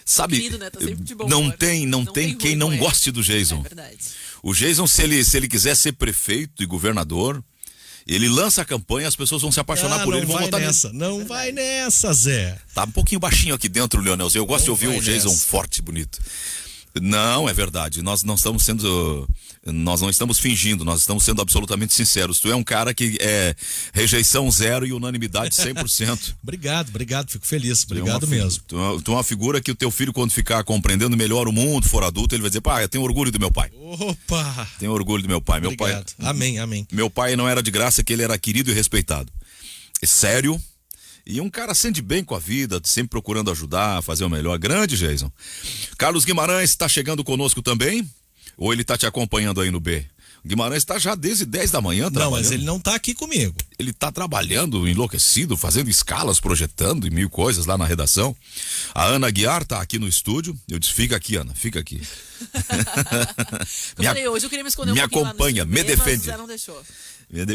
Sabe, querido, né? Tá sempre de bom não humor. tem quem ruim não com ele. goste do Jason. É verdade. O Jason, se ele quiser ser prefeito e governador, ele lança a campanha, as pessoas vão se apaixonar por ele e vão votar nele. Não vai nessa, Zé. Tá um pouquinho baixinho aqui dentro, Leonelzinho. Eu gosto de ouvir vai o Jason nessa. forte, bonito. Não, é verdade. Nós não estamos fingindo, nós estamos sendo absolutamente sinceros. Tu é um cara que é rejeição zero e unanimidade 100%. Obrigado, fico feliz. Obrigado mesmo. Tu é uma figura que o teu filho, quando ficar compreendendo melhor o mundo, for adulto, ele vai dizer, eu tenho orgulho do meu pai. Opa! Tenho orgulho do meu pai. Obrigado. Amém. Meu pai não era de graça, que ele era querido e respeitado. É sério. E um cara sente bem com a vida, sempre procurando ajudar, fazer o melhor. Grande, Jason. Carlos Guimarães está chegando conosco também? Ou ele está te acompanhando aí no B? O Guimarães está já desde 10 da manhã trabalhando. Não, mas ele não está aqui comigo. Ele está trabalhando, enlouquecido, fazendo escalas, projetando e mil coisas lá na redação. A Ana Guiar está aqui no estúdio. Eu disse, fica aqui, Ana, fica aqui. Eu falei, hoje eu queria me esconder um me pouquinho acompanha, lá no me estúdio, defende. mas Zé não deixou.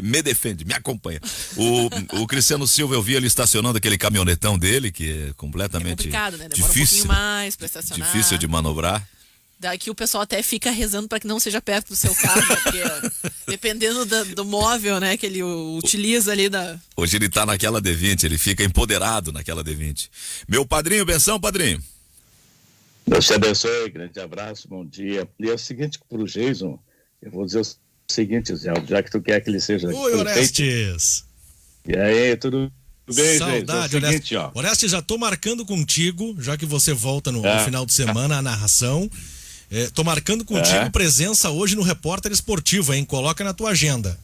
Me defende, me acompanha. O Cristiano Silva, eu vi ele estacionando aquele caminhonetão dele, que é completamente complicado, né? Demora difícil, um pouquinho mais pra estacionar. difícil de manobrar. Daqui o pessoal até fica rezando para que não seja perto do seu carro, porque dependendo do móvel, né, que ele utiliza ali da... Hoje ele tá naquela D20, ele fica empoderado naquela D20. Meu padrinho, benção, padrinho. Deus te abençoe, grande abraço, bom dia. E é o seguinte, pro Jason, eu vou dizer o seguinte, Zé, já que tu quer que ele seja... Oi, Orestes. E aí, tudo bem, Saudade, Jason? É o seguinte, ó. Orestes, já tô marcando contigo, já que você volta no final de semana, a narração. Tô marcando contigo presença hoje no Repórter Esportivo, hein? Coloca na tua agenda.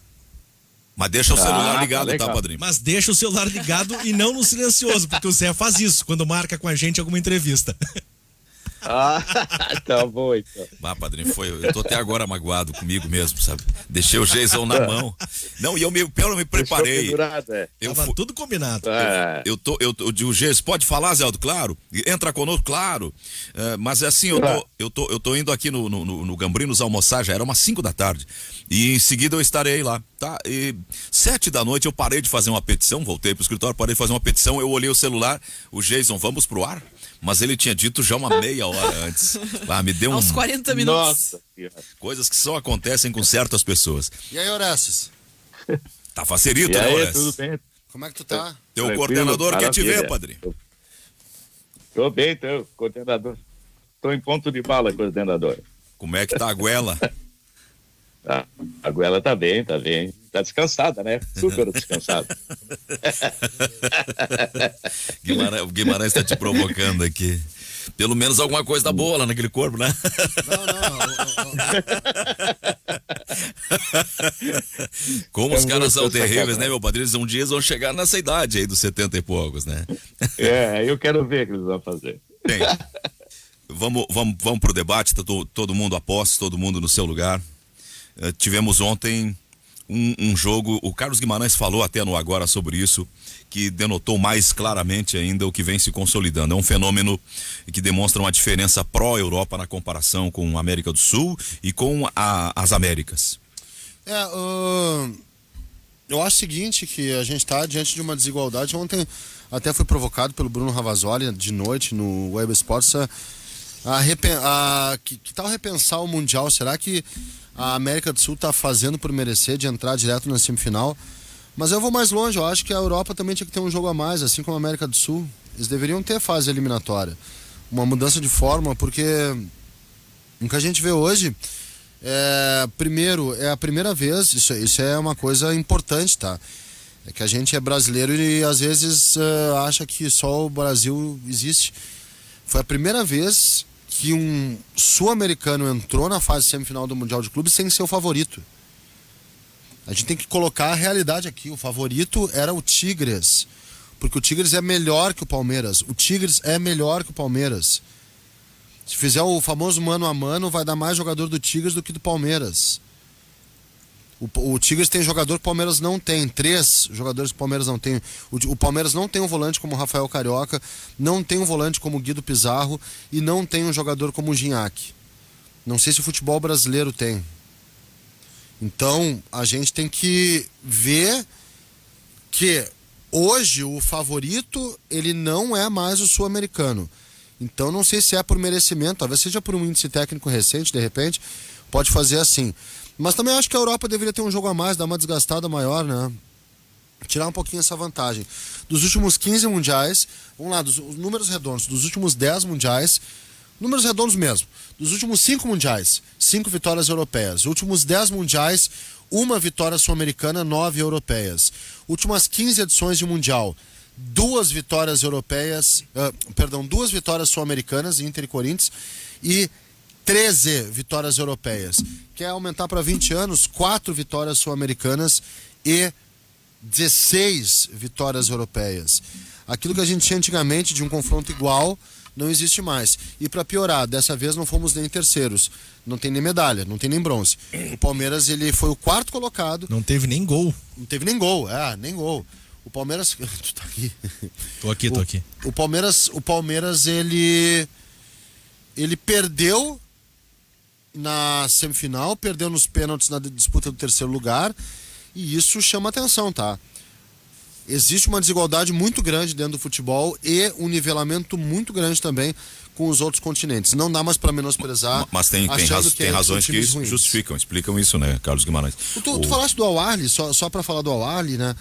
Mas deixa o celular ligado, tá, padrinho? Mas deixa o celular ligado e não no silencioso, porque o Zé faz isso quando marca com a gente alguma entrevista. Tá bom, então. Padrinho, eu tô até agora magoado comigo mesmo, sabe? Deixei o Jason na mão. Não, e eu me preparei. Tava tudo combinado. Eu digo, Jason, pode falar, Zé Aldo? Claro. Entra conosco, claro. Mas é assim, eu tô indo aqui no Gambrinos almoçar, já era umas 5 da tarde. E em seguida eu estarei lá, tá? E 7 da noite eu parei de fazer uma petição, voltei pro escritório, parei de fazer uma petição, eu olhei o celular, o Jason, vamos pro ar? Mas ele tinha dito já uma meia hora antes. Me deu aos 40 minutos. Nossa. Coisas que só acontecem com certas pessoas. E aí, Orestes? Tá facerito, né, Orestes? Tudo bem? Como é que tu tá? Teu Tranquilo, coordenador quer te ver, maravilha. padrinho. Tô bem, então, coordenador. Tô em ponto de bala, coordenador. Como é que tá a goela? A Goela tá bem. Tá descansada, né? Super descansada. O Guimarães tá te provocando aqui. Pelo menos alguma coisa da boa lá naquele corpo, né? Como os caras são terríveis, né, meu padrinho? Um dia eles vão chegar nessa idade aí dos 70 e poucos, né? Eu quero ver o que eles vão fazer. Bem, vamos pro debate, tá todo mundo a posse, todo mundo no seu lugar. Tivemos ontem um jogo, o Carlos Guimarães falou até no Agora sobre isso, que denotou mais claramente ainda o que vem se consolidando. É um fenômeno que demonstra uma diferença pró-Europa na comparação com a América do Sul e com as Américas. Eu acho o seguinte, que a gente está diante de uma desigualdade. Ontem até foi provocado pelo Bruno Ravazoli de noite no Web Sports que tal repensar o Mundial? Será que a América do Sul está fazendo por merecer de entrar direto na semifinal? Mas eu vou mais longe, eu acho que a Europa também tinha que ter um jogo a mais, assim como a América do Sul. Eles deveriam ter fase eliminatória. Uma mudança de forma, porque o que a gente vê hoje primeiro, é a primeira vez, isso é uma coisa importante, tá? É que a gente é brasileiro e às vezes acha que só o Brasil existe. Foi a primeira vez que um sul-americano entrou na fase semifinal do Mundial de Clubes sem ser o favorito. A gente tem que colocar a realidade aqui. O favorito era o Tigres, porque o Tigres é melhor que o Palmeiras. O Tigres é melhor que o Palmeiras. Se fizer o famoso mano a mano, vai dar mais jogador do Tigres do que do Palmeiras. O Tigres tem jogador que o Palmeiras não tem. 3 jogadores que o Palmeiras não tem. O Palmeiras não tem um volante como o Rafael Carioca, não tem um volante como o Guido Pizarro e não tem um jogador como o Gignac. Não sei se o futebol brasileiro tem. Então, a gente tem que ver que hoje o favorito, ele não é mais o sul-americano. Então não sei se é por merecimento, talvez seja por um índice técnico recente, de repente, pode fazer assim. Mas também acho que a Europa deveria ter um jogo a mais, dar uma desgastada maior, né? Tirar um pouquinho essa vantagem. Dos últimos 15 mundiais, vamos lá, os números redondos, dos últimos 10 mundiais, números redondos mesmo, dos últimos 5 mundiais, 5 vitórias europeias. Últimos 10 mundiais, 1 vitória sul-americana, 9 europeias. Últimas 15 edições de mundial, 2 vitórias europeias, 2 vitórias sul-americanas, Inter e Corinthians, e 13 vitórias europeias. Quer aumentar para 20 anos, 4 vitórias sul-americanas e 16 vitórias europeias. Aquilo que a gente tinha antigamente de um confronto igual não existe mais. E para piorar, dessa vez não fomos nem terceiros. Não tem nem medalha, não tem nem bronze. O Palmeiras, ele foi o 4º colocado. Não teve nem gol. Não teve nem gol, nem gol. O Palmeiras... Tu tá aqui. Tô aqui. O Palmeiras, ele perdeu na semifinal, perdeu nos pênaltis na disputa do 3º lugar, e isso chama atenção, tá? Existe uma desigualdade muito grande dentro do futebol e um nivelamento muito grande também com os outros continentes. Não dá mais para menosprezar. Mas tem razões que justificam, explicam isso, né, Carlos Guimarães? Tu falaste do Al-Ahly, só para falar do Al-Ahly, né?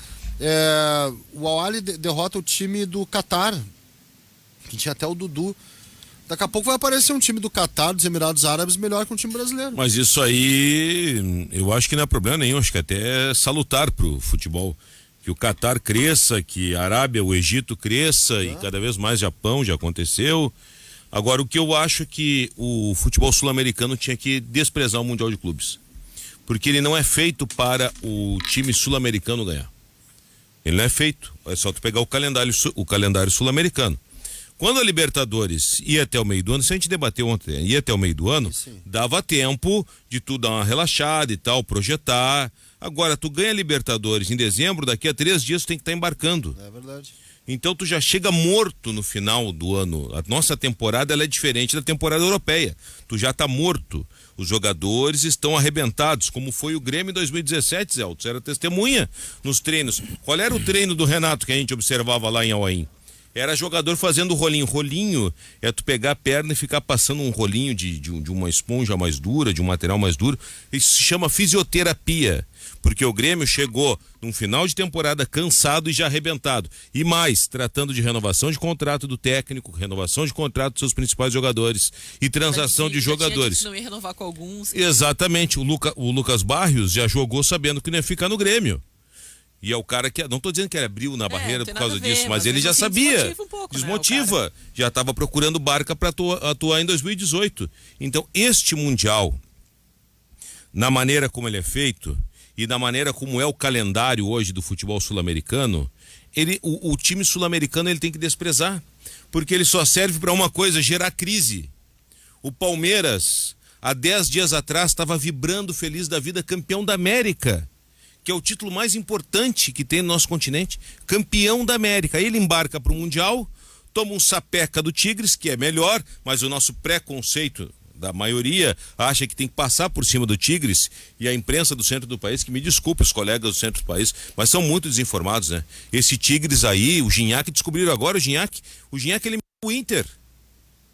O Al-Ahly derrota o time do Catar, que tinha até o Dudu. Daqui a pouco vai aparecer um time do Catar, dos Emirados Árabes, melhor que um time brasileiro. Mas isso aí, eu acho que não é problema nenhum, acho que até é salutar pro futebol. Que o Catar cresça, que a Arábia, o Egito cresça e cada vez mais Japão, já aconteceu. Agora, o que eu acho é que o futebol sul-americano tinha que desprezar o Mundial de Clubes. Porque ele não é feito para o time sul-americano ganhar. Ele não é feito, é só tu pegar o calendário sul-americano. Quando a Libertadores ia até o meio do ano, se a gente debateu ontem, ia até o meio do ano, dava tempo de tu dar uma relaxada e tal, projetar. Agora, tu ganha Libertadores em dezembro, daqui a 3 dias tu tem que estar embarcando. É verdade. Então tu já chega morto no final do ano. A nossa temporada ela é diferente da temporada europeia. Tu já tá morto. Os jogadores estão arrebentados, como foi o Grêmio em 2017, Zé. Tu era testemunha nos treinos. Qual era o treino do Renato que a gente observava lá em Auaim? Era jogador fazendo rolinho. Rolinho é tu pegar a perna e ficar passando um rolinho de uma esponja mais dura, de um material mais duro. Isso se chama fisioterapia. Porque o Grêmio chegou num final de temporada cansado e já arrebentado. E mais, tratando de renovação de contrato do técnico, renovação de contrato dos seus principais jogadores e transação de jogadores. Não ia renovar com alguns. Exatamente. O Lucas Barrios já jogou sabendo que não ia ficar no Grêmio. E é o cara que, não estou dizendo que ele abriu na barreira por causa disso, mas ele já sabia. Desmotiva. Já estava procurando barca para atuar em 2018. Então, este Mundial, na maneira como ele é feito e na maneira como é o calendário hoje do futebol sul-americano, o time sul-americano ele tem que desprezar, porque ele só serve para uma coisa, gerar crise. O Palmeiras, há 10 dias atrás, estava vibrando feliz da vida, campeão da América, que é o título mais importante que tem no nosso continente, campeão da América. Aí ele embarca para o Mundial, toma um sapeca do Tigres, que é melhor, mas o nosso preconceito da maioria acha que tem que passar por cima do Tigres, e a imprensa do centro do país, que me desculpe os colegas do centro do país, mas são muito desinformados, né? Esse Tigres aí, o Gignac, descobriram agora o Gignac eliminou o Inter.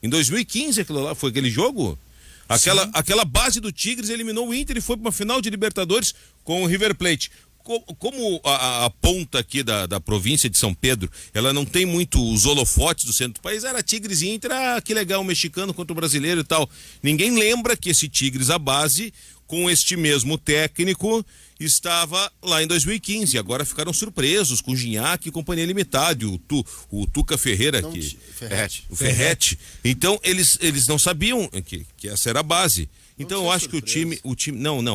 Em 2015 aquilo lá, foi aquele jogo? Aquela base do Tigres eliminou o Inter e foi para uma final de Libertadores com o River Plate. Como a ponta aqui da província de São Pedro, ela não tem muito os holofotes do centro do país, era Tigres e Inter, que legal, o mexicano contra o brasileiro e tal. Ninguém lembra que esse Tigres, a base, com este mesmo técnico, estava lá em 2015. Agora ficaram surpresos com o Gignac e Companhia Limitada, o Tuca Ferreira, o Ferretti. Então, eles não sabiam que essa era a base. Então eu acho que o time,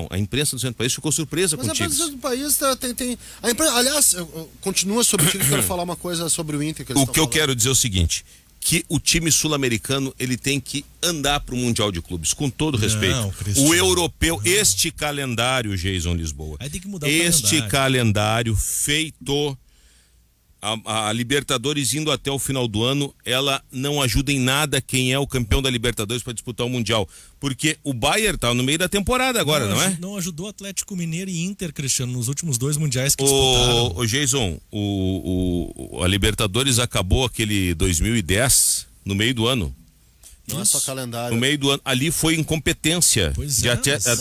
a imprensa do centro do país ficou surpresa com o Tigres. Mas a imprensa do país tem a imprensa, aliás, continua sobre o Tigres, quero falar uma coisa sobre o Inter. O que eu quero dizer é o seguinte, que o time sul-americano, ele tem que andar para o Mundial de Clubes, com todo respeito. O europeu, este calendário, Jason Lisboa, aí tem que mudar este calendário feito... A Libertadores indo até o final do ano, ela não ajuda em nada quem é o campeão da Libertadores para disputar o Mundial. Porque o Bayern tá no meio da temporada agora, não é? Não ajudou Atlético Mineiro e Inter, Cristiano, nos últimos 2 mundiais que disputaram. O Jason, a Libertadores acabou aquele 2010 no meio do ano. Não é só calendário. No meio do ano. Ali foi incompetência. Pois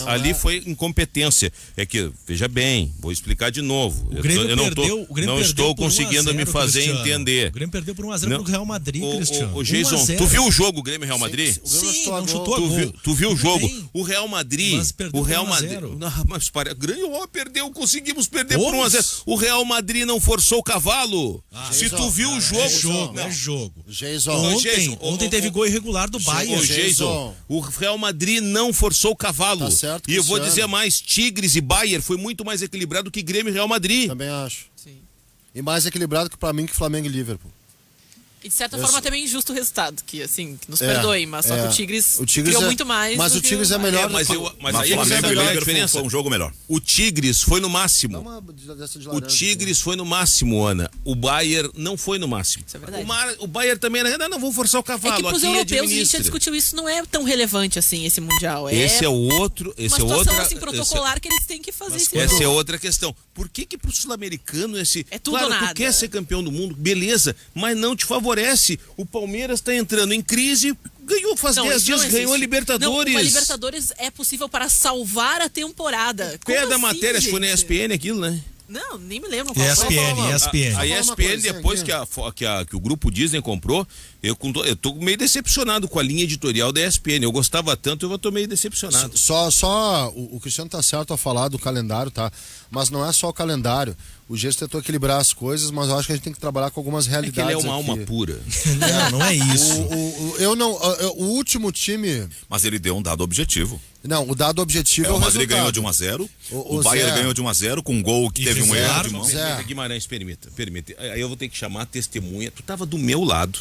Ali foi incompetência. É que, veja bem, vou explicar de novo. O Grêmio não estou por 1 a 0, conseguindo me fazer Cristiano. entender. O Grêmio perdeu por 1-0 pro Real Madrid, Cristiano. O Jason, 1-0. tu viu o jogo, Grêmio e Real Madrid? Sim, não chutou a gol. Tu viu o jogo? Bem, O Real Madrid. mas perdeu O Real por 1 a 0. Madrid. Não, mas ganhou, perdeu, conseguimos perder por 1-0. O Real Madrid não forçou o cavalo. Se tu viu o jogo. É jogo. Jason. Ontem teve gol irregular do Bayern. Jason, o Real Madrid não forçou o cavalo. Tá certo, e eu vou Cristiano. dizer mais, Tigres e Bayern foi muito mais equilibrado que Grêmio e Real Madrid. Também acho. Sim. E mais equilibrado que pra mim que Flamengo e Liverpool. E de certa forma também injusto o resultado, que assim, que nos perdoem, mas só que o Tigres criou muito mais. Mas do o que Sim, é melhor. Mas aí Flamengo você e vê a Liverpool diferença. foi um jogo melhor. O Tigres foi no máximo. O Tigres foi no máximo, Ana. O Bayern não foi no máximo. Isso é verdade. O Bayern também era, não vou forçar o É cavalo. que pros aqui europeus, a gente administra. já discutiu isso, não é tão relevante assim, esse Mundial. Esse é outro. Uma situação assim, protocolar que eles têm que fazer esse Essa é outra questão. Por que pro sul-americano esse... É tudo claro, nada. tu quer ser campeão do mundo, beleza, mas não te favorece. O Palmeiras tá entrando em crise, ganhou faz 10 dias, ganhou a Libertadores. Não, a Libertadores é possível para salvar a temporada. Pé Como da assim, matéria, acho que foi na gente? ESPN aquilo, né? Não, nem me lembro. ESPN. A ESPN, depois que o grupo Disney comprou, eu tô meio decepcionado com a linha editorial da ESPN. Eu gostava tanto, eu tô meio decepcionado. Só o Cristiano tá certo a falar do calendário, tá? Mas não é só o calendário. O Gesso tentou equilibrar as coisas, mas eu acho que a gente tem que trabalhar com algumas realidades. É que ele é uma aqui. alma pura. Não é isso. O último time. Mas ele deu um dado objetivo. Não, o dado objetivo é o Madrid resultado. ganhou de 1-0. O Zé. Bayern ganhou de 1-0 com um gol que teve um erro de mão. Zé. Guimarães, permita. Aí eu vou ter que chamar a testemunha. Tu tava do meu lado,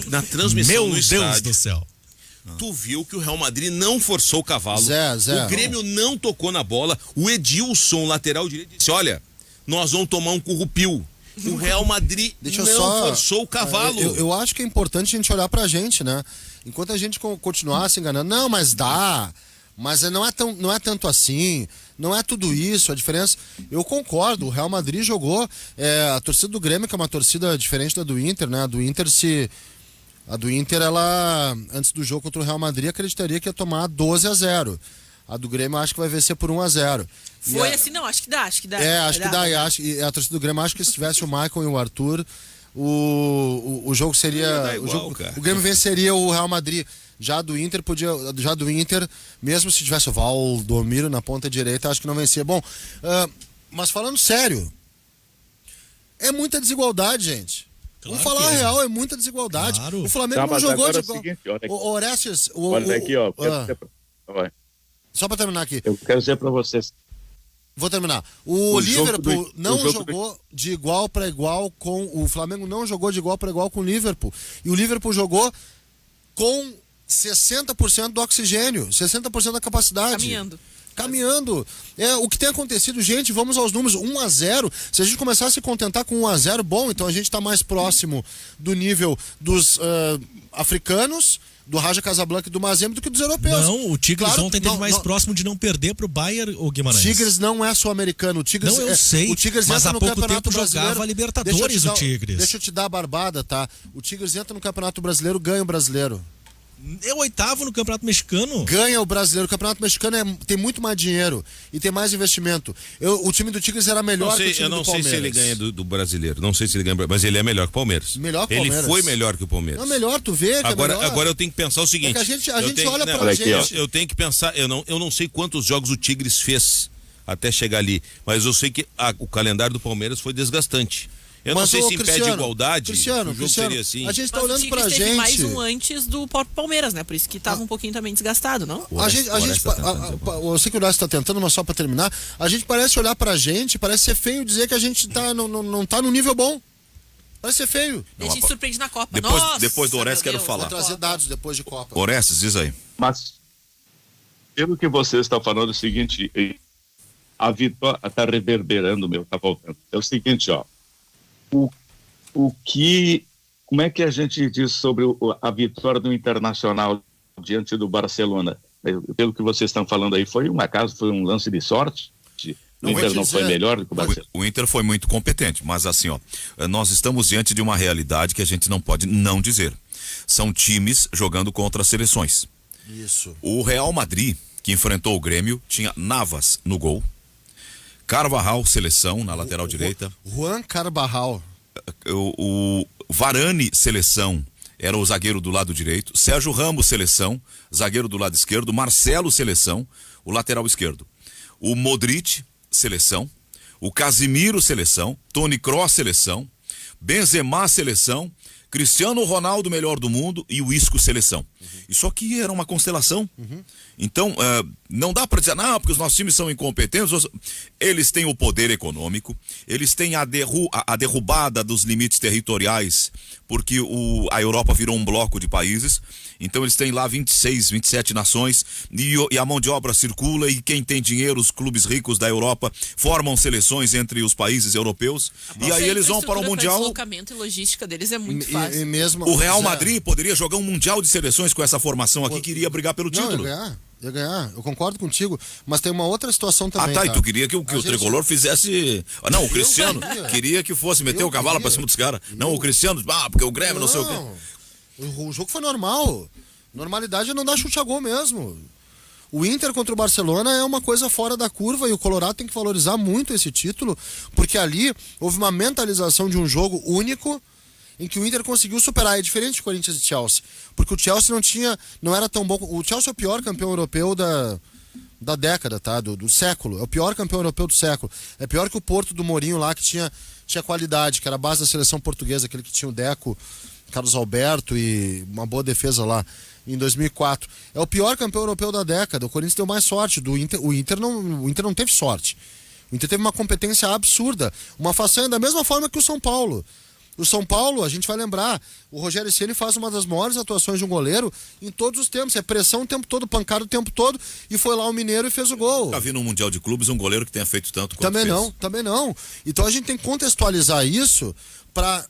na transmissão Meu no Deus estádio. do céu. Tu viu que o Real Madrid não forçou o cavalo. Zé. O Grêmio não tocou na bola. O Edilson, lateral direito, disse: olha, nós vamos tomar um currupil. O Real Madrid forçou o cavalo. Eu acho que é importante a gente olhar pra gente, né? Enquanto a gente continuar se enganando, não, mas dá. Mas não é tanto assim, não é tudo isso, a diferença... Eu concordo, o Real Madrid jogou, a torcida do Grêmio, que é uma torcida diferente da do Inter, né? A do Inter, ela, antes do jogo contra o Real Madrid, acreditaria que ia tomar 12-0. A do Grêmio acho que vai vencer por 1-0. Foi assim, não, acho que dá. Acho que dá. E a torcida do Grêmio, acho que se tivesse o Michael e o Arthur, o jogo seria... O Grêmio venceria o Real Madrid. Já do Inter, mesmo se tivesse o Valdomiro na ponta direita, acho que não vencia. Bom, mas falando sério, é muita desigualdade, gente. Claro. Vamos falar a real, é muita desigualdade. Claro. O Flamengo não jogou de igual. O Orestes... Olha aqui, ó. Só pra terminar aqui. Eu quero dizer pra vocês. Vou terminar. O Liverpool não jogou de igual para igual com... O Flamengo não jogou de igual para igual com o Liverpool. E o Liverpool jogou com 60% do oxigênio, 60% da capacidade. Caminhando. O que tem acontecido, gente, vamos aos números, 1-0. Se a gente começar a se contentar com 1-0, bom, então a gente está mais próximo do nível dos africanos, do Raja Casablanca e do Mazembe do que dos europeus. Não, o Tigres ontem teve mais próximo de não perder pro Bayern, o Guimarães. O Tigres não é sul-americano. O Tigres não, eu sei, o Tigres mas entra há no pouco Campeonato tempo Brasileiro, jogava Libertadores o Tigres. Deixa eu te dar a barbada, tá? O Tigres entra no Campeonato Brasileiro, ganha o Brasileiro. É o 8º no Campeonato Mexicano. Ganha o Brasileiro. O Campeonato Mexicano tem muito mais dinheiro e tem mais investimento. O time do Tigres era melhor que o time do Palmeiras. Eu não sei se ele ganha do Brasileiro. Não sei se ele ganha, mas ele é melhor que o Palmeiras. Melhor que o Palmeiras. Ele foi melhor que o Palmeiras. Não, melhor, tu vê que agora eu tenho que pensar o seguinte. É que a gente olha pra gente. Eu tenho que pensar, eu não sei quantos jogos o Tigres fez até chegar ali, mas eu sei que o calendário do Palmeiras foi desgastante. Eu não sei se impede igualdade. Cristiano, seria assim. A gente tá olhando pra gente. Mais um antes do próprio Palmeiras, né? Por isso que tava um pouquinho também desgastado, não? Eu sei que o Horácio tá tentando, mas só pra terminar, a gente parece olhar pra gente, parece ser feio dizer que a gente não tá no nível bom. Parece ser feio. E a gente surpreende na Copa. Depois do Horácio quero falar. Vou trazer dados depois de Copa. Horácio, diz aí. Mas, pelo que você está falando, é o seguinte, a vitória está reverberando, tá voltando. É o seguinte, ó. Como é que a gente diz sobre a vitória do Internacional diante do Barcelona? Pelo que vocês estão falando aí, foi um acaso, foi um lance de sorte? O Inter não foi melhor do que o Barcelona? O Inter foi muito competente, mas assim, ó, nós estamos diante de uma realidade que a gente não pode não dizer. São times jogando contra seleções. Isso. O Real Madrid, que enfrentou o Grêmio, tinha Navas no gol, Carvajal, seleção, na lateral direita. Juan Carvajal. O Varane, seleção, era o zagueiro do lado direito. Sérgio Ramos, seleção, zagueiro do lado esquerdo. Marcelo, seleção, o lateral esquerdo. O Modric, seleção. O Casimiro, seleção. Toni Kroos, seleção. Benzema, seleção. Cristiano Ronaldo, melhor do mundo, e o Isco, seleção. Isso aqui era uma constelação. Então, não dá para dizer, não, porque os nossos times são incompetentes. Eles têm o poder econômico, eles têm a derrubada dos limites territoriais, porque a Europa virou um bloco de países. Então eles têm lá 26, 27 nações, e a mão de obra circula, e quem tem dinheiro, os clubes ricos da Europa, formam seleções entre os países europeus, e aí eles vão para o Mundial. O deslocamento e logística deles é muito fácil. O Real Madrid poderia jogar um Mundial de seleções com essa formação aqui, que iria brigar pelo título. Ia ganhar, eu concordo contigo, mas tem uma outra situação também. E tu queria que o Tricolor fizesse... Não, o Cristiano queria que fosse meter o cavalo pra cima dos caras. Não, o Cristiano, porque o Grêmio não sei o quê. O jogo foi normal. Normalidade é não dar chute a gol mesmo. O Inter contra o Barcelona é uma coisa fora da curva, e o Colorado tem que valorizar muito esse título, porque ali houve uma mentalização de um jogo único, em que o Inter conseguiu superar. É diferente de Corinthians e Chelsea, porque o Chelsea não era tão bom. O Chelsea é o pior campeão europeu da década, tá? Do século. É o pior campeão europeu do século. É pior que o Porto do Mourinho lá, que tinha qualidade, que era a base da seleção portuguesa, aquele que tinha o Deco, Carlos Alberto e uma boa defesa lá em 2004. É o pior campeão europeu da década. O Corinthians deu mais sorte. O Inter não teve sorte. O Inter teve uma competência absurda, uma façanha da mesma forma que o São Paulo. O São Paulo, a gente vai lembrar, o Rogério Ceni faz uma das maiores atuações de um goleiro em todos os tempos. É pressão o tempo todo, pancada o tempo todo, e foi lá o Mineiro e fez o gol. Nunca vi no Mundial de Clubes um goleiro que tenha feito tanto quanto Também não. Então a gente tem que contextualizar isso para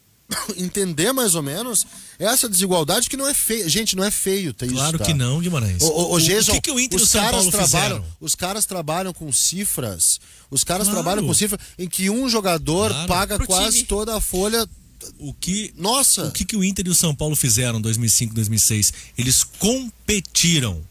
entender mais ou menos essa desigualdade, que não é feio. Gente, não é feio ter claro isso, tá? Que não, Guimarães. O Jason, que o Inter e o São Paulo fizeram? Os caras trabalham com cifras. Os caras trabalham com cifras em que um jogador paga quase toda a folha. O que o Inter e o São Paulo fizeram em 2005, 2006? Eles competiram.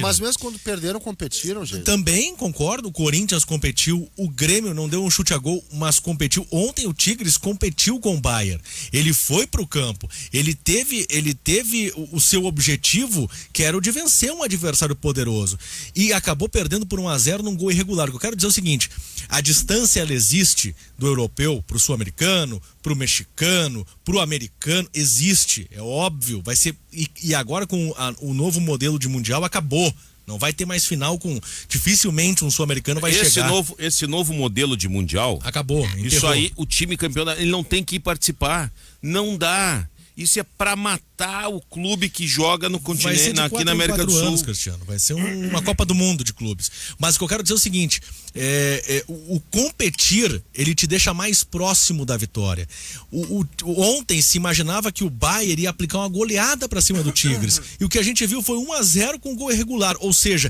Mas mesmo quando perderam, competiram, gente. Também concordo, o Corinthians competiu, o Grêmio não deu um chute a gol, mas competiu. Ontem o Tigres competiu com o Bayern. Ele foi pro campo, ele teve o seu objetivo, que era o de vencer um adversário poderoso, e acabou perdendo por 1-0 num gol irregular. O que eu quero dizer é o seguinte: a distância, ela existe do europeu pro sul-americano, pro mexicano, pro americano, existe, é óbvio, vai ser, e agora com o novo modelo de mundial acabou, não vai ter mais final com, dificilmente um sul-americano vai chegar. Esse novo modelo de mundial acabou, isso aí, o time campeão, ele não tem que ir participar, não dá. Isso é pra matar o clube que joga no continente, aqui na América do Sul. Anos, Cristiano. Vai ser uma Copa do Mundo de clubes. Mas o que eu quero dizer é o seguinte: o competir, ele te deixa mais próximo da vitória. Ontem se imaginava que o Bayern ia aplicar uma goleada pra cima do Tigres. E o que a gente viu foi 1-0 com gol irregular. Ou seja,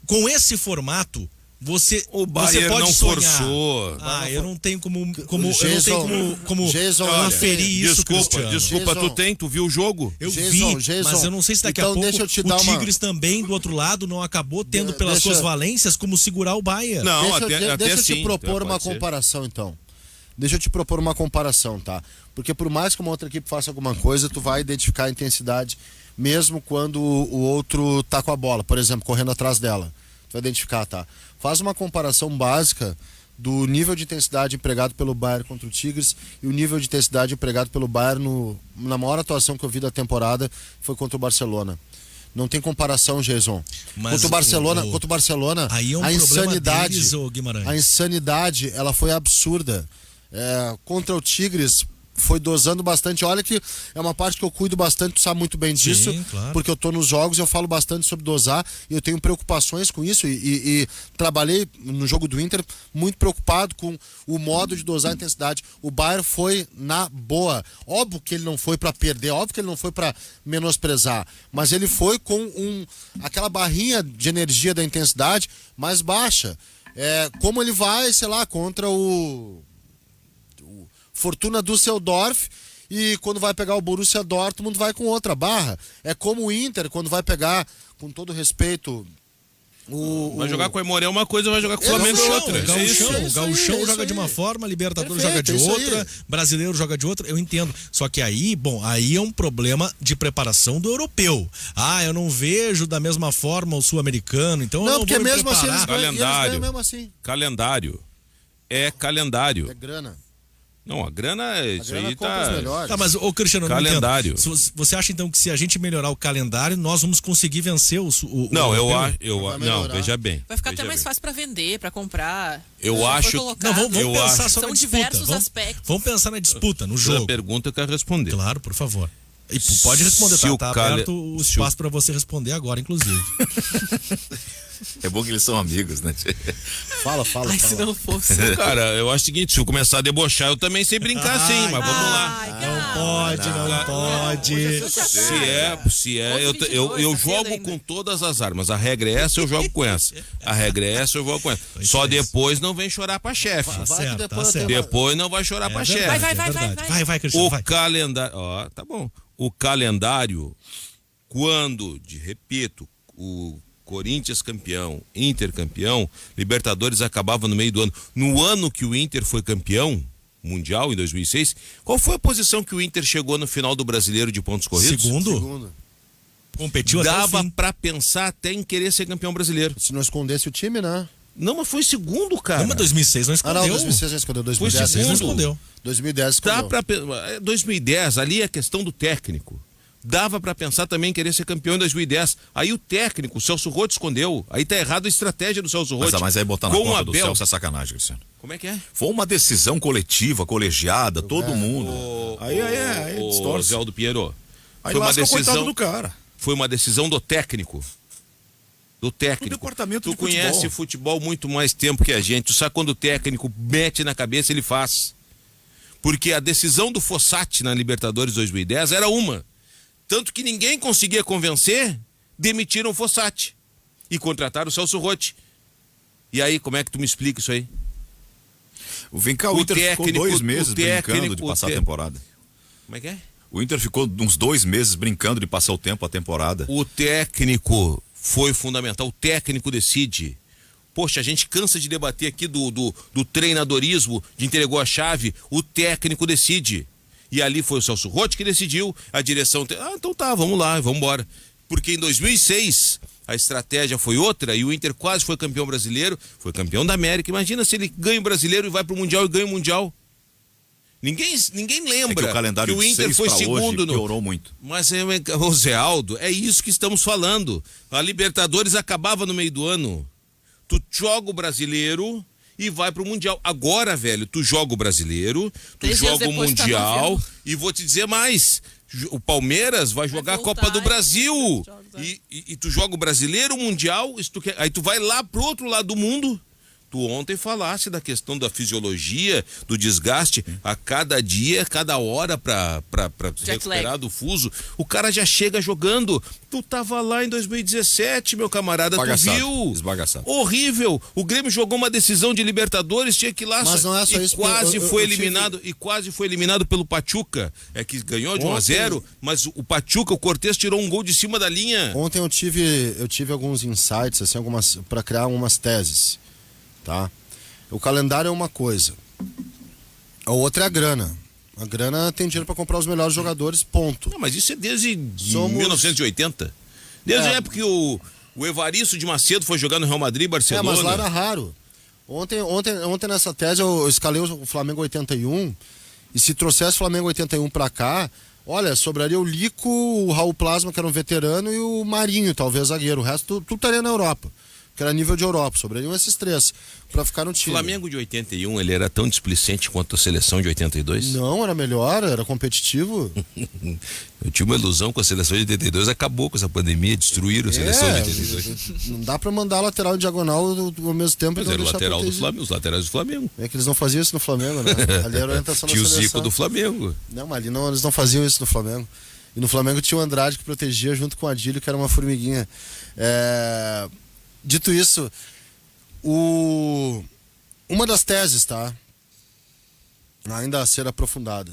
com esse formato, você pode não sonhar. Forçou. Eu não tenho como aferir isso. Desculpa, tu viu o jogo? Eu vi, mas eu não sei se daqui a pouco o Tigres também do outro lado não acabou tendo pelas suas valências como segurar o Bayern. Não, deixa eu te propor uma comparação, então. Deixa eu te propor uma comparação, tá? Porque por mais que uma outra equipe faça alguma coisa, tu vai identificar a intensidade mesmo quando o outro tá com a bola, por exemplo, correndo atrás dela. Tu vai identificar, tá? Faz uma comparação básica do nível de intensidade empregado pelo Bayern contra o Tigres e o nível de intensidade empregado pelo Bayern na maior atuação que eu vi da temporada foi contra o Barcelona. Não tem comparação, Jason. Contra o Barcelona, aí é um a insanidade, deles, Guimarães. a insanidade, ela foi absurda. Contra o Tigres foi dosando bastante. Olha que é uma parte que eu cuido bastante, tu sabe muito bem disso. Sim, claro. Porque eu tô nos jogos e eu falo bastante sobre dosar e eu tenho preocupações com isso e trabalhei no jogo do Inter muito preocupado com o modo de dosar a intensidade. O Bayern foi na boa. Óbvio que ele não foi para perder, óbvio que ele não foi para menosprezar, mas ele foi com aquela barrinha de energia da intensidade mais baixa. Como ele vai, sei lá, contra o Fortuna Düsseldorf, e quando vai pegar o Borussia Dortmund vai com outra barra. É como o Inter, quando vai pegar, com todo respeito, vai jogar com o Aimoré uma coisa, vai jogar com o Flamengo outra. O Gauchão joga de uma forma, Libertadores joga de outra, Brasileiro joga de outra, eu entendo. Só que aí é um problema de preparação do europeu. Eu não vejo da mesma forma o sul-americano, então eu não porque vou me mesmo preparar. assim Calendário. mesmo assim. Calendário. É calendário. É grana. Não, a grana, isso aí tá... Melhores. Tá, mas, Cristiano, calendário. Não entendo. Você acha então que se a gente melhorar o calendário, nós vamos conseguir vencer o Não, não, veja bem. Vai ficar até mais fácil para vender, para comprar. Eu acho... Não, vamos pensar só na São disputa. diversos aspectos. Vamos pensar na disputa, no jogo. A pergunta eu quero responder. Claro, por favor. E pode responder, tá aberto o espaço para você responder agora, inclusive. É bom que eles são amigos, né? Fala. Se não fosse. Cara, eu acho o seguinte, se eu começar a debochar, eu também sei brincar sim, mas vamos lá. Não pode. Se é, eu jogo com todas as armas. A regra é essa, eu jogo com essa. A regra é essa, eu jogo com essa. Só depois não vem chorar pra chefe. Depois não vai chorar pra chefe. Vai, Cristiano. O calendário, tá bom. O calendário, quando, repito, o Corinthians campeão, Inter campeão, Libertadores acabava no meio do ano. No ano que o Inter foi campeão mundial, em 2006, qual foi a posição que o Inter chegou no final do Brasileiro de pontos corridos? Segundo. Competiu até o Dava fim. pra pensar até em querer ser campeão brasileiro. Se não escondesse o time, né? Não, mas foi segundo, cara. Mas 2006 não escondeu. 2006 já escondeu. 2010 não escondeu. 2010 escondeu. 2010, ali é questão do técnico. Dava pra pensar também em querer ser campeão em 2010. Aí o técnico, o Celso Roth, escondeu. Aí tá errado a estratégia do Celso Roth. Mas aí botar na conta do Celso é sacanagem, Cristiano. Como é que é? Foi uma decisão coletiva, colegiada, todo mundo. Aí distorce. Zé Aldo Pinheiro. Aí Foi uma lasca o coitado decisão do cara. Foi uma decisão do técnico. Do técnico. Do departamento tu de conhece futebol muito mais tempo que a gente. Tu sabe quando o técnico mete na cabeça, ele faz. Porque a decisão do Fossati na Libertadores 2010 era uma. Tanto que ninguém conseguia convencer, demitiram o Fossati. E contrataram o Celso Roth. E aí, como é que tu me explica isso aí? Vem cá, o Inter ficou 2 meses brincando de passar a temporada. Como é que é? O Inter ficou uns 2 meses brincando de passar o tempo, a temporada. O técnico foi fundamental, o técnico decide. Poxa, a gente cansa de debater aqui do treinadorismo, de entregou a chave, o técnico decide. E ali foi o Celso Roth que decidiu, a direção... então tá, vamos lá, vamos embora. Porque em 2006 a estratégia foi outra e o Inter quase foi campeão brasileiro, foi campeão da América. Imagina se ele ganha o brasileiro e vai pro Mundial e ganha o Mundial. Ninguém lembra que o calendário que o Inter foi segundo piorou muito. Mas, o Zé Aldo, é isso que estamos falando. A Libertadores acabava no meio do ano. Tu joga o brasileiro e vai pro Mundial. Agora, velho, tu joga o brasileiro, tu joga o Mundial e vou te dizer mais. O Palmeiras vai jogar a Copa do Brasil. E tu joga o brasileiro, o Mundial, aí tu vai lá pro outro lado do mundo. Tu ontem falasse da questão da fisiologia, do desgaste, a cada dia, cada hora pra recuperar do fuso. O cara já chega jogando. Tu tava lá em 2017, meu camarada, tu viu? Esbagaçado. Horrível. O Grêmio jogou uma decisão de Libertadores, tinha que ir lá. Mas não é só isso. Quase foi eliminado, e quase foi eliminado pelo Pachuca. É que ganhou de 1-0, mas o Pachuca, o Cortez tirou um gol de cima da linha. Ontem eu tive alguns insights, assim, para criar algumas teses. Tá? O calendário é uma coisa, a outra é a grana. A grana tem dinheiro para comprar os melhores jogadores, ponto. Não, mas isso é desde 1980. Desde a época que o Evaristo de Macedo foi jogar no Real Madrid e Barcelona. Mas lá era raro. Ontem nessa tese eu escalei o Flamengo 81 e se trouxesse o Flamengo 81 para cá, olha, sobraria o Lico, o Raul Plasma, que era um veterano, e o Marinho, talvez zagueiro. O resto tudo estaria na Europa. Que era nível de Europa, sobrariam esses 3 para ficar no time. O Flamengo de 81, ele era tão displicente quanto a seleção de 82? Não, era melhor, era competitivo. Eu tinha uma ilusão com a seleção de 82, acabou com essa pandemia, destruíram a seleção de 82. Não dá para mandar lateral e diagonal ao mesmo tempo. Mas era o lateral do Flamengo, os laterais do Flamengo. É que eles não faziam isso no Flamengo, né? Ali era a orientação da tinha seleção. O Zico do Flamengo. Não, mas ali eles não faziam isso no Flamengo. E no Flamengo tinha o Andrade que protegia junto com o Adílio, que era uma formiguinha. Dito isso, Uma das teses, tá? Ainda a ser aprofundada.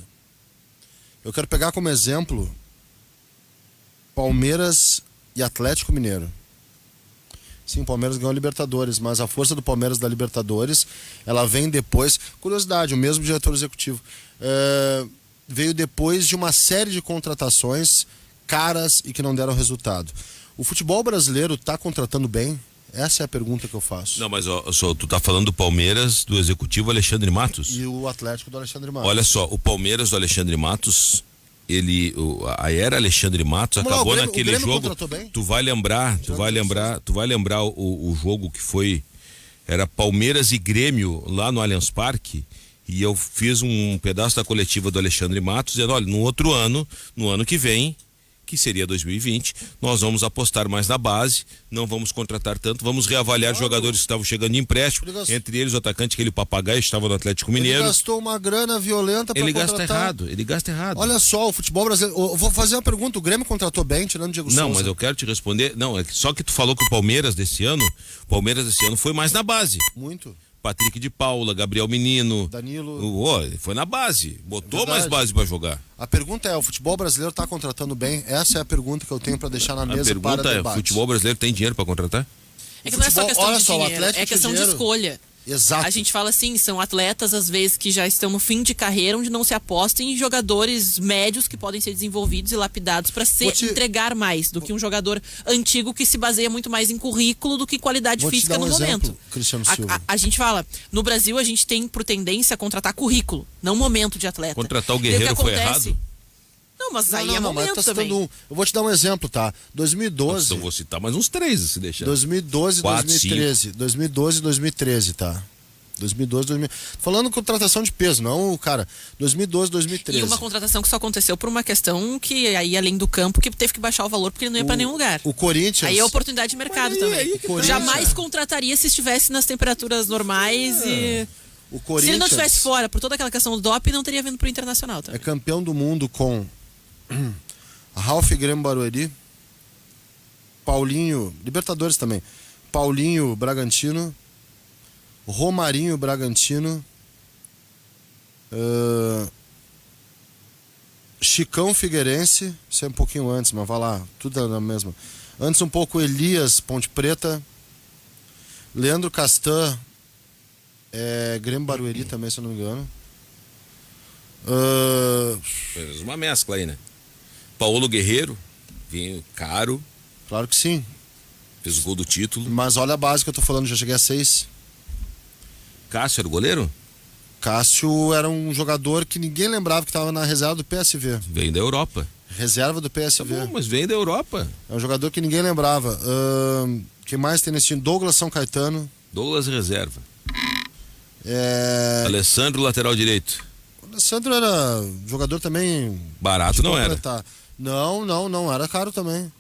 Eu quero pegar como exemplo Palmeiras e Atlético Mineiro. Sim, o Palmeiras ganhou a Libertadores, mas a força do Palmeiras da Libertadores, ela vem depois... Curiosidade, o mesmo diretor executivo veio depois de uma série de contratações caras e que não deram resultado. O futebol brasileiro está contratando bem? Essa é a pergunta que eu faço. Não, mas tu tá falando do Palmeiras, do executivo Alexandre Matos? E o Atlético do Alexandre Matos. Olha só, o Palmeiras do Alexandre Matos, a era Alexandre Matos acabou naquele jogo. Tu vai lembrar o jogo que foi, era Palmeiras e Grêmio lá no Allianz Parque, e eu fiz um pedaço da coletiva do Alexandre Matos dizendo, olha, no ano que vem, que seria 2020, nós vamos apostar mais na base, não vamos contratar tanto, vamos reavaliar os jogadores que estavam chegando de empréstimo, entre eles o atacante, aquele papagaio, estava no Atlético Mineiro. Ele gastou uma grana violenta para contratar. Ele gasta errado. Olha só, o futebol brasileiro, eu vou fazer uma pergunta, o Grêmio contratou bem, tirando o Diego Souza? Não, mas eu quero te responder, só que tu falou que o Palmeiras desse ano foi mais na base. Muito. Patrick de Paula, Gabriel Menino, Danilo. Foi na base, botou mais base para jogar. A pergunta é, o futebol brasileiro está contratando bem? Essa é a pergunta que eu tenho para deixar na mesa para debate. A pergunta é, o futebol brasileiro tem dinheiro para contratar? É que não é só questão de dinheiro, é questão de escolha. Exato. A gente fala assim, são atletas às vezes que já estão no fim de carreira, onde não se aposta em jogadores médios que podem ser desenvolvidos e lapidados para entregar mais do que um jogador antigo que se baseia muito mais em currículo do que qualidade física no momento. Cristiano Silva. A gente fala, no Brasil a gente tem por tendência a contratar currículo, não momento de atleta. Contratar o Guerreiro foi errado? Não, mas aí é momento também. Eu vou te dar um exemplo, tá? 2012... Eu vou citar mais uns 3, se deixar. 2012 e 2013. 2012 e 2013, tá? 2012, 2013. Falando contratação de peso, não, cara. 2012, 2013. E uma contratação que só aconteceu por uma questão que aí, além do campo, que teve que baixar o valor porque ele não ia pra nenhum lugar. O Corinthians... Aí é oportunidade de mercado também. Jamais contrataria se estivesse nas temperaturas normais e... O Corinthians... Se ele não estivesse fora, por toda aquela questão do doping, não teria vindo pro Internacional também. É campeão do mundo com... Ralf Grêmio Barueri, Paulinho, Libertadores também, Paulinho Bragantino, Romarinho Bragantino, Chicão Figueirense, isso é um pouquinho antes, mas vai lá, tudo é na mesma. Antes um pouco Elias Ponte Preta, Leandro Castan, Grêmio Barueri também, se eu não me engano. Fez uma mescla aí, né? Paulo Guerreiro, vinho caro. Claro que sim. Fez o gol do título. Mas olha a base que eu tô falando, já cheguei a 6. Cássio era o goleiro? Cássio era um jogador que ninguém lembrava que estava na reserva do PSV. Veio da Europa. Reserva do PSV. Tá bom, mas veio da Europa. É um jogador que ninguém lembrava. Quem mais tem nesse time? Douglas São Caetano. Douglas reserva. Alessandro, lateral direito. O Alessandro era jogador também... Barato não era. Não, era caro também.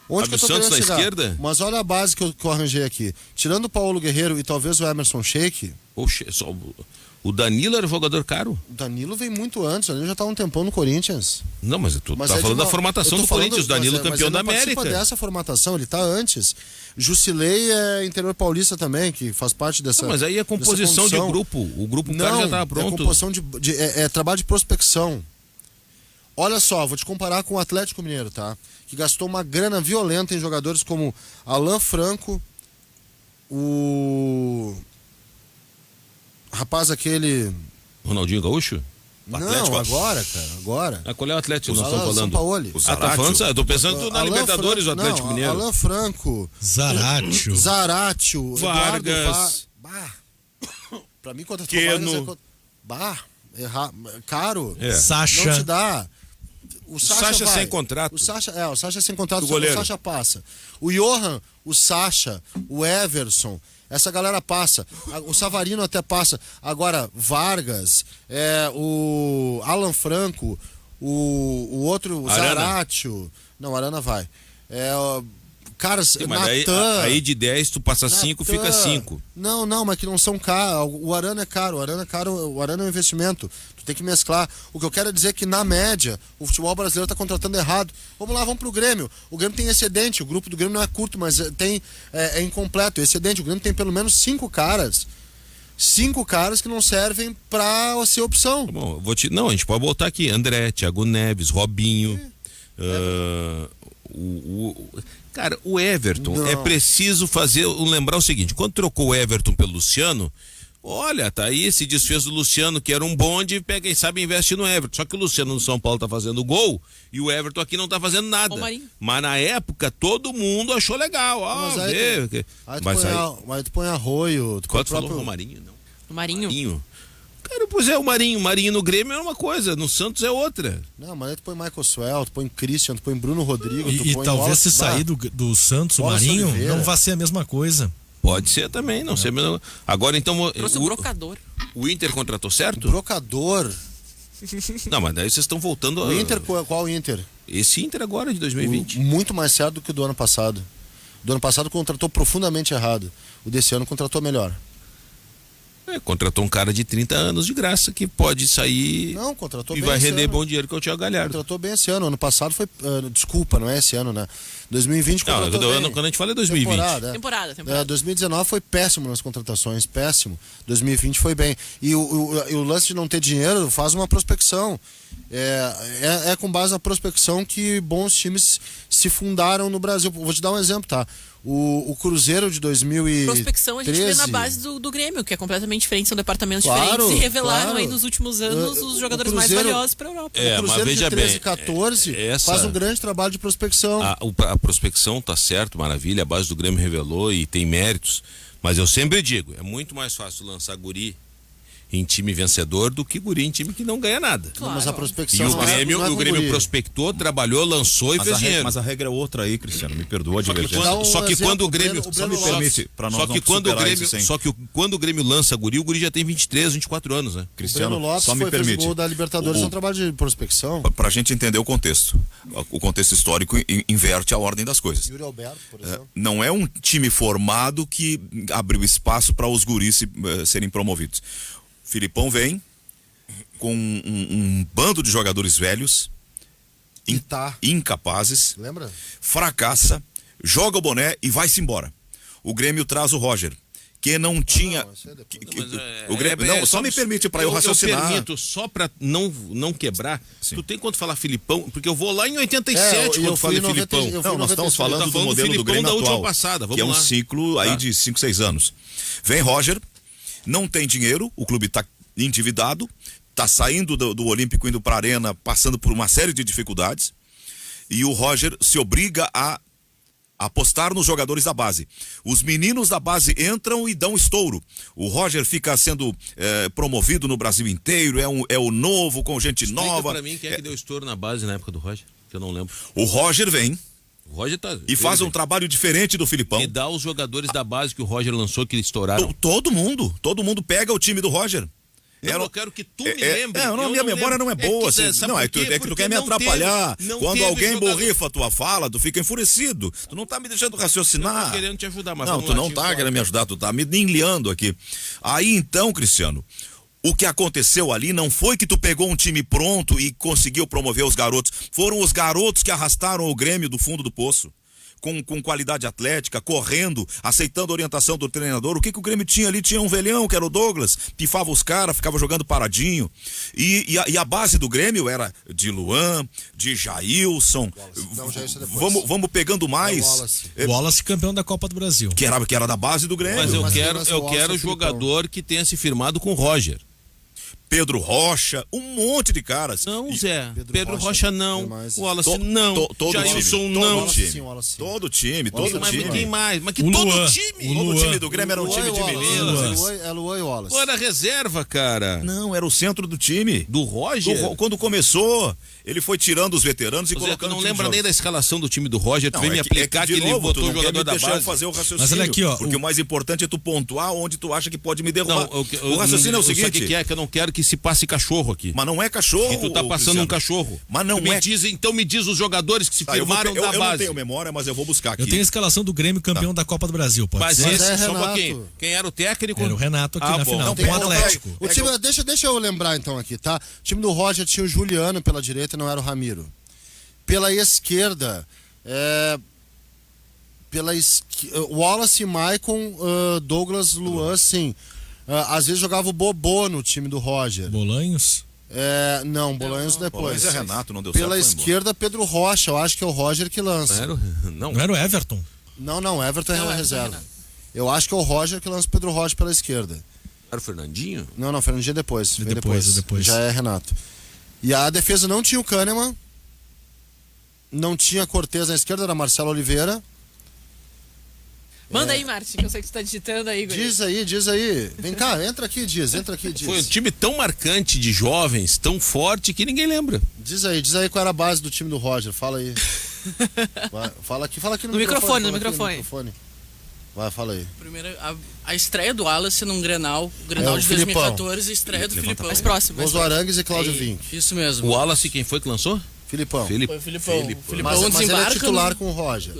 Onde que eu tô Santos na chegar? esquerda? Mas olha a base que eu arranjei aqui. Tirando o Paulo Guerreiro e talvez o Emerson Sheik. O Danilo era jogador caro? O Danilo veio muito antes, o Danilo já tá um tempão no Corinthians. Não, mas tu tá falando da formatação do Corinthians, o Danilo campeão da América. Mas ele dessa formatação, ele tá antes. Jusilei é interior paulista também, que faz parte dessa... Não, mas aí é composição de grupo, o grupo cara já tá pronto. É composição é trabalho de prospecção. Olha só, vou te comparar com o Atlético Mineiro, tá? Que gastou uma grana violenta em jogadores como Alan Franco, o rapaz aquele... Ronaldinho Gaúcho? Não, agora. Qual é o Atlético que nós estamos falando? Paulo. Tá falando, eu tô pensando na Libertadores, o Atlético Mineiro. Alan Franco. Zaratio. Vargas. Pra mim, quanto Keno. Caro. Sacha. Não te dá. O Sacha sem contrato. O Sacha sem contrato, o Sacha passa. O Johan, o Sacha, o Everson, essa galera passa. O Savarino até passa. Agora, Vargas, o Alan Franco, o outro, o Zaratio. Não, Arana vai. caras, Natan... Aí de 10 tu passa 5, fica 5. Não, mas que não são caros. O Arana é caro, o Arana é um investimento. Tu tem que mesclar. O que eu quero dizer é que, na média, o futebol brasileiro tá contratando errado. Vamos pro Grêmio. O Grêmio tem excedente, o grupo do Grêmio não é curto, mas é incompleto, excedente. O Grêmio tem pelo menos 5 caras. 5 caras que não servem pra ser opção. Bom, a gente pode botar aqui: André, Thiago Neves, Robinho. Cara, o Everton, é preciso lembrar o seguinte: quando trocou o Everton pelo Luciano, olha, tá aí, se desfez do Luciano, que era um bonde, pega, quem sabe investe no Everton. Só que o Luciano no São Paulo tá fazendo gol e o Everton aqui não tá fazendo nada. Mas na época todo mundo achou legal. Aí tu põe Arroio. Quanto falou o Marinho? Não. O Marinho. Cara, pois é, o Marinho no Grêmio é uma coisa, no Santos é outra. Não, mas aí tu põe Michael Swell, tu põe Christian, tu põe Bruno Rodrigo, e talvez se sair do Santos, o Marinho, não vai ser a mesma coisa. Pode ser também, não sei. Agora então... Trouxe o Brocador. O Inter contratou certo? Brocador? Não, mas daí vocês estão voltando... O Inter, qual Inter? Esse Inter agora, de 2020. Muito mais certo do que o do ano passado. Do ano passado contratou profundamente errado. O desse ano contratou melhor. Contratou um cara de 30 anos de graça que pode sair e vai render bom dinheiro, que é o Thiago Galhardo. Contratou bem esse ano. Ano passado foi... desculpa, não é esse ano, né? 2020 contratou bem. Quando a gente fala é 2020. Temporada. 2019 foi péssimo nas contratações, péssimo. 2020 foi bem. E o lance de não ter dinheiro faz uma prospecção. É com base na prospecção que bons times se fundaram no Brasil. Vou te dar um exemplo, tá? O Cruzeiro de 2013... Prospecção a gente vê na base do Grêmio, que é completamente diferente, são departamentos diferentes, e revelaram aí nos últimos anos os jogadores mais valiosos para a Europa. O Cruzeiro de 13 e 14 faz um grande trabalho de prospecção. A prospecção tá certo, maravilha, a base do Grêmio revelou e tem méritos, mas eu sempre digo, é muito mais fácil lançar guri em time vencedor do que guri em time que não ganha nada. Claro. Mas a prospecção... E o Grêmio prospectou, trabalhou, lançou e fez dinheiro. Mas a regra é outra aí, Cristiano, me perdoa a divergência. Só que quando o Grêmio... Só me permite, para nós quando o Grêmio lança guri, o guri já tem 23, 24 anos, né? Cristiano, o Lopes só me permite. O da Libertadores é um trabalho de prospecção. Pra gente entender o contexto histórico inverte a ordem das coisas. Yuri Alberto, por exemplo. Não é um time formado que abriu espaço para os guris serem promovidos. Filipão vem com um bando de jogadores velhos, incapazes, lembra? Fracassa, joga o boné e vai-se embora. O Grêmio traz o Roger, que não tinha... o Grêmio, só me permite para eu raciocinar. Eu permito, só para não quebrar. Sim. Tu tem quando falar Filipão, porque eu vou lá em 87 quando falo Filipão. Nós estamos falando do modelo do Grêmio atual, que é um ciclo aí de 5, 6 anos. Vem Roger... Não tem dinheiro, o clube está endividado, está saindo do Olímpico, indo para a Arena, passando por uma série de dificuldades, e o Roger se obriga a apostar nos jogadores da base. Os meninos da base entram e dão estouro. O Roger fica sendo promovido no Brasil inteiro, é o novo, com gente nova. Para mim, quem é que deu estouro na base na época do Roger? Que eu não lembro. O Roger vem. O Roger e faz um trabalho diferente do Filipão. E dá os jogadores da base que o Roger lançou que estouraram. Todo mundo pega o time do Roger. Eu quero que tu me lembre. Minha memória não é boa. É que tu quer me atrapalhar. Quando alguém borrifa a tua fala, tu fica enfurecido. Tu não tá me deixando raciocinar. Eu tô querendo te ajudar, mas não, tu não tá querendo me ajudar, tu tá me enliando aqui. Aí então, Cristiano, o que aconteceu ali não foi que tu pegou um time pronto e conseguiu promover os garotos. Foram os garotos que arrastaram o Grêmio do fundo do poço. Com qualidade atlética, correndo, aceitando a orientação do treinador. O que o Grêmio tinha ali? Tinha um velhão, que era o Douglas, pifava os caras, ficava jogando paradinho. E a base do Grêmio era de Luan, de Jailson. Vamos pegando mais. Wallace campeão da Copa do Brasil. Que era da base do Grêmio. Mas eu quero jogador que tenha se firmado com o Roger. Pedro Rocha, um monte de caras. Não, Zé. Pedro Rocha não. O Wallace não. Jailson não. Todo time. Mas quem mais? Mas que todo time. Todo time do Grêmio era um time de meninos. É Luan e Wallace. Era reserva, cara. Não, era o centro do time. Do Roger? Quando começou, Ele foi tirando os veteranos e colocando. Não lembra nem da escalação do time do Roger, tu vem me aplicar que ele botou o jogador da base. Fazer o raciocínio, mas olha aqui, ó, porque o mais importante é tu pontuar onde tu acha que pode me derrubar. O raciocínio é o seguinte. Sabe o que é? Que eu não quero que se passe cachorro aqui. Mas não é cachorro. E tu tá passando um cachorro. Mas não é. Então me diz os jogadores que se firmaram da base. Eu não tenho memória, mas eu vou buscar aqui. Eu tenho a escalação do Grêmio campeão da Copa do Brasil, pode ser. Mas esse, só um pouquinho. Quem era o técnico? Era o Renato aqui na final, com o Atlético. O time, deixa eu lembrar então aqui, tá? O time do Roger tinha o Juliano pela direita e não era o Ramiro. Pela esquerda, Wallace, Maicon, Douglas, Luan, sim. Às vezes jogava o Bobô no time do Roger. Bolanhos? Não, Bolanhos depois. Bolanhos é Renato, não deu certo. Pela esquerda, embora. Pedro Rocha, eu acho que é o Roger que lança. Não era o Everton? Não, Everton é reserva. Eu acho que é o Roger que lança o Pedro Rocha pela esquerda. Era o Fernandinho? Não, Fernandinho é depois. Depois. Já é Renato. E a defesa não tinha o Kahneman, não tinha Cortez na esquerda, era Marcelo Oliveira. Manda aí, Márcio, que eu sei que você tá digitando aí. Diz aí. Vem cá, entra aqui, diz. Foi um time tão marcante de jovens, tão forte, que ninguém lembra. Diz aí qual era a base do time do Roger, fala aí. Fala aqui no microfone. Vai, fala aí. Primeiro, a estreia do Wallace num Grenal de 2014, a estreia do Filipão. Mais próximo. Os Arangues e Cláudio Vinck. Isso mesmo. O Wallace, quem foi que lançou? Filipão. Foi o Filipão. Mas ele é titular com o Roger.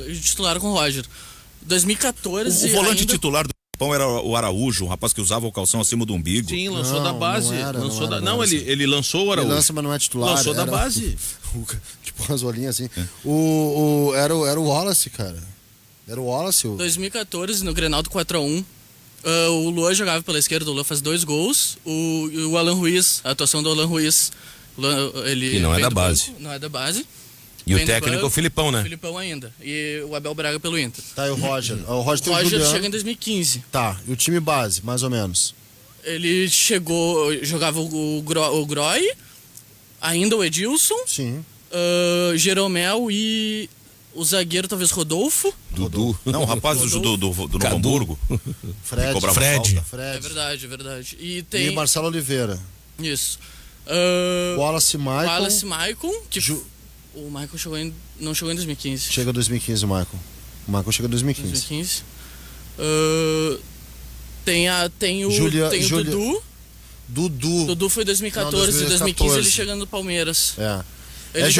2014. O volante titular do Filipão era o Araújo, um rapaz que usava o calção acima do umbigo. Sim, lançou da base. Ele lançou o Araújo. Ele lança, mas não é titular. Lançou da base. Tipo umas olhinhas assim. Era o Wallace, cara. Era o Wallace. 2014, no Grenal do 4x1. O Luan jogava pela esquerda, o Luan faz 2 gols. O Alan Ruiz, a atuação do Alan Ruiz. E não é da base. Não é da base. E o técnico é o Filipão, né? O Filipão ainda. E o Abel Braga pelo Inter. Tá, e o Roger? O Roger tem o Juliano. Chega em 2015. Tá, e o time base, mais ou menos? Ele jogava o Groy, ainda o Edilson. Sim. Jeromel e o zagueiro, talvez Rodolfo. Dudu. Não, o rapaz do Novo Hamburgo. Fred. É verdade. E Marcelo Oliveira. Isso. Wallace Maicon. O Maicon não chegou em 2015. Chega em 2015 o Maicon. O Maicon chega em 2015. Tem o Dudu. Dudu foi em 2014 e 2015 ele chegando no Palmeiras. É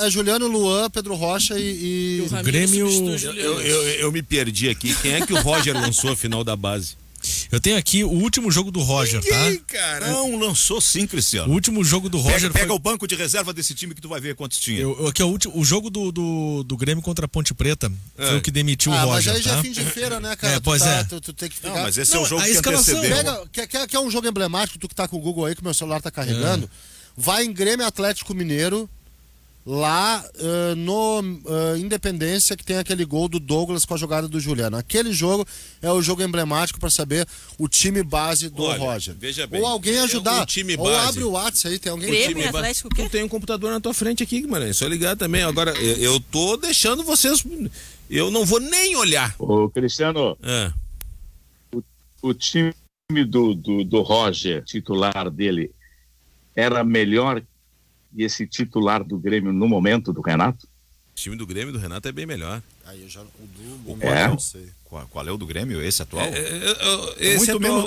Juliano, Luan, Pedro Rocha e o Grêmio. Eu me perdi aqui. Quem é que o Roger lançou a final da base? Eu tenho aqui o último jogo do Roger, tá? Cara. Não, lançou sim, Cristiano. O último jogo do Roger Pega o banco de reserva desse time que tu vai ver quantos tinha. Aqui é o jogo do Grêmio contra a Ponte Preta. Foi o que demitiu o Roger, mas aí já é fim de feira, né, cara? Tu tem que ficar... mas esse é o jogo que antecedeu. Quer um jogo emblemático, tu que tá com o Google aí, que meu celular tá carregando. Vai em Grêmio Atlético Mineiro, lá no Independência, que tem aquele gol do Douglas com a jogada do Juliano. Aquele jogo é o jogo emblemático para saber o time base do Roger. Veja bem, ou alguém ajudar, um time ou base. abre o WhatsApp aí, tem alguém. Grêmio Atlético, tu tem um computador na tua frente aqui, Guimarães, só ligar também. Agora, eu tô deixando vocês, eu não vou nem olhar. Ô, Cristiano, o time do Roger, titular dele, era melhor e esse titular do Grêmio no momento do Renato? O time do Grêmio do Renato é bem melhor. Aí eu já não sei. Qual é o do Grêmio? Esse atual?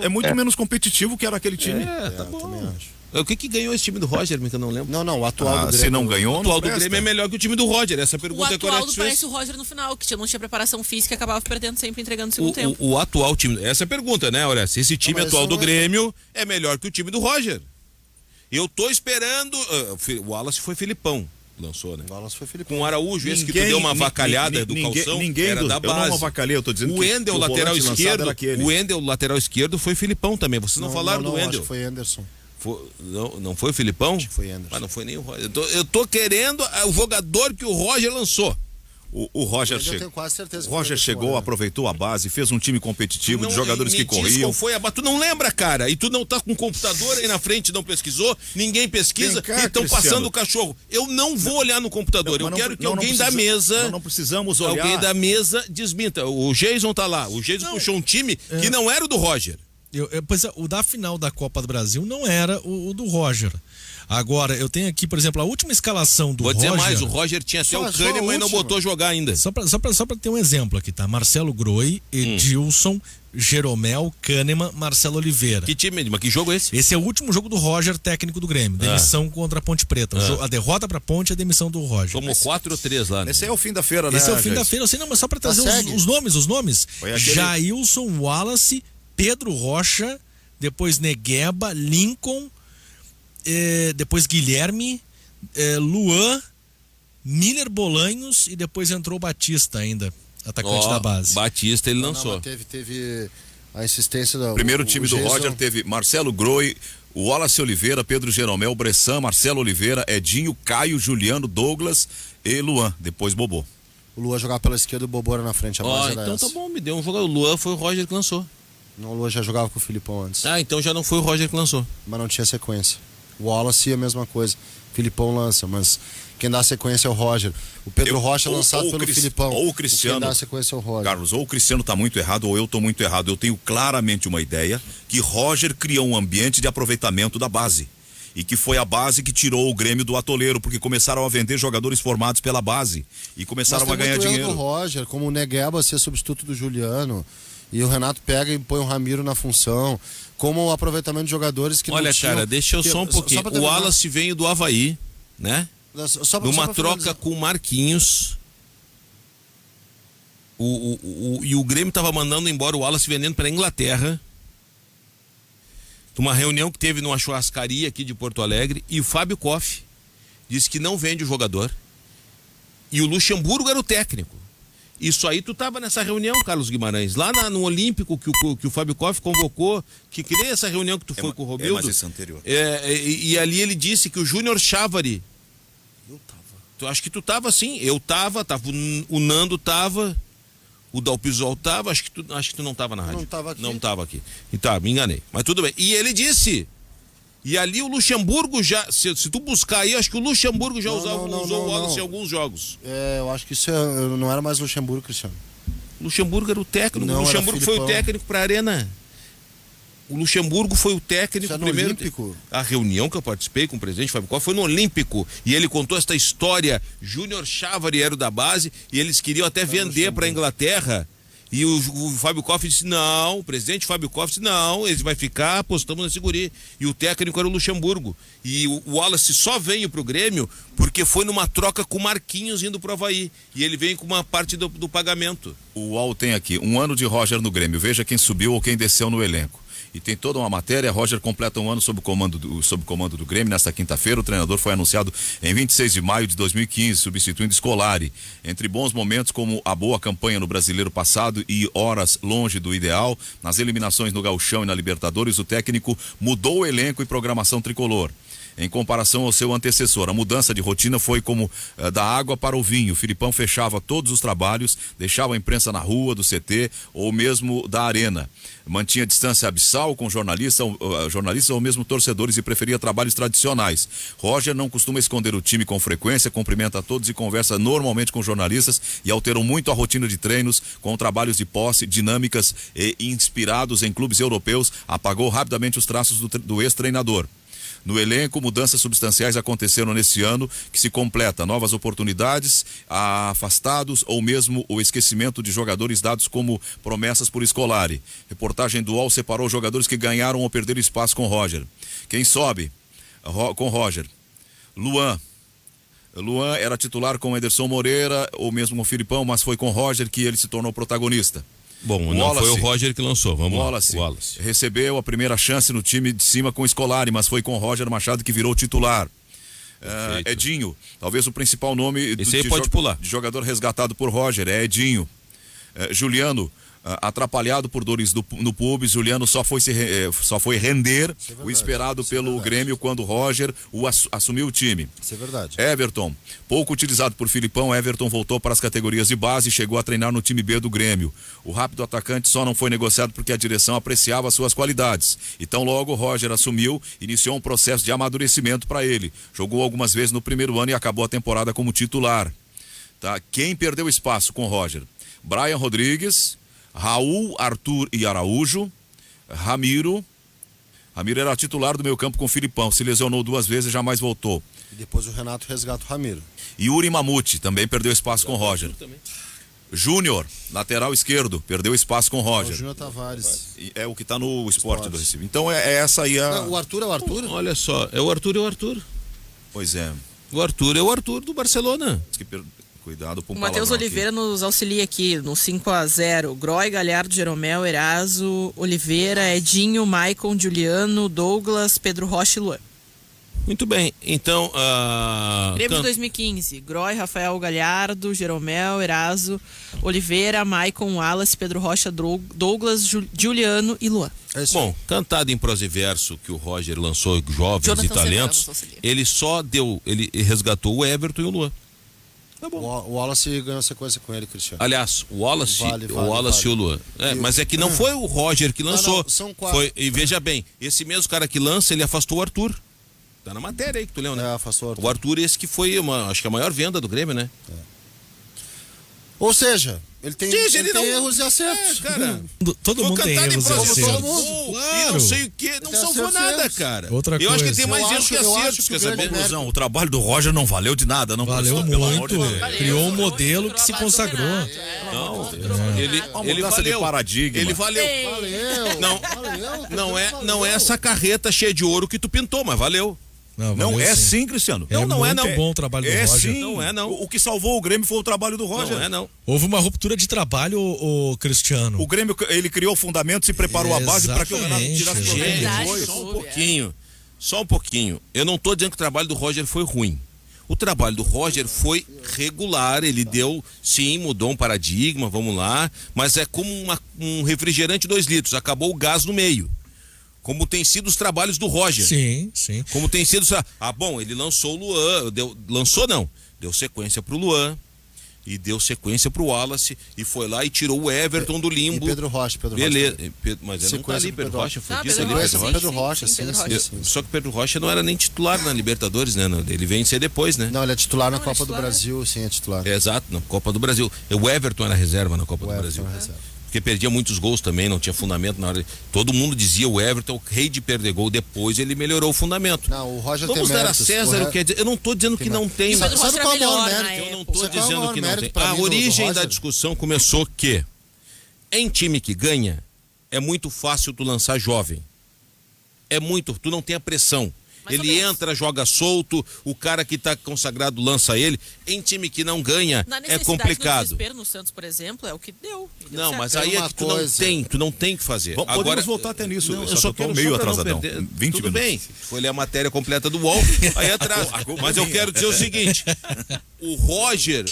É muito menos competitivo que era aquele time. Tá bom. Também acho. O que ganhou esse time do Roger, que eu não lembro? Não, o atual do Grêmio. Se não ganhou, o atual do Grêmio é melhor que o time do Roger. Essa pergunta é correta. O atual parece o Roger no final, que não tinha preparação física e acabava perdendo sempre, entregando no segundo tempo. O atual time, essa é a pergunta, né? Olha, se esse time atual do Grêmio é melhor que o time do Roger. Eu tô esperando. O Wallace foi Filipão, lançou, né? O Wallace foi Filipão. Com o Araújo, esse que tu deu uma avacalhada do calção, era da base. Eu não avacalhei, eu tô dizendo o Wendel, lateral esquerdo. O Wendel, lateral esquerdo, foi Filipão também. Vocês não falaram do Wendel? Acho que foi Anderson. Não foi o Filipão? Acho que foi Anderson. Mas não foi nem o Roger. Eu tô querendo o jogador que o Roger lançou. O Roger tenho quase certeza. O Roger chegou, aproveitou a base, fez um time competitivo de jogadores que corriam. Tu não lembra, cara? E tu não tá com o computador aí na frente, não pesquisou, ninguém pesquisa e estão passando o cachorro. Eu não vou olhar no computador. Eu quero que alguém da mesa. Não precisamos olhar. Alguém da mesa desminta. O Jason tá lá. O Jason puxou um time que não era o do Roger. Pois é, o da final da Copa do Brasil não era o do Roger. Agora, eu tenho aqui, por exemplo, a última escalação do Roger. Vou dizer mais, o Roger tinha até o Kahneman e não botou jogar ainda. Só pra ter um exemplo aqui, tá? Marcelo Groi, Edilson, Jeromel, Kahneman, Marcelo Oliveira. Que time, mas que jogo é esse? Esse é o último jogo do Roger, técnico do Grêmio. Demissão contra a Ponte Preta. A derrota pra Ponte é a demissão do Roger. Tomou 4 ou 3 lá, né? Esse é o fim da feira, né? Esse é o fim da feira, eu sei, não, mas só pra trazer os nomes. Jailson, Wallace, Pedro Rocha, depois Negueba, Lincoln, depois Guilherme, Luan, Miller Bolanhos e depois entrou o Batista ainda, atacante da base. Batista ele lançou. Teve a insistência do... Primeiro time do Roger teve Marcelo Groi, Wallace Oliveira, Pedro Jeromel, Bressan, Marcelo Oliveira, Edinho, Caio, Juliano, Douglas e Luan, depois Bobô. O Luan jogava pela esquerda e o Bobô era na frente. Então tá bom, me deu um jogo. O Luan foi o Roger que lançou. Não, o Luan já jogava com o Filipão antes. Então já não foi o Roger que lançou. Mas não tinha sequência. O Wallace é a mesma coisa. O Filipão lança, mas quem dá a sequência é o Roger. O Pedro Rocha lançado pelo Filipão. Ou o Cristiano. Quem dá a sequência é o Roger. Carlos, ou o Cristiano tá muito errado ou eu tô muito errado. Eu tenho claramente uma ideia que Roger criou um ambiente de aproveitamento da base. E que foi a base que tirou o Grêmio do atoleiro, porque começaram a vender jogadores formados pela base. E começaram a ganhar dinheiro. O Roger, como o Negueba ser substituto do Juliano. E o Renato pega e põe o Ramiro na função, como o aproveitamento de jogadores que Olha, não tinham... cara, deixa eu só um pouquinho. O Wallace veio do Avaí, né? Numa troca com o Marquinhos. E o Grêmio tava mandando embora o Wallace vendendo para Inglaterra. Uma reunião que teve numa churrascaria aqui de Porto Alegre. E o Fábio Koff disse que não vende o jogador. E o Luxemburgo era o técnico. Isso aí tu tava nessa reunião, Carlos Guimarães, lá no Olímpico que o Fábio Koff convocou, que queria essa reunião que tu foi com o Robildo. Mas isso é anterior. E ali ele disse que o Júnior Chávari... Eu tava. Acho que tu tava sim, eu tava, o Nando tava, o Dalpisol tava, acho que tu não tava na rádio. Não tava aqui. Não tava aqui. E tá, me enganei. Mas tudo bem. E ele disse... E ali o Luxemburgo já, se tu buscar aí, acho que o Luxemburgo já usou o Wallace em alguns jogos. Eu acho que isso não era mais Luxemburgo, Cristiano. Luxemburgo era o técnico. Não, o Luxemburgo foi o técnico para a Arena. O Luxemburgo foi o técnico primeiro. Olímpico? A reunião que eu participei com o presidente Fábio Koff foi no Olímpico. E ele contou esta história. Júnior Chávari era o da base e eles queriam até vender para a Inglaterra. E o Fábio Koff disse não, o presidente Fábio Koff disse não, ele vai ficar, apostamos nesse guri. E o técnico era o Luxemburgo. E o Wallace só veio pro Grêmio porque foi numa troca com o Marquinhos indo pro Avaí. E ele veio com uma parte do pagamento. O UOL tem aqui, 1 ano de Roger no Grêmio, veja quem subiu ou quem desceu no elenco. E tem toda uma matéria, Roger completa 1 ano sob comando do Grêmio. Nesta quinta-feira, o treinador foi anunciado em 26 de maio de 2015, substituindo Scolari. Entre bons momentos como a boa campanha no Brasileiro passado e horas longe do ideal, nas eliminações no Gauchão e na Libertadores, o técnico mudou o elenco e programação tricolor. Em comparação ao seu antecessor, a mudança de rotina foi como da água para o vinho. O Filipão fechava todos os trabalhos, deixava a imprensa na rua, do CT ou mesmo da arena. Mantinha distância abissal com jornalistas ou mesmo torcedores e preferia trabalhos tradicionais. Roger não costuma esconder o time com frequência, cumprimenta a todos e conversa normalmente com jornalistas e alterou muito a rotina de treinos com trabalhos de posse, dinâmicas e inspirados em clubes europeus. Apagou rapidamente os traços do ex-treinador. No elenco, mudanças substanciais aconteceram nesse ano, que se completa novas oportunidades, afastados ou mesmo o esquecimento de jogadores dados como promessas por Scolari. Reportagem do UOL separou jogadores que ganharam ou perderam espaço com Roger. Quem sobe com Roger? Luan era titular com Ederson Moreira ou mesmo com Filipão, mas foi com Roger que ele se tornou protagonista. Bom, não foi o Roger que lançou, vamos lá. Wallace recebeu a primeira chance no time de cima com o Scolari, mas foi com o Roger Machado que virou titular. Edinho, talvez o principal nome de jogador resgatado por Roger, é Edinho. Juliano, atrapalhado por dores no pubis, Juliano só foi render o esperado pelo Grêmio quando Roger assumiu o time. Isso é verdade. Everton, pouco utilizado por Filipão, Everton voltou para as categorias de base e chegou a treinar no time B do Grêmio. O rápido atacante só não foi negociado porque a direção apreciava suas qualidades. Então logo Roger assumiu, iniciou um processo de amadurecimento para ele. Jogou algumas vezes no primeiro ano e acabou a temporada como titular. Tá? Quem perdeu espaço com Roger? Brian Rodrigues, Raul, Arthur e Araújo, Ramiro era titular do meio campo com o Filipão, se lesionou 2 vezes e jamais voltou. E depois o Renato resgata o Ramiro. Yuri Mamute também perdeu espaço com o Roger. Júnior, lateral esquerdo, perdeu espaço com o Roger. O Júnior Tavares. É o que está no esporte do Recife. Então é essa aí a... Não, o Arthur é o Arthur? Olha só, é o Arthur. Pois é. O Arthur é o Arthur do Barcelona. Cuidado com o Matheus Oliveira nos auxilia aqui no 5-0. Groy, Galhardo, Jeromel, Eraso, Oliveira, Edinho, Maicon, Juliano, Douglas, Pedro Rocha e Luan. Muito bem, então... Grêmio de 2015, Groy, Rafael Galhardo, Jeromel, Eraso, Oliveira, Maicon, Wallace, Pedro Rocha, Douglas, Juliano e Luan. Bom, cantado em prosa e verso que o Roger lançou, jovens Jonathan e talentos, ele resgatou o Everton e o Luan. Tá bom. O Wallace ganhou sequência com ele, Cristiano. Aliás, o Wallace e o Luan. Mas é que não foi o Roger que lançou. São 4. E veja bem, esse mesmo cara que lança, ele afastou o Arthur. Tá na matéria aí que tu leu, né? Afastou o Arthur. O Arthur, esse que foi, acho que a maior venda do Grêmio, né? Ou seja, ele tem erros e acertos. Cara. Todo mundo tem erros e acertos. E não sei o que, não salvou nada, cara. Outra eu coisa. acho que tem mais erros que acertos, quer saber? O trabalho do Roger não valeu de nada, não valeu muito. Criou um modelo que se consagrou. Não, ele valeu. Paradigma. Ele valeu. Não é essa carreta cheia de ouro que tu pintou, mas valeu. Não é sim, Cristiano. Não é não. Bom o trabalho do Roger. Sim. Não é não. O que salvou o Grêmio foi o trabalho do Roger. Não é não. Houve uma ruptura de trabalho, o Cristiano. O Grêmio, ele criou fundamentos e preparou a base para que o Renato tirasse o Grêmio. Só um pouquinho. Eu não estou dizendo que o trabalho do Roger foi ruim. O trabalho do Roger foi regular, ele mudou um paradigma, vamos lá, mas é como um refrigerante 2 litros, acabou o gás no meio. Como tem sido os trabalhos do Roger. Sim. Como tem sido... ele lançou o Luan, deu sequência pro Luan, e deu sequência pro Wallace, e foi lá e tirou o Everton do limbo. E Pedro Rocha. Beleza, mas não tá ali, Pedro Rocha, foi disso ali. Pedro Rocha, sim. Só que Pedro Rocha não era nem titular na Libertadores, né? Ele vem ser depois, né? Não, ele é titular na Copa do Brasil, sim, é titular. Exato, na Copa do Brasil. O Everton era reserva na Copa do Brasil. Porque perdia muitos gols também, não tinha fundamento na hora. Todo mundo dizia o Everton, o rei de perder gol, depois ele melhorou o fundamento. Não, o Roger Vamos dar a César o que é dizer. Eu não estou dizendo que não tem. Sabe qual é o maior mérito? Eu não estou dizendo que não tem. A origem da discussão começou que em time que ganha é muito fácil tu lançar jovem. Tu não tem a pressão. Ele entra, joga solto, o cara que está consagrado lança ele. Em time que não ganha, é complicado. No desespero no Santos, por exemplo, é o que deu. Não, mas aí é que tu não tem que fazer. Podemos voltar até nisso. Eu só estou meio atrasadão. 20 Tudo minutos. Bem, foi ler a matéria completa do UOL, aí atrás. Mas eu quero dizer o seguinte, o Roger...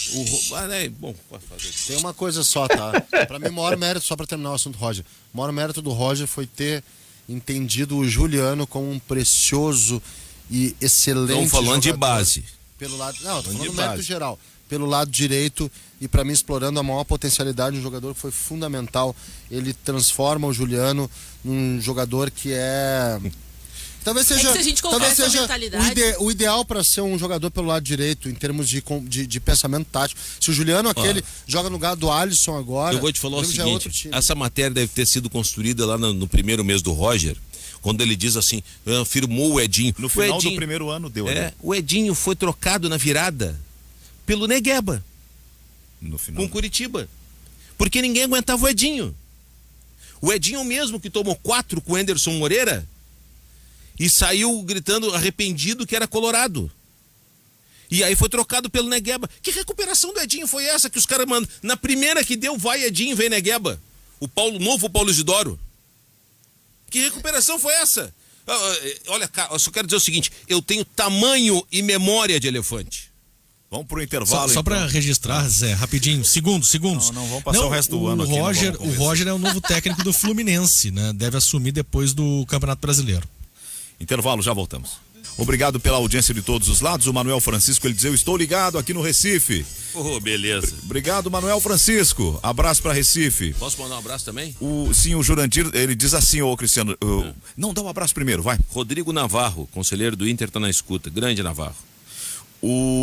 Bom, pode fazer. Tem uma coisa só, tá? Pra mim, o maior mérito, só pra terminar o assunto Roger, o maior mérito do Roger foi ter entendido o Juliano como um precioso e excelente jogador. Estão falando de base. Pelo lado, não, tô falando do mérito geral. Pelo lado direito e para mim explorando a maior potencialidade de um jogador que foi fundamental. Ele transforma o Juliano num jogador que é... Talvez seja, se a gente o ideal para ser um jogador pelo lado direito, em termos de pensamento tático. Se o Juliano joga no lugar do Alisson agora... Eu vou te falar o seguinte, essa matéria deve ter sido construída lá no primeiro mês do Roger, quando ele diz assim, firmou o Edinho. No final do primeiro ano deu. O Edinho foi trocado na virada pelo Negueba, no final. Com Curitiba, porque ninguém aguentava o Edinho. O Edinho mesmo que tomou 4 com o Anderson Moreira, e saiu gritando arrependido que era colorado. E aí foi trocado pelo Negueba. Que recuperação do Edinho foi essa que os caras mandam? Na primeira que deu, vai Edinho, vem Negueba. O Paulo Isidoro. Que recuperação foi essa? Olha, cara, eu só quero dizer o seguinte, eu tenho tamanho e memória de elefante. Vamos pro intervalo. Só para registrar, Zé, rapidinho, segundos. Não, vamos passar o resto do ano aqui. O Roger é o novo técnico do Fluminense, né? Deve assumir depois do Campeonato Brasileiro. Intervalo, já voltamos. Obrigado pela audiência de todos os lados. O Manuel Francisco, ele diz, eu estou ligado aqui no Recife. Beleza. Obrigado, Manuel Francisco. Abraço para Recife. Posso mandar um abraço também? Sim, o Jurandir, ele diz assim, Cristiano. Não, dá um abraço primeiro, vai. Rodrigo Navarro, conselheiro do Inter, tá na escuta. Grande Navarro.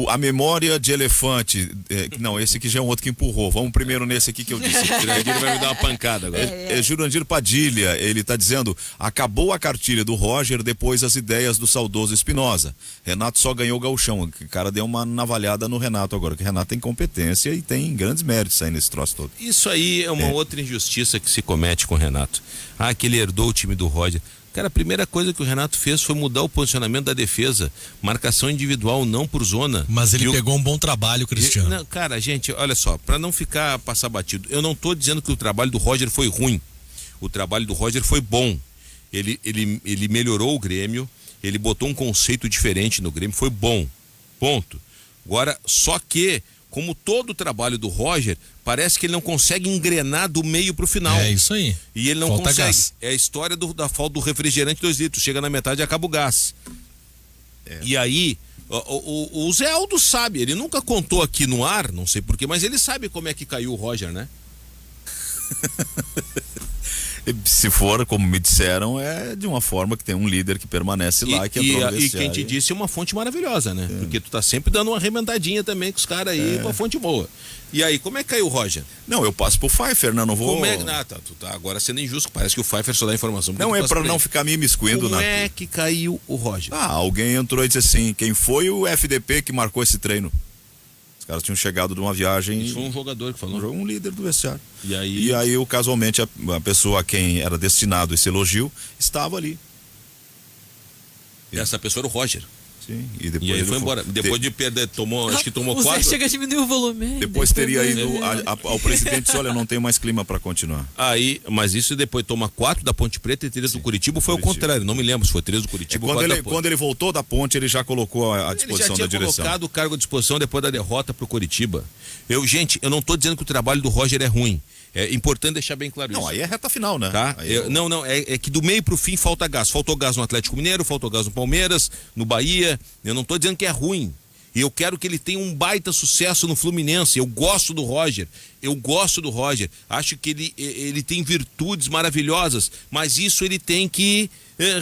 A memória de elefante. Não, esse aqui já é um outro que empurrou. Vamos primeiro nesse aqui que eu disse. O Jurandir vai me dar uma pancada agora. Jurandir Padilha, ele está dizendo: acabou a cartilha do Roger depois as ideias do saudoso Espinosa. Renato só ganhou o gauchão. O cara deu uma navalhada no Renato agora, que o Renato tem competência e tem grandes méritos aí nesse troço todo. Isso aí é uma outra injustiça que se comete com o Renato. Que ele herdou o time do Roger. Cara, a primeira coisa que o Renato fez foi mudar o posicionamento da defesa. Marcação individual, não por zona. Mas ele pegou um bom trabalho, Cristiano. Não, cara, gente, olha só, para não passar batido, eu não tô dizendo que o trabalho do Roger foi ruim. O trabalho do Roger foi bom. Ele melhorou o Grêmio, ele botou um conceito diferente no Grêmio, foi bom. Ponto. Agora, só que, como todo o trabalho do Roger, parece que ele não consegue engrenar do meio pro final. É isso aí. E ele não Falta consegue. Gás. É a história da falta do refrigerante 2 litros. Chega na metade e acaba o gás. E aí, o Zé Aldo sabe, ele nunca contou aqui no ar, não sei porquê, mas ele sabe como é que caiu o Roger, né? Se for, como me disseram, é de uma forma que tem um líder que permanece lá, que e quem te disse é uma fonte maravilhosa, né? Porque tu tá sempre dando uma remendadinha também com os caras aí, uma fonte boa. E aí, como é que caiu o Roger? Não, eu passo pro Pfeiffer, né? Não vou... Como é que... tu tá agora sendo injusto, parece que o Pfeiffer só dá informação. Não, é pra não ficar me imiscuindo. Como é que caiu o Roger? Alguém entrou e disse assim: quem foi o FDP que marcou esse treino? Os caras tinham chegado de uma viagem. Isso foi um jogador que falou. Um líder do vestiário. E aí, casualmente, a pessoa a quem era destinado esse elogio estava ali. Essa pessoa era o Roger. Sim. E aí ele foi embora. Depois de perder, acho que tomou 4. Zé chega a diminuir o volume. Depois teria ido ao presidente e disse: olha, não tenho mais clima para continuar. Aí, mas isso depois toma 4 da Ponte Preta e 3 do Curitiba, foi o contrário, não me lembro se foi 3 do Curitiba ou 4 da Ponte. Quando ele voltou da Ponte, ele já colocou à disposição da direção. Ele já tinha colocado o cargo à disposição depois da derrota pro Curitiba. Gente, eu não tô dizendo que o trabalho do Roger é ruim. É importante deixar bem claro isso. Não, aí é reta final, né? Tá? É que do meio pro fim falta gás. Faltou gás no Atlético Mineiro, faltou gás no Palmeiras, no Bahia. Eu não tô dizendo que é ruim. E eu quero que ele tenha um baita sucesso no Fluminense. Eu gosto do Roger. Acho que ele tem virtudes maravilhosas, mas isso ele tem que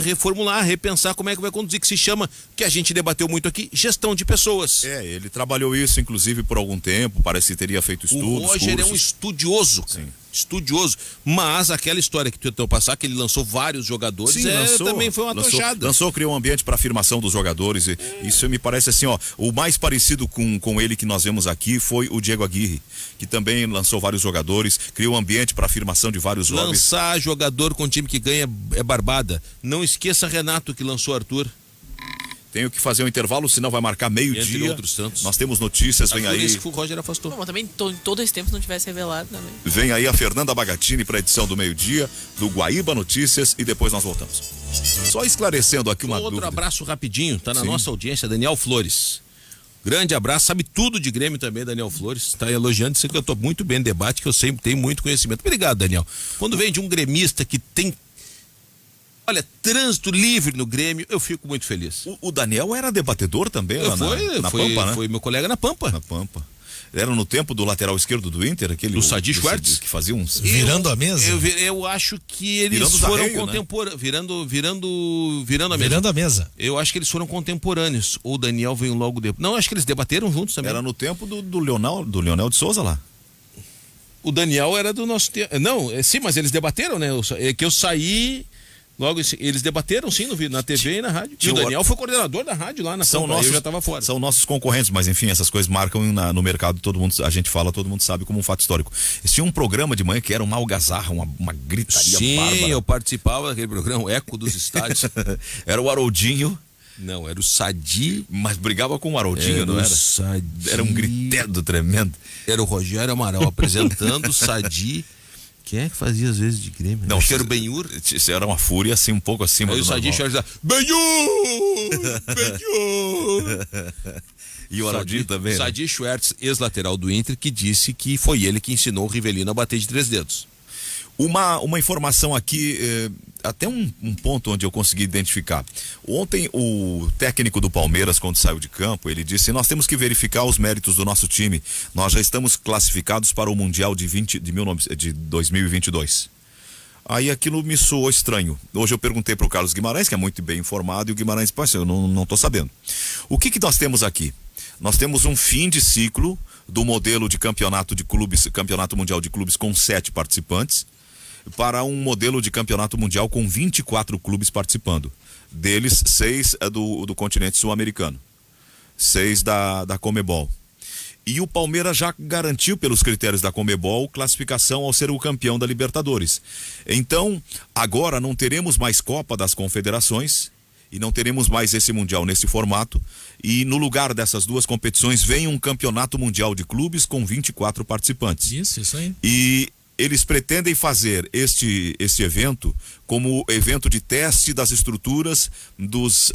reformular, repensar como é que vai conduzir, que se chama, que a gente debateu muito aqui, gestão de pessoas. Ele trabalhou isso, inclusive, por algum tempo, parece que teria feito estudos, O Roger cursos. É um estudioso, cara. Sim. Estudioso, mas aquela história que tu tentou passar, que ele lançou vários jogadores, também foi uma tochada. Criou um ambiente para afirmação dos jogadores, e isso me parece assim, o mais parecido com ele que nós vemos aqui foi o Diego Aguirre, que também lançou vários jogadores, criou um ambiente para afirmação de vários jogos. Lançar jogador com time que ganha é barbada. Não esqueça Renato, que lançou Arthur. Tenho que fazer um intervalo, senão vai marcar meio-dia. Entre outros tantos. Nós temos notícias, vem aí. Isso que o Roger afastou. Mas também todo esse tempo se não tivesse revelado também. Vem aí a Fernanda Bagatini para a edição do meio-dia, do Guaíba Notícias, e depois nós voltamos. Só esclarecendo aqui uma dúvida. Outro abraço rapidinho, tá na nossa audiência, Daniel Flores. Grande abraço, sabe tudo de Grêmio também, Daniel Flores. Tá elogiando, isso que eu tô muito bem no debate, que eu sempre tenho muito conhecimento. Obrigado, Daniel. Quando vem de um gremista que tem... Olha, trânsito livre no Grêmio, eu fico muito feliz. O Daniel era debatedor também lá na Pampa, né? Foi meu colega na Pampa. Na Pampa. Era no tempo do lateral esquerdo do Inter, aquele... Do Sadi Schwartz. Que fazia uns... Virando a mesa? Eu acho que eles foram contemporâneos. Né? Virando a mesa. Eu acho que eles foram contemporâneos. Ou o Daniel veio logo depois. Não, acho que eles debateram juntos também. Era no tempo do Leonel de Souza lá. O Daniel era do nosso tempo. Não, sim, mas eles debateram, né? É que eu saí... Logo, eles debateram sim na TV e na rádio. E o Daniel foi coordenador da rádio lá na Pampa, eu já estava fora. São nossos concorrentes, mas enfim, essas coisas marcam no mercado, a gente fala, todo mundo sabe como um fato histórico. Eles tinham um programa de manhã que era uma algazarra, uma gritaria bárbara. Sim, eu participava daquele programa, o Eco dos Estádios. Era o Haroldinho. Não, era o Sadi. Mas brigava com o Haroldinho, não era? Sadi. Era um gritedo tremendo. Era o Rogério Amaral apresentando o Sadi. Quem é que fazia às vezes de Grêmio? Não, acho que era o Benhur. Isso era uma fúria assim, um pouco acima do normal. Aí o Sadi chorava, Benhur! E o Haroldinho também. Sadi Schwartz, ex-lateral do Inter, que disse que foi ele que ensinou o Rivelino a bater de 3 dedos. Uma informação aqui, até um ponto onde eu consegui identificar. Ontem o técnico do Palmeiras, quando saiu de campo, ele disse: nós temos que verificar os méritos do nosso time. Nós já estamos classificados para o Mundial de 2022. Aí aquilo me soou estranho. Hoje eu perguntei para o Carlos Guimarães, que é muito bem informado, e o Guimarães disse: eu não estou sabendo. O que nós temos aqui? Nós temos um fim de ciclo do modelo de campeonato de clubes, campeonato mundial de clubes com 7 participantes, para um modelo de campeonato mundial com 24 clubes participando. Deles, 6 do continente sul-americano, 6 da Conmebol. E o Palmeiras já garantiu, pelos critérios da Conmebol, classificação ao ser o campeão da Libertadores. Então, agora não teremos mais Copa das Confederações e não teremos mais esse Mundial nesse formato. E no lugar dessas duas competições vem um campeonato mundial de clubes com 24 participantes. Isso aí. E eles pretendem fazer este evento como evento de teste das estruturas dos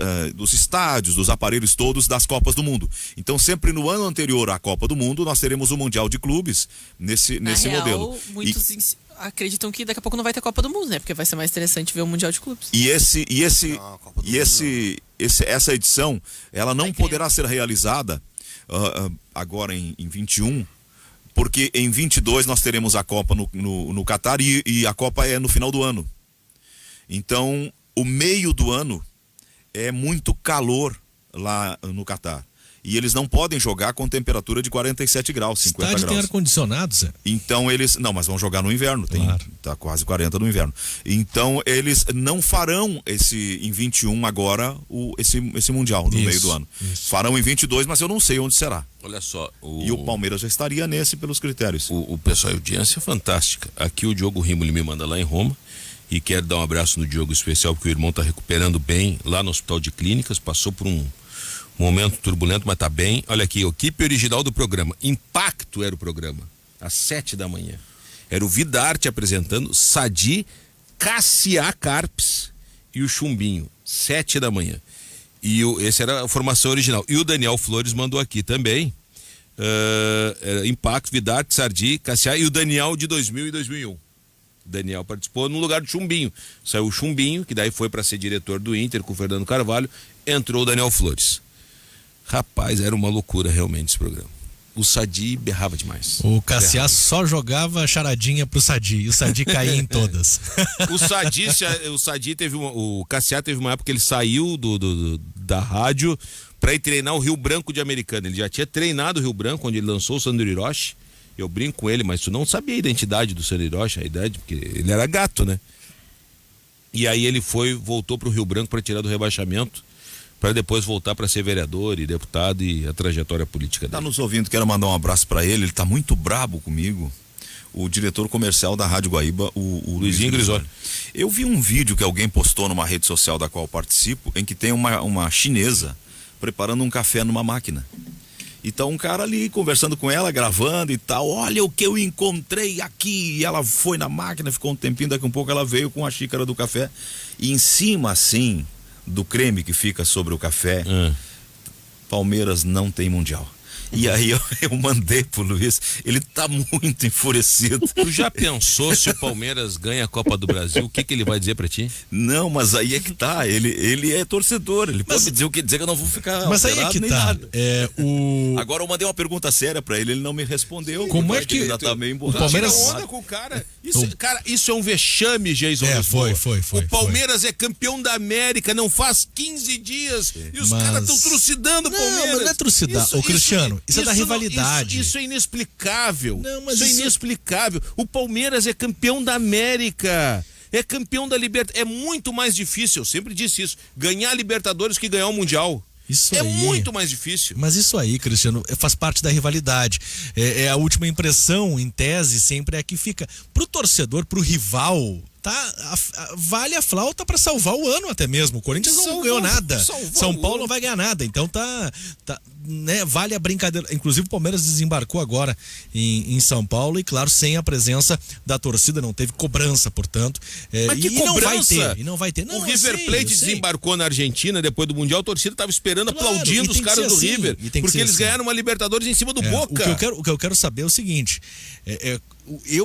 estádios, dos aparelhos todos das Copas do Mundo. Então, sempre no ano anterior à Copa do Mundo, nós teremos o Mundial de Clubes nesse modelo. Muitos acreditam que daqui a pouco não vai ter Copa do Mundo, né? Porque vai ser mais interessante ver o Mundial de Clubes. Essa edição, ela não poderá ser realizada agora em 21, porque em 22 nós teremos a Copa no Catar e a Copa é no final do ano. Então, o meio do ano é muito calor lá no Catar. E eles não podem jogar com temperatura de 47 graus, 50 graus. Estádio tem ar-condicionado, Zé? Então eles... Não, mas vão jogar no inverno. Claro. Tá quase 40 no inverno. Então eles não farão em 21 agora esse Mundial no meio do ano. Isso. Farão em 22, mas eu não sei onde será. Olha só. E o Palmeiras já estaria nesse pelos critérios. O pessoal, a audiência é fantástica. Aqui o Diogo Rimoli me manda lá em Roma. E quero dar um abraço no Diogo especial, porque o irmão está recuperando bem lá no Hospital de Clínicas. Passou por um momento turbulento, mas tá bem. Olha aqui, a equipe original do programa. Impacto era o programa, às 7 da manhã. Era o Vidarte apresentando, Sadi, Cassiá Carpes e o Chumbinho, 7 da manhã. E essa era a formação original. E o Daniel Flores mandou aqui também. Impacto, Vidarte, Sadi, Cassiá e o Daniel de 2000 e 2001. O Daniel participou no lugar do Chumbinho. Saiu o Chumbinho, que daí foi para ser diretor do Inter com o Fernando Carvalho. Entrou o Daniel Flores. Rapaz, era uma loucura realmente esse programa. O Sadi berrava demais. O Cassiá só jogava charadinha pro Sadi e o Sadi caía em todas. O Cassiá teve uma época que ele saiu da rádio para ir treinar o Rio Branco de Americana. Ele já tinha treinado o Rio Branco, onde ele lançou o Sandro Hiroshi. Eu brinco com ele, mas tu não sabia a identidade do Sandro Hiroshi, a idade, porque ele era gato, né? E aí ele voltou pro Rio Branco para tirar do rebaixamento, para depois voltar para ser vereador e deputado e a trajetória política dele. Tá nos ouvindo, quero mandar um abraço para ele tá muito brabo comigo. O diretor comercial da Rádio Guaíba, o Luizinho Grisoli. Eu vi um vídeo que alguém postou numa rede social da qual participo, em que tem uma chinesa preparando um café numa máquina. E tá um cara ali conversando com ela, gravando e tal. Olha o que eu encontrei aqui. E ela foi na máquina, ficou um tempinho, daqui a um pouco ela veio com a xícara do café. E em cima, assim, do creme que fica sobre o café, Palmeiras não tem Mundial. E aí eu mandei pro Luiz, ele tá muito enfurecido. Tu já pensou se o Palmeiras ganha a Copa do Brasil, o que ele vai dizer pra ti? Não, mas aí é que tá, ele é torcedor, ele pode dizer o que dizer, que eu não vou ficar mas aí é que tá. Nada. Agora eu mandei uma pergunta séria pra ele não me respondeu. Como é que ele ainda tá meio emburrado. O Palmeiras onda com o cara. Isso é um vexame, Jason. Foi. O Palmeiras é campeão da América, não faz 15 dias. E os caras estão trucidando o Palmeiras. Mas não é trucidar, Cristiano. Isso é da rivalidade. Isso é inexplicável. Isso é inexplicável. O Palmeiras é campeão da América. É campeão da Libertadores. É muito mais difícil, eu sempre disse isso, ganhar a Libertadores que ganhar o Mundial. Isso é aí, muito mais difícil. Mas isso aí, Cristiano, faz parte da rivalidade. É a última impressão, em tese, sempre é que fica. Pro torcedor, pro rival, vale a flauta para salvar o ano até mesmo. O Corinthians não ganhou nada. São Paulo não vai ganhar nada. Então né, vale a brincadeira. Inclusive o Palmeiras desembarcou agora em São Paulo e, claro, sem a presença da torcida, não teve cobrança, portanto. Mas que cobrança? Não vai ter. Não, o River Plate desembarcou na Argentina depois do Mundial, a torcida estava esperando, aplaudindo os caras do River, porque eles ganharam uma Libertadores em cima do Boca. O que eu quero saber é o seguinte,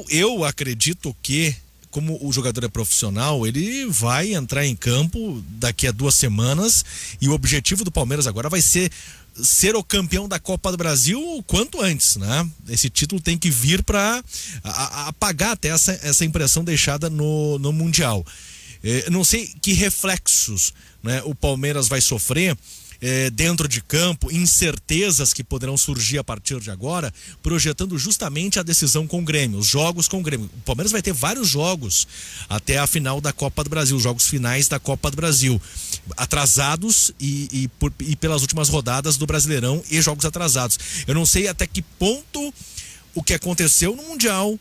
eu acredito que, como o jogador é profissional, ele vai entrar em campo daqui a 2 semanas e o objetivo do Palmeiras agora vai ser o campeão da Copa do Brasil o quanto antes, né? Esse título tem que vir para apagar até essa impressão deixada no Mundial. Não sei que reflexos, né, o Palmeiras vai sofrer dentro de campo, incertezas que poderão surgir a partir de agora, projetando justamente a decisão com o Grêmio, os jogos com o Grêmio. O Palmeiras vai ter vários jogos até a final da Copa do Brasil, os jogos finais da Copa do Brasil, atrasados e pelas últimas rodadas do Brasileirão e jogos atrasados. Eu não sei até que ponto o que aconteceu no Mundial,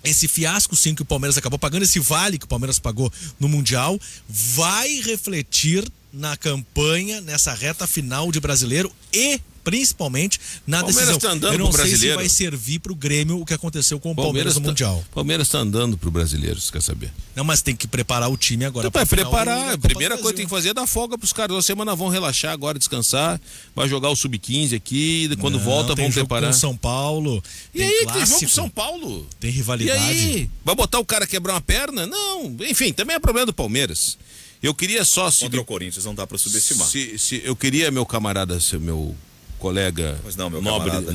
esse fiasco sim que o Palmeiras acabou pagando, esse vale que o Palmeiras pagou no Mundial, vai refletir na campanha, nessa reta final de Brasileiro e principalmente na decisão. Tá andando eu não pro sei brasileiro. se vai servir pro Grêmio o que aconteceu com o Palmeiras no Mundial. Palmeiras tá andando pro brasileiro, você quer saber? Não, mas tem que preparar o time agora. Então, vai preparar. A primeira coisa que tem que fazer é dar folga pros caras. Na semana vão relaxar agora, descansar. Vai jogar o Sub-15 aqui. Quando volta, vão preparar. Tem São Paulo. E aí, tem jogo com São Paulo. Tem rivalidade. E aí? Vai botar o cara quebrar uma perna? Não. Enfim, também é problema do Palmeiras. Eu queria só... Contra o Corinthians não dá pra subestimar. Se eu queria, meu camarada, meu colega, pois não, meu camarada,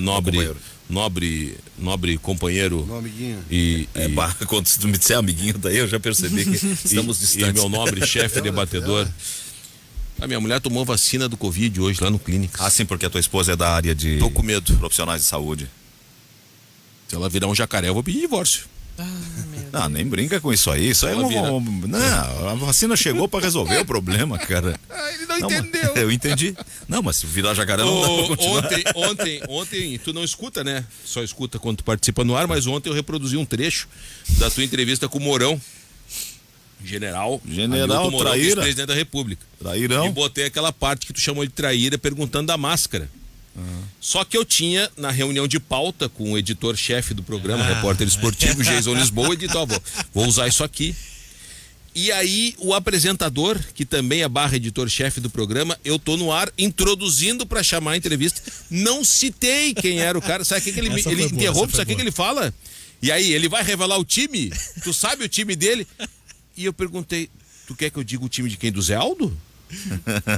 nobre companheiro. Meu amiguinho. Quando tu me disser amiguinho, daí eu já percebi que estamos distantes. E meu nobre chefe debatedor. A minha mulher tomou vacina do Covid hoje lá no Clínicas. Ah, sim, porque a tua esposa é da área de... Tô com medo. Profissionais de saúde. Se ela virar um jacaré, eu vou pedir divórcio. Não, nem brinca com isso aí. Isso aí não, a vacina chegou pra resolver o problema, cara. Ele não entendeu. Eu entendi. Não, mas se virar jacaré não dá pra continuar. Ontem, tu não escuta, né? Só escuta quando tu participa no ar, mas ontem eu reproduzi um trecho da tua entrevista com o Mourão. General Mourão, traíra. Presidente da República. Trairão. E botei aquela parte que tu chamou de traíra perguntando da máscara. Só que eu tinha, na reunião de pauta com o editor-chefe do programa, repórter esportivo, Jason Lisboa, e dito, vou usar isso aqui. E aí, o apresentador, que também é / editor-chefe do programa, eu tô no ar introduzindo pra chamar a entrevista. Não citei quem era o cara. Sabe o que ele interrompe? Sabe o que ele fala? E aí, ele vai revelar o time? Tu sabe o time dele? E eu perguntei, tu quer que eu diga o time de quem? Do Zé Aldo?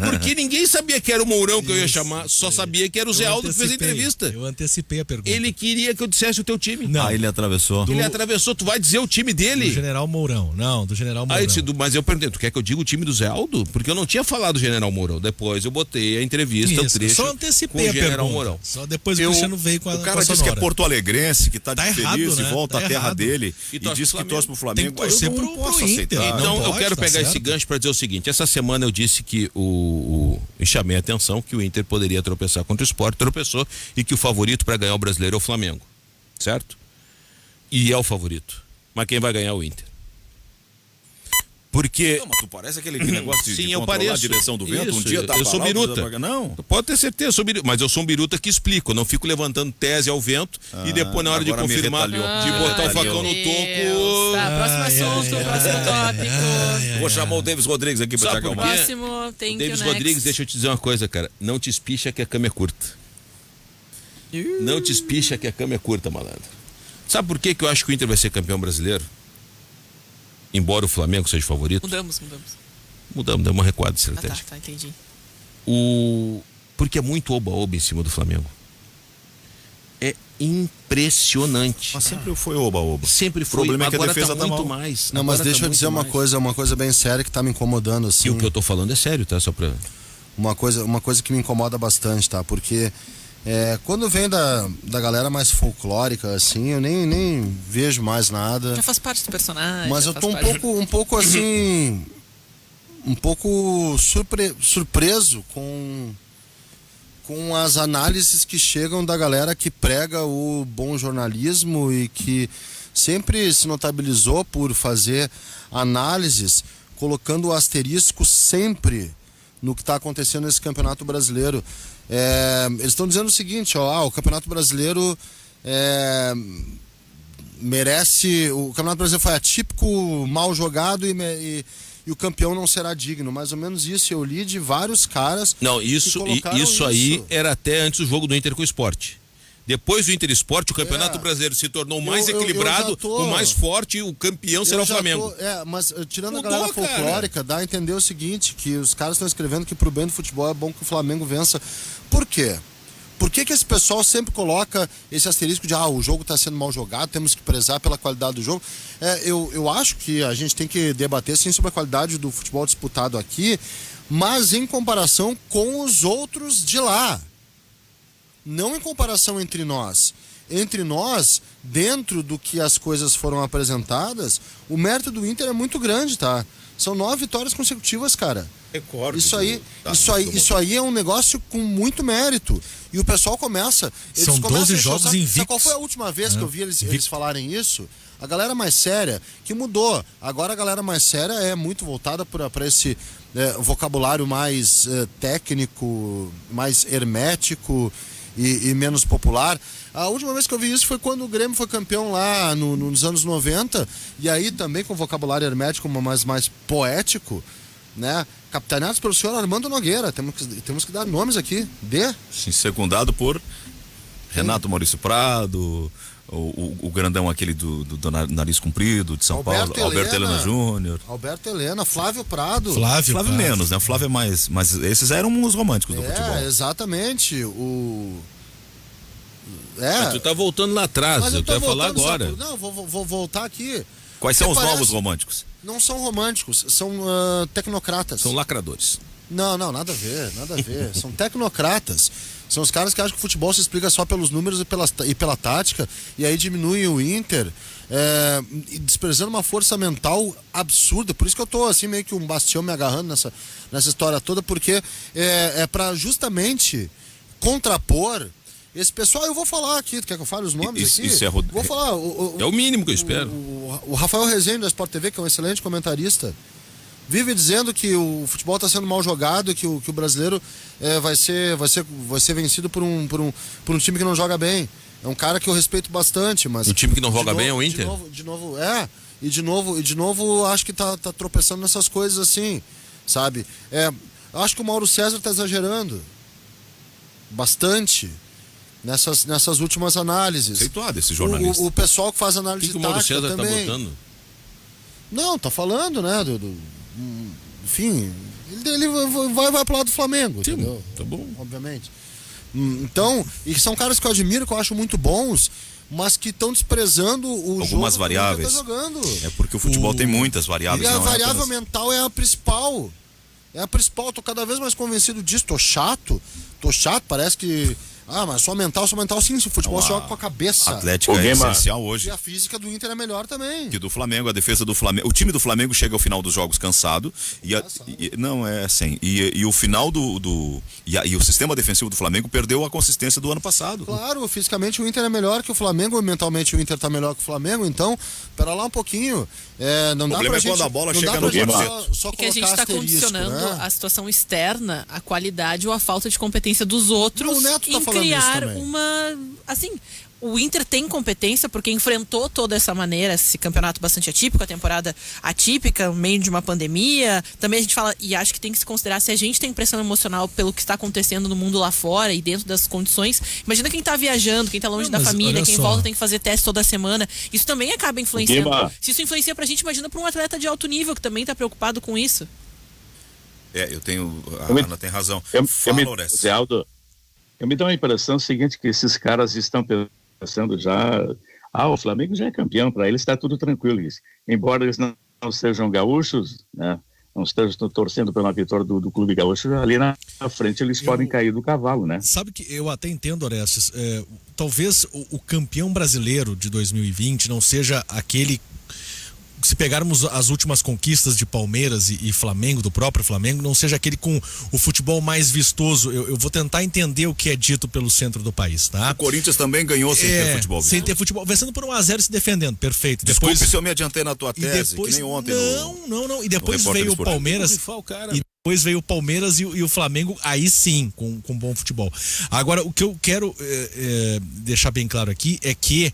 Porque ninguém sabia que era o Mourão que eu ia chamar, só sabia que era o Zé Aldo que fez a entrevista. Eu antecipei a pergunta. Ele queria que eu dissesse o teu time. Não. Ele atravessou. Ele atravessou, tu vai dizer o time dele? Do General Mourão. Não, do General Mourão. Mas eu perguntei, tu quer que eu diga o time do Zé Aldo? Porque eu não tinha falado do General Mourão. Depois eu botei a entrevista, o trecho. Só antecipei com o General pergunta. Mourão. Só depois o Cristiano veio com a O cara disse que é porto-alegrense, que tá feliz errado, e né? volta à terra dele E diz que torce pro Flamengo. Tem que torcer eu não pro posso Inter. aceitar. Então eu pode, quero tá pegar certo. esse gancho para dizer o seguinte: essa semana eu disse que e chamei a atenção que o Inter poderia tropeçar contra o Sport, tropeçou, e que o favorito para ganhar o Brasileiro é o Flamengo, certo? E é o favorito. Mas quem vai ganhar é o Inter. Porque... Não, mas tu parece aquele negócio de eu controlar pareço. a direção do vento. Isso, Um dia tá eu sou pra lá, biruta. outro dia pra cá. Não. Pode ter certeza, mas eu sou um biruta que explico. Eu não fico levantando tese ao vento e depois, na hora de agora me confirmar, retalhou. de botar o facão no toco. Tá, próximo assunto, próximo tópico. Vou chamar o Davis Rodrigues aqui pra te Sabe por acalmar. quê? Próximo, tem O Davis Rodrigues, deixa eu te dizer uma coisa, cara. Não te espicha que a cama é curta. Não te espicha que a cama é curta, malandro. Sabe por que eu acho que o Inter vai ser campeão brasileiro? Embora o Flamengo seja favorito. Mudamos. Mudamos, deu uma recuada estratégica. Tá, entendi. Porque é muito oba-oba em cima do Flamengo. É impressionante. Mas sempre foi oba-oba. Sempre foi. O problema é que a agora defesa tá tá muito mal. mais. Não, mas deixa eu dizer uma coisa bem séria que tá me incomodando, assim. E o que eu tô falando é sério, tá? Só pra... Uma coisa que me incomoda bastante, tá? Porque quando vem da galera mais folclórica, assim, eu nem vejo mais nada. Já faz parte do personagem. Mas eu tô um pouco assim... um pouco surpreso com as análises que chegam da galera que prega o bom jornalismo e que sempre se notabilizou por fazer análises colocando o asterisco sempre no que está acontecendo nesse Campeonato Brasileiro. Eles estão dizendo o seguinte, o Campeonato Brasileiro merece... O Campeonato Brasileiro foi atípico, mal jogado e o campeão não será digno. Mais ou menos isso eu li de vários caras. Não, isso aí era até antes do jogo do Inter com o Sport. Depois do Inter Sport, o Campeonato Brasileiro se tornou mais equilibrado, o mais forte, o campeão será o Flamengo. Mas tirando Mudou, a galera folclórica, dá a entender o seguinte, que os caras estão escrevendo que pro bem do futebol é bom que o Flamengo vença. Por quê? Por que esse pessoal sempre coloca esse asterisco de o jogo está sendo mal jogado, temos que prezar pela qualidade do jogo? Eu acho que a gente tem que debater sim sobre a qualidade do futebol disputado aqui, mas em comparação com os outros de lá. Não em comparação entre nós. Entre nós, dentro do que as coisas foram apresentadas, o mérito do Inter é muito grande, tá? São 9 vitórias consecutivas, cara. Recorde. Isso aí é um negócio com muito mérito. E o pessoal começa... São 12 jogos invictos. Sabe qual foi a última vez que eu vi eles falarem isso? A galera mais séria, que mudou. Agora a galera mais séria é muito voltada para esse vocabulário mais técnico, mais hermético e menos popular. A última vez que eu vi isso foi quando o Grêmio foi campeão lá nos anos 90, e aí também com vocabulário hermético, mas mais poético, né? Capitaneados pelo senhor Armando Nogueira. Temos que dar nomes aqui. Sim, secundado por Renato Maurício Prado, o grandão aquele do nariz comprido de São Paulo, Alberto Helena Júnior. Alberto Helena, Flávio Prado. Flávio menos, né? O Flávio é mais... Mas esses eram os românticos do futebol. Exatamente. Tu tá voltando lá atrás, eu quero falar agora. Não, vou voltar aqui. Quais são os novos românticos? Não são românticos, são tecnocratas. São lacradores. Não, nada a ver. São tecnocratas. São os caras que acham que o futebol se explica só pelos números e pela tática, e aí diminuem o Inter, desprezando uma força mental absurda. Por isso que eu tô assim meio que um bastião me agarrando nessa história toda, porque é para justamente contrapor esse pessoal. Eu vou falar aqui, tu quer que eu fale os nomes aqui? Vou falar. É o mínimo que eu espero. O Rafael Rezende da Sport TV, que é um excelente comentarista, vive dizendo que o futebol está sendo mal jogado, que o brasileiro vai ser vencido por um time que não joga bem. É um cara que eu respeito bastante, mas... O time que não joga bem é o Inter? De novo acho que tá tropeçando nessas coisas assim, sabe? Acho que o Mauro César tá exagerando bastante nessas últimas análises. Aceituado esse jornalista. O pessoal que faz análise tática também. O que o Mauro César também tá botando? Não, tá falando, né? Enfim, ele vai pro lado do Flamengo, sim, entendeu? Tá bom. Obviamente. Então, e são caras que eu admiro, que eu acho muito bons, mas que estão desprezando algumas jogo variáveis. Que tá jogando. É porque o futebol tem muitas variáveis. E a variável mental é a principal. Tô cada vez mais convencido disso. Tô chato, parece que... mas só mental sim, se o futebol se joga com a cabeça. A Atlética é essencial hoje. E a física do Inter é melhor também. Que do Flamengo, a defesa do Flamengo. O time do Flamengo chega ao final dos jogos cansado. E o final e o sistema defensivo do Flamengo perdeu a consistência do ano passado. Claro, fisicamente o Inter é melhor que o Flamengo, mentalmente o Inter tá melhor que o Flamengo, então, pera lá um pouquinho. Não dá pra gente, quando a bola chega no só que a gente está condicionando, né, a situação externa, a qualidade ou a falta de competência dos outros. O Neto tá falando criar uma... Assim, o Inter tem competência porque enfrentou toda essa maneira, esse campeonato bastante atípico, a temporada atípica, no meio de uma pandemia. Também a gente fala, e acho que tem que se considerar, se a gente tem pressão emocional pelo que está acontecendo no mundo lá fora e dentro das condições, imagina quem está viajando, quem está longe da família, quem volta tem que fazer teste toda semana. Isso também acaba influenciando. Se isso influencia pra gente, imagina pra um atleta de alto nível que também está preocupado com isso. Eu tenho... A Ana tem razão. Eu me dou a impressão seguinte, que esses caras estão pensando já, o Flamengo já é campeão, para eles está tudo tranquilo. Embora eles não sejam gaúchos, né, não estejam torcendo pela vitória do Clube Gaúcho, ali na frente eles podem cair do cavalo, né? Sabe que eu até entendo, Orestes, talvez o campeão brasileiro de 2020 não seja aquele... Se pegarmos as últimas conquistas de Palmeiras e Flamengo, do próprio Flamengo, não seja aquele com o futebol mais vistoso. Eu vou tentar entender o que é dito pelo centro do país, tá? O Corinthians também ganhou sem ter futebol. Sem ter futebol, vencendo por 1-0 e se defendendo, perfeito. Desculpe se eu me adiantei na tua tese, que nem ontem. Não. E depois veio o Palmeiras. E depois veio o Palmeiras e o Flamengo, aí sim, com bom futebol. Agora, o que eu quero deixar bem claro aqui é que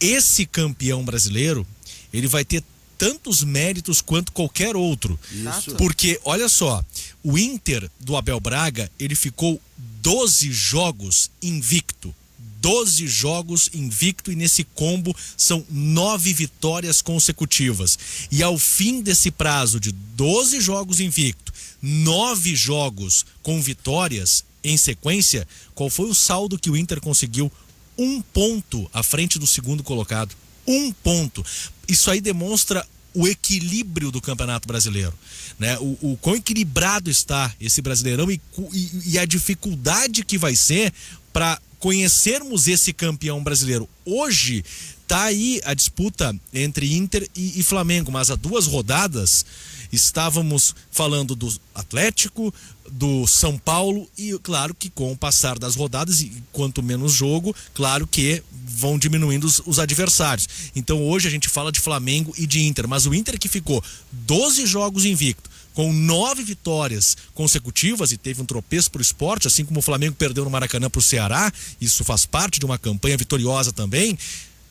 esse campeão brasileiro, ele vai ter tantos méritos quanto qualquer outro. Isso. Porque, olha só, o Inter do Abel Braga, ele ficou 12 jogos invicto. 12 jogos invicto, e nesse combo são 9 vitórias consecutivas. E ao fim desse prazo de 12 jogos invicto, 9 jogos com vitórias em sequência, qual foi o saldo que o Inter conseguiu? 1 ponto à frente do segundo colocado. 1 ponto. Isso aí demonstra o equilíbrio do Campeonato Brasileiro, né? O quão equilibrado está esse Brasileirão e a dificuldade que vai ser para conhecermos esse campeão brasileiro. Hoje tá aí a disputa entre Inter e Flamengo, mas há 2 rodadas estávamos falando do Atlético, do São Paulo, e claro que com o passar das rodadas e quanto menos jogo, claro que vão diminuindo os adversários. Então hoje a gente fala de Flamengo e de Inter, mas o Inter que ficou 12 jogos invicto, com 9 vitórias consecutivas e teve um tropeço pro Sport, assim como o Flamengo perdeu no Maracanã pro Ceará, isso faz parte de uma campanha vitoriosa também.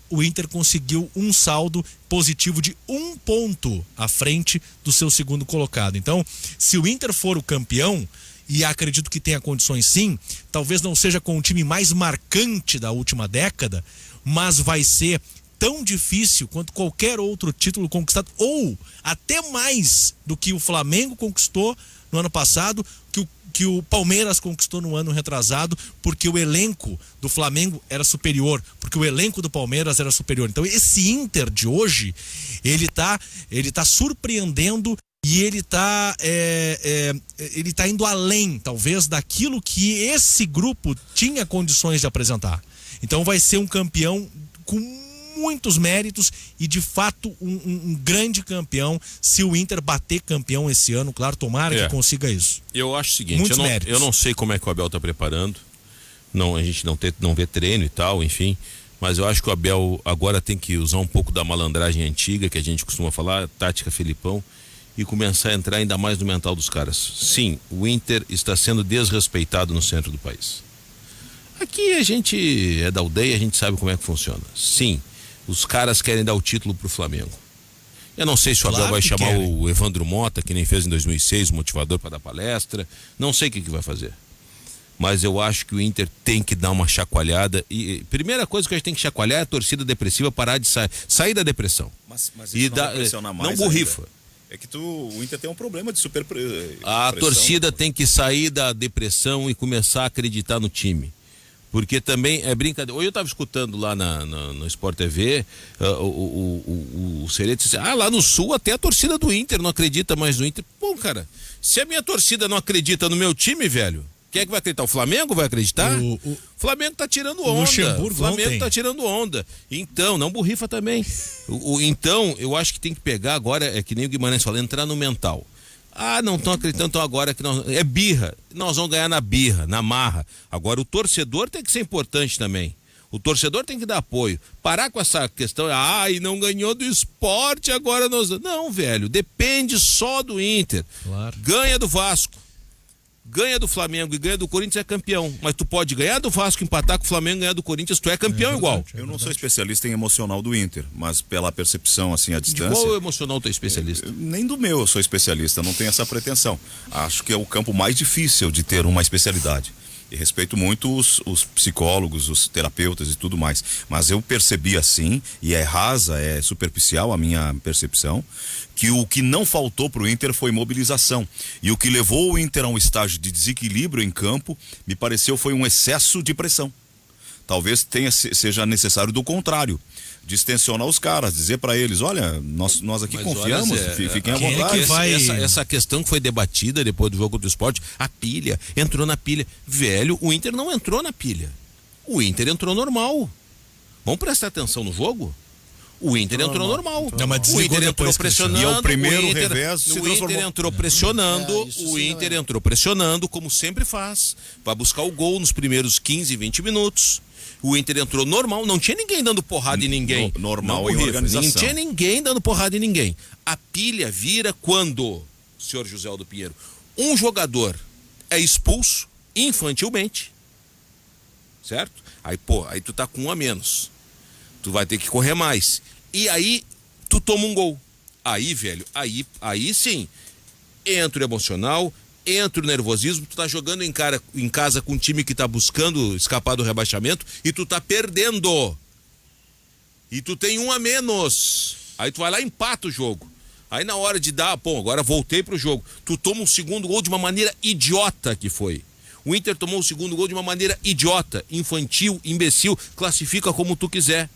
O Inter conseguiu um saldo positivo de 1 ponto à frente do seu segundo colocado. Então, se o Inter for o campeão, e acredito que tenha condições sim, talvez não seja com o time mais marcante da última década, mas vai ser tão difícil quanto qualquer outro título conquistado, ou até mais do que o Flamengo conquistou no ano passado, que o Palmeiras conquistou no ano retrasado, porque o elenco do Flamengo era superior, porque o elenco do Palmeiras era superior. Então esse Inter de hoje, ele tá surpreendendo e ele tá indo além, talvez, daquilo que esse grupo tinha condições de apresentar. Então vai ser um campeão com muitos méritos e de fato um grande campeão, se o Inter bater campeão esse ano, claro, tomara que consiga isso. Eu acho o seguinte, eu não sei como é que o Abel tá preparando, não, a gente não vê treino e tal, enfim, mas eu acho que o Abel agora tem que usar um pouco da malandragem antiga, que a gente costuma falar, tática Felipão, e começar a entrar ainda mais no mental dos caras. Sim, o Inter está sendo desrespeitado no centro do país. Aqui a gente é da aldeia, a gente sabe como é que funciona. Sim, os caras querem dar o título pro Flamengo. Eu não sei se o Abel vai chamar o Evandro Mota, que nem fez em 2006, motivador para dar palestra. Não sei o que vai fazer. Mas eu acho que o Inter tem que dar uma chacoalhada. E primeira coisa que a gente tem que chacoalhar é a torcida depressiva parar de sair da depressão. Mas isso não depressiona mais. Não borrifa. Ainda. É que o Inter tem um problema de a torcida tem que sair da depressão e começar a acreditar no time. Porque também é brincadeira. Hoje eu estava escutando lá no Sport TV, o Serete disse, lá no Sul até a torcida do Inter não acredita mais no Inter. Pô, cara, se a minha torcida não acredita no meu time, velho, quem é que vai acreditar? O Flamengo vai acreditar? O Flamengo tá tirando onda. O Flamengo tá tirando onda. Então, não borrifa também. Então, eu acho que tem que pegar agora, é que nem o Guimarães fala, entrar no mental. Não estão acreditando, então agora que é birra. Nós vamos ganhar na birra, na marra. Agora o torcedor tem que ser importante também. O torcedor tem que dar apoio. Parar com essa questão, e não ganhou do Sport, agora nós... Não, velho, depende só do Inter. Claro. Ganha do Vasco, ganha do Flamengo e ganha do Corinthians, é campeão. Mas tu pode ganhar do Vasco, empatar com o Flamengo, ganhar do Corinthians, tu é campeão igual. Eu não sou especialista em emocional do Inter, mas pela percepção, assim, à distância... De qual emocional tu é especialista? Nem do meu eu sou especialista, não tenho essa pretensão. Acho que é o campo mais difícil de ter uma especialidade. E respeito muito os psicólogos, os terapeutas e tudo mais. Mas eu percebi assim, e é rasa, é superficial a minha percepção, que o que não faltou pro Inter foi mobilização. E o que levou o Inter a um estágio de desequilíbrio em campo, me pareceu, foi um excesso de pressão. Talvez seja necessário do contrário, distensionar os caras, dizer para eles, olha, nós aqui confiamos, fiquem à vontade. Essa questão que foi debatida depois do jogo do Sport, a pilha, entrou na pilha. Velho, o Inter não entrou na pilha. O Inter entrou normal. Vamos prestar atenção no jogo? O Inter entrou normal. O Inter entrou pressionando. E é o primeiro revés se transformou. O Inter entrou pressionando. O Inter entrou pressionando, como sempre faz. Vai buscar o gol nos primeiros 15, 20 minutos. O Inter entrou normal, não tinha ninguém dando porrada em ninguém. Normal em organização. Não tinha ninguém dando porrada em ninguém. A pilha vira quando, senhor José Aldo Pinheiro, um jogador é expulso infantilmente, certo? Aí tu tá com um a menos. Tu vai ter que correr mais. E aí, tu toma um gol. Aí, velho, aí sim, entra o emocional, entra o nervosismo, tu tá jogando em casa com um time que tá buscando escapar do rebaixamento e tu tá perdendo. E tu tem um a menos. Aí tu vai lá e empata o jogo. Aí na hora de dar, agora voltei pro jogo. Tu toma um segundo gol de uma maneira idiota que foi. O Inter tomou o segundo gol de uma maneira idiota, infantil, imbecil, classifica como tu quiser.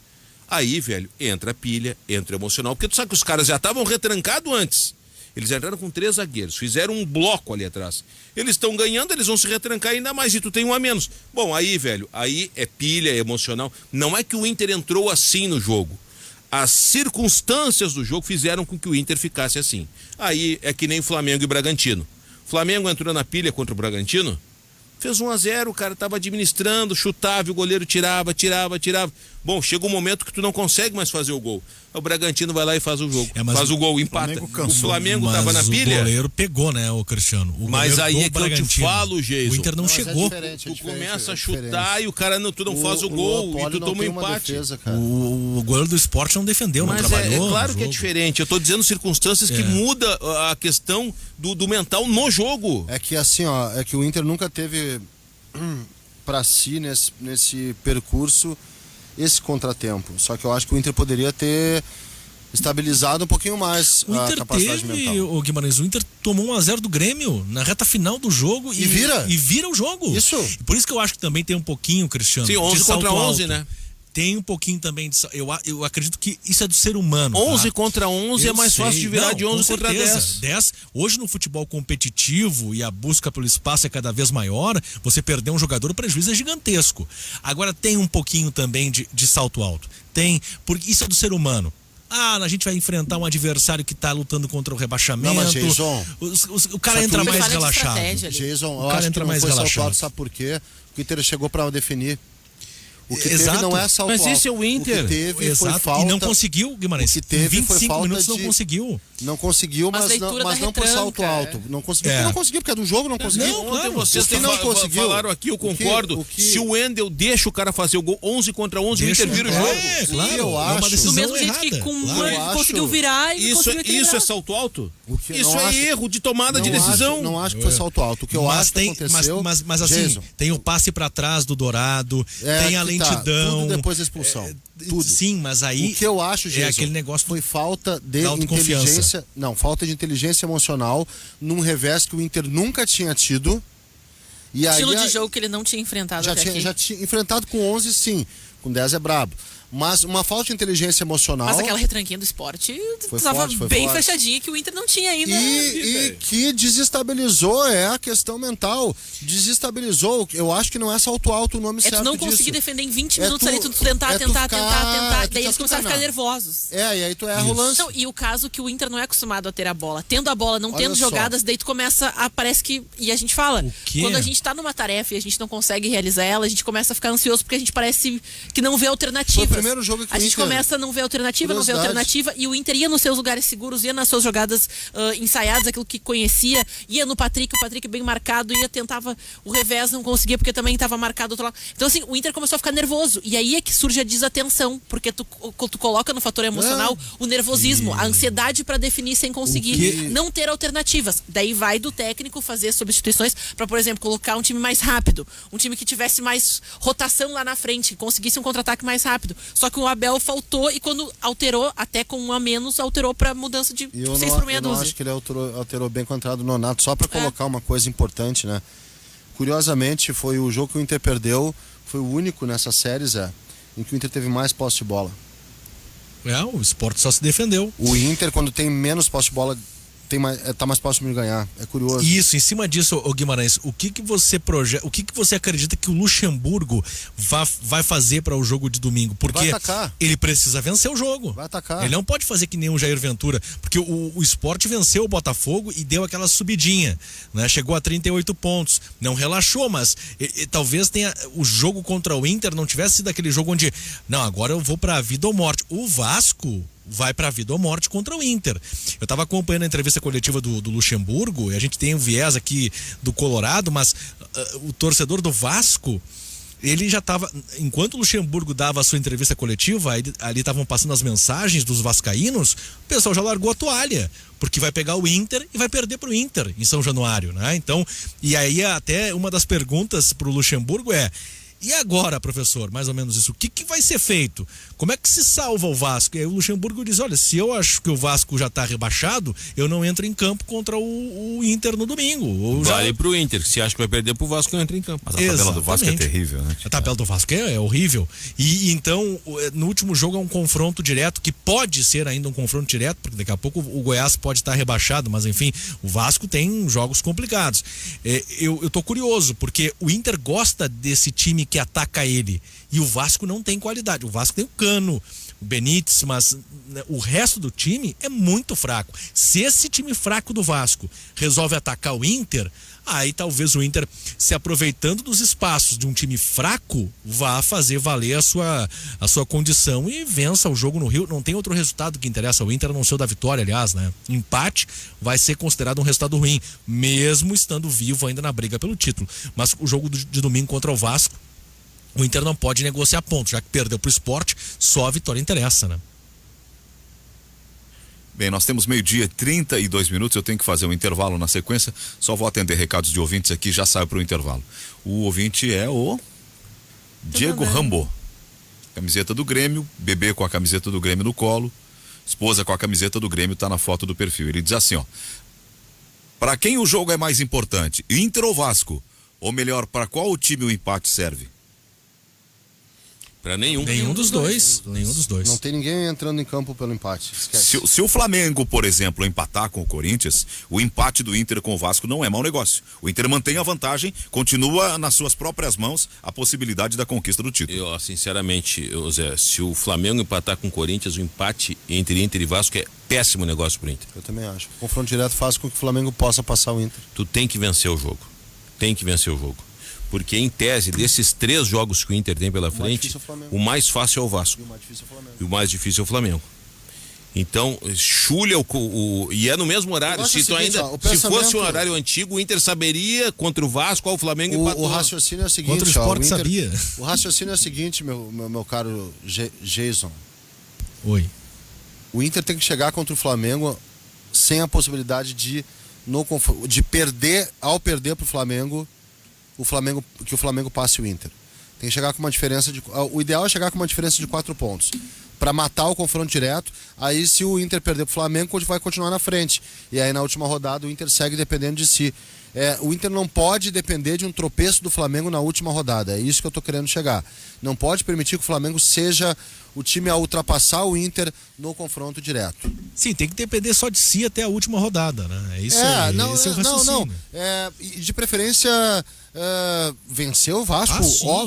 Aí, velho, entra a pilha, entra o emocional, porque tu sabe que os caras já estavam retrancados antes. Eles entraram com 3 zagueiros, fizeram um bloco ali atrás. Eles estão ganhando, eles vão se retrancar ainda mais, e tu tem um a menos. Bom, aí, velho, aí é pilha, é emocional. Não é que o Inter entrou assim no jogo. As circunstâncias do jogo fizeram com que o Inter ficasse assim. Aí é que nem Flamengo e Bragantino. Flamengo entrou na pilha contra o Bragantino, fez 1-0, o cara tava administrando, chutava, o goleiro tirava. Bom, chega um momento que tu não consegue mais fazer o gol. O Bragantino vai lá e faz o jogo. Faz o gol, empata. O Flamengo tava na pilha. O goleiro pegou, né, o Cristiano? Mas aí é que eu te falo, Jason. O Inter não chegou. Tu começa a chutar e o cara tu não faz o gol e tu toma um empate. Defesa, o goleiro do Sport não defendeu, mas não trabalhou. É claro que é diferente. Eu tô dizendo circunstâncias que muda a questão do mental no jogo. É que assim, ó, é que o Inter nunca teve para si nesse percurso esse contratempo. Só que eu acho que o Inter poderia ter estabilizado um pouquinho mais a capacidade mental. O Guimarães, o Inter tomou 1-0 do Grêmio na reta final do jogo e vira o jogo. Isso. Por isso que eu acho que também tem um pouquinho, Cristiano. Sim, 11 contra 11, alto. né? Tem um pouquinho também de... Eu acredito que isso é do ser humano. 11 contra 11 é mais fácil de virar de 11 contra 10. Hoje no futebol competitivo e a busca pelo espaço é cada vez maior, você perder um jogador, o prejuízo é gigantesco. Agora tem um pouquinho também de salto alto. Tem, porque isso é do ser humano. A gente vai enfrentar um adversário que está lutando contra o rebaixamento. Não, mas Jason, o cara entra mais relaxado. Jason, eu acho que não foi salto alto, sabe por quê? O Inter chegou para definir. O que teve não é salto alto. Mas esse é o Inter. O que teve foi falta. E não conseguiu, Guimarães. O que teve 25 foi falta minutos não conseguiu. Não conseguiu, mas não por salto alto. Não conseguiu, porque não conseguiu, porque é do jogo, não conseguiu. Ontem vocês falaram aqui, eu concordo. Se o Wendel deixa o cara fazer o gol 11 contra 11, o Inter vira o jogo. Claro, eu acho. Do mesmo jeito que com conseguiu virar e isso é salto alto? Isso é erro de tomada de decisão. Não acho que foi salto alto. O que eu acho que aconteceu... Mas assim, tem o passe pra trás do Dourado, tem a lentidão... Tudo depois da expulsão. Tudo. Sim, mas aí... O que eu acho, Jason, aquele negócio foi falta de inteligência... Não, falta de inteligência emocional num revés que o Inter nunca tinha tido. E estilo aí, de jogo que ele não tinha enfrentado já tinha enfrentado com 11, sim. Com 10 é brabo. Mas uma falta de inteligência emocional... Mas aquela retranquinha do Sport estava bem fechadinha, que o Inter não tinha ainda. E que desestabilizou a questão mental. Desestabilizou. Eu acho que não é salto alto o nome certo disso. Tu não conseguir defender em 20 minutos ali, tu tentar. Daí eles começaram a ficar nervosos. E aí tu erra o lance. Não, e o caso que o Inter não é acostumado a ter a bola. Tendo a bola, não tendo jogadas, daí tu começa parece que... E a gente fala, quando a gente tá numa tarefa e a gente não consegue realizar ela, a gente começa a ficar ansioso porque a gente parece que não vê alternativa. Primeiro jogo que a gente começa a não ver alternativa, e o Inter ia nos seus lugares seguros, ia nas suas jogadas ensaiadas, aquilo que conhecia, ia no Patrick, o Patrick bem marcado, tentava o revés, não conseguia porque também estava marcado do outro lado. Então assim, o Inter começou a ficar nervoso, e aí é que surge a desatenção, porque tu coloca no fator emocional o nervosismo, a ansiedade para definir sem conseguir, não ter alternativas. Daí vai do técnico fazer substituições para, por exemplo, colocar um time mais rápido, um time que tivesse mais rotação lá na frente, que conseguisse um contra-ataque mais rápido. Só que o Abel faltou e quando alterou, até com um a menos, alterou para mudança de 6 por meia dúzia. Eu não acho que ele alterou bem contra o Nonato, só para colocar uma coisa importante, né? Curiosamente, foi o jogo que o Inter perdeu, foi o único nessa série, Zé, em que o Inter teve mais posse de bola. O Sport só se defendeu. O Inter, quando tem menos posse de bola, tá mais próximo de ganhar. É curioso. Isso, em cima disso, Guimarães, o que você projeta, o que você acredita que o Luxemburgo vai fazer para o jogo de domingo? Porque ele precisa vencer o jogo. Vai atacar. Ele não pode fazer que nem o Jair Ventura, porque o Sport venceu o Botafogo e deu aquela subidinha, né? Chegou a 38 pontos, não relaxou, mas talvez tenha o jogo contra o Inter não tivesse sido aquele jogo onde, não, agora eu vou para vida ou morte. O Vasco vai pra vida ou morte contra o Inter. Eu tava acompanhando a entrevista coletiva do Luxemburgo, e a gente tem um viés aqui do Colorado, mas o torcedor do Vasco, ele já tava, enquanto o Luxemburgo dava a sua entrevista coletiva, ali estavam passando as mensagens dos vascaínos, o pessoal já largou a toalha, porque vai pegar o Inter e vai perder pro Inter em São Januário, né? Então, e aí até uma das perguntas pro Luxemburgo é: E agora, professor, mais ou menos isso, o que vai ser feito? Como é que se salva o Vasco? E aí o Luxemburgo diz, olha, se eu acho que o Vasco já está rebaixado, eu não entro em campo contra o Inter no domingo. Vale pro Inter, se acha que vai perder pro Vasco, entra em campo. Mas a tabela do Vasco é terrível, né? A tabela do Vasco é horrível. E então, no último jogo é um confronto direto, que pode ser ainda um confronto direto, porque daqui a pouco o Goiás pode estar rebaixado, mas enfim, o Vasco tem jogos complicados. Eu tô curioso, porque o Inter gosta desse time que ataca ele, e o Vasco não tem qualidade. O Vasco tem o Cano, o Benítez, mas o resto do time é muito fraco. Se esse time fraco do Vasco resolve atacar o Inter, aí talvez o Inter, se aproveitando dos espaços de um time fraco, vá fazer valer a sua condição e vença o jogo no Rio. Não tem outro resultado que interessa ao Inter, a não ser o da vitória, aliás, né? Empate vai ser considerado um resultado ruim, mesmo estando vivo ainda na briga pelo título. Mas o jogo de domingo contra o Vasco, o Inter não pode negociar pontos, já que perdeu pro Sport, só a vitória interessa, né? Bem, nós temos 12h e 32 minutos, eu tenho que fazer um intervalo na sequência, só vou atender recados de ouvintes aqui, já saio para o intervalo. O ouvinte é o Diego Rambo, camiseta do Grêmio, bebê com a camiseta do Grêmio no colo, esposa com a camiseta do Grêmio, tá na foto do perfil. Ele diz assim, ó, para quem o jogo é mais importante, Inter ou Vasco? Ou melhor, para qual time o empate serve? Pra nenhum. Nenhum dos dois. Não tem ninguém entrando em campo pelo empate. Se o Flamengo, por exemplo, empatar com o Corinthians, o empate do Inter com o Vasco não é mau negócio. O Inter mantém a vantagem, continua nas suas próprias mãos a possibilidade da conquista do título. Eu, sinceramente, Zé, se o Flamengo empatar com o Corinthians, o empate entre Inter e Vasco é péssimo negócio pro Inter. Eu também acho. O confronto direto faz com que o Flamengo possa passar o Inter. Tu tem que vencer o jogo. Porque, em tese, desses 3 jogos que o Inter tem pela frente, o mais fácil é o Vasco. E o mais difícil é o Flamengo. Então, chulha e é no mesmo horário. Se fosse um horário antigo, o Inter saberia contra o Vasco, o Flamengo empatou. O raciocínio é o seguinte. Contra o Sport sabia. O raciocínio é o seguinte, meu caro Jason. Oi. O Inter tem que chegar contra o Flamengo sem a possibilidade de perder, ao perder pro Flamengo, que o Flamengo passe o Inter. Tem que chegar com uma diferença o ideal é chegar com uma diferença de 4 pontos para matar o confronto direto. Aí, se o Inter perder pro Flamengo, vai continuar na frente, e aí na última rodada o Inter segue dependendo de si. O Inter não pode depender de um tropeço do Flamengo na última rodada. É isso que eu tô querendo chegar. Não pode permitir que o Flamengo seja o time a ultrapassar o Inter no confronto direto. Sim, tem que depender só de si até a última rodada, né? É isso aí. Esse é o raciocínio. De preferência vencer o Vasco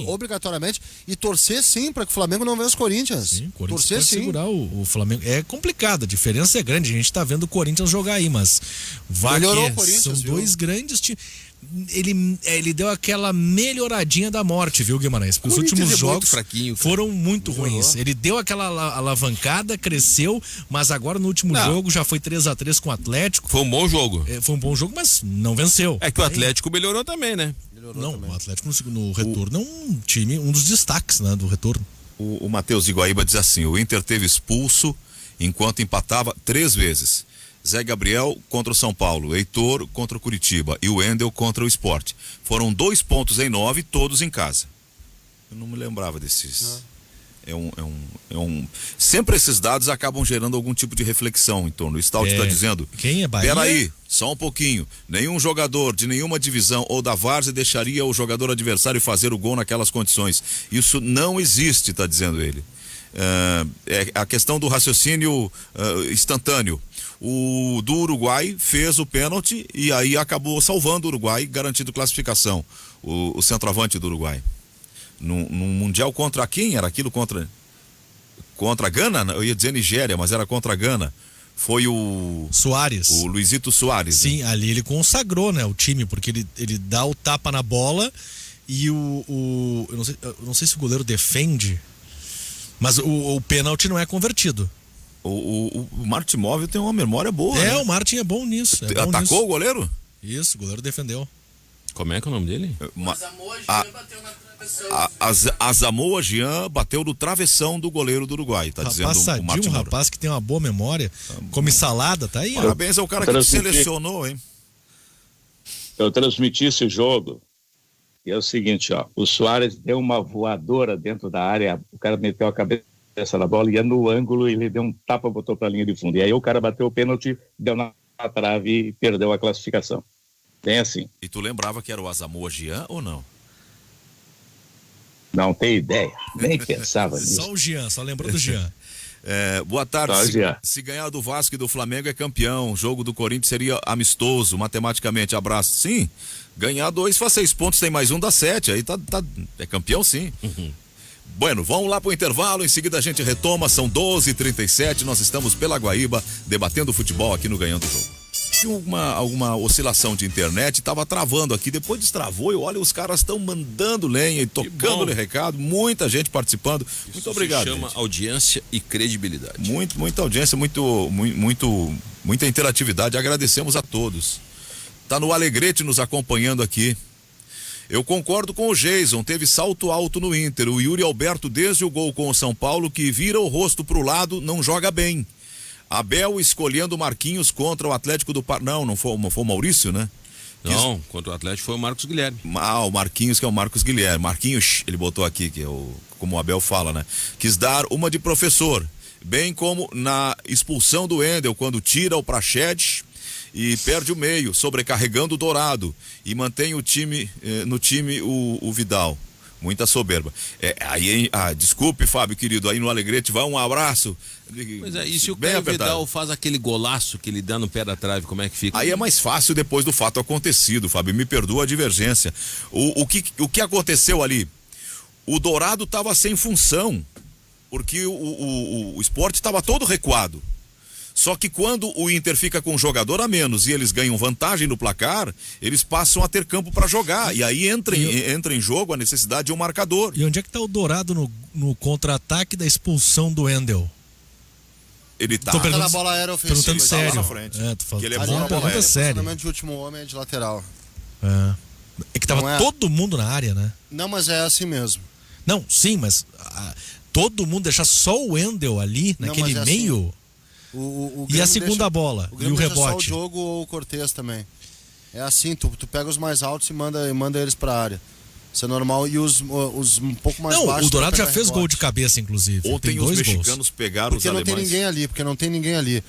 obrigatoriamente e torcer sim para que o Flamengo não vença o Corinthians. Sim, o Corinthians torcer pode segurar o Flamengo. É complicado, a diferença é grande. A gente tá vendo o Corinthians jogar aí, mas melhorou o Corinthians, são dois grandes times. Ele deu aquela melhoradinha da morte, viu, Guimarães? Porque os últimos jogos foram muito ruins. Ele deu aquela alavancada, cresceu, mas agora no último jogo já foi 3-3 com o Atlético. Foi um bom jogo. Foi um bom jogo, mas não venceu. É que o Atlético melhorou também, né? O Atlético no retorno é um dos destaques, né, do retorno. O Matheus de Guaíba diz assim, o Inter teve expulso enquanto empatava 3 vezes. Zé Gabriel contra o São Paulo, Heitor contra o Curitiba e o Wendel contra o Sport. Foram 2 pontos em 9, todos em casa. Eu não me lembrava desses. Sempre esses dados acabam gerando algum tipo de reflexão em torno. O Stout está dizendo. Quem é Bahia? Peraí, só um pouquinho. Nenhum jogador de nenhuma divisão ou da várzea deixaria o jogador adversário fazer o gol naquelas condições. Isso não existe, está dizendo ele. É a questão do raciocínio instantâneo. O do Uruguai fez o pênalti e aí acabou salvando o Uruguai, garantindo classificação. O centroavante do Uruguai. Num Mundial contra quem? Era aquilo contra a Gana? Eu ia dizer Nigéria, mas era contra a Gana. Foi o Soares. O Luizito Soares. Sim, né? Ali ele consagrou, né, o time, porque ele dá o tapa na bola e eu não sei se o goleiro defende, mas o pênalti não é convertido. O Martin Móvel tem uma memória boa. Né? O Martin é bom nisso. Atacou o goleiro? Isso, o goleiro defendeu. Como é que é o nome dele? Asamoah Gyan bateu no travessão do goleiro do Uruguai, tá dizendo o Martin. Um rapaz que tem uma boa memória, come salada, tá aí. Parabéns ao cara que selecionou, hein? Eu transmiti esse jogo E é o seguinte, ó, o Suárez deu uma voadora dentro da área, o cara meteu a cabeça na bola, ia no ângulo, ele deu um tapa, botou pra linha de fundo. E aí o cara bateu o pênalti, deu na trave e perdeu a classificação. Bem assim. E tu lembrava que era o Asamoah Gyan ou não? Não tem ideia, nem pensava nisso. Só o Jean, só lembrou do Jean. Boa tarde. Se ganhar do Vasco e do Flamengo é campeão. O jogo do Corinthians seria amistoso, matematicamente. Abraço. Sim, ganhar 2 faz 6 pontos, tem mais um, dá 7. Aí é campeão, sim. Bueno, vamos lá pro intervalo. Em seguida a gente retoma. São 12h37. Nós estamos pela Guaíba debatendo futebol aqui no Ganhando o Jogo. Alguma oscilação de internet, tava travando aqui, depois destravou e olha, os caras estão mandando lenha e tocando-lhe recado, muita gente participando. Isso muito obrigado. Chama gente. Audiência e credibilidade. Muita audiência, muita interatividade. Agradecemos a todos. Tá no Alegrete nos acompanhando aqui. Eu concordo com o Jason, teve salto alto no Inter. O Yuri Alberto, desde o gol com o São Paulo, que vira o rosto pro lado, não joga bem. Abel escolhendo o Marquinhos contra o Atlético do Pará. Não foi o Maurício, né? Não, contra o Atlético foi o Marcos Guilherme. O Marquinhos, que é o Marcos Guilherme. Marquinhos, ele botou aqui, que é como o Abel fala, né? Quis dar uma de professor, bem como na expulsão do Wendel, quando tira o Praxedes e perde o meio, sobrecarregando o Dourado e mantém o time, no time o Vidal. Muita soberba. Desculpe, Fábio, querido, aí no Alegrete vai um abraço. Pois é, e se o Caio Vidal faz aquele golaço que ele dá no pé da trave, como é que fica? Aí é mais fácil depois do fato acontecido, Fábio, me perdoa a divergência. O que aconteceu ali? O Dourado estava sem função, porque o Sport estava todo recuado. Só que quando o Inter fica com um jogador a menos e eles ganham vantagem no placar, eles passam a ter campo para jogar. E aí entra em jogo a necessidade de um marcador. E onde é que tá o Dourado no contra-ataque da expulsão do Wendel? Ele tá na bola aérea ofensiva. Perguntando sério. Na frente. Tu falou. Que ele é bom na bola aérea. Sério. O de último homem é de lateral. É que tava todo mundo na área, né? Não, mas é assim mesmo. Não, sim, mas todo mundo deixar só o Wendel ali, naquele meio... Assim. E a segunda bola, e o rebote. Só o Diogo ou o Cortez também. É assim, tu pega os mais altos e manda eles pra área. Isso é normal. E os um pouco mais baixos... o Dourado já fez gol de cabeça, inclusive. Ontem os mexicanos pegaram os alemães. Porque não tem ninguém ali.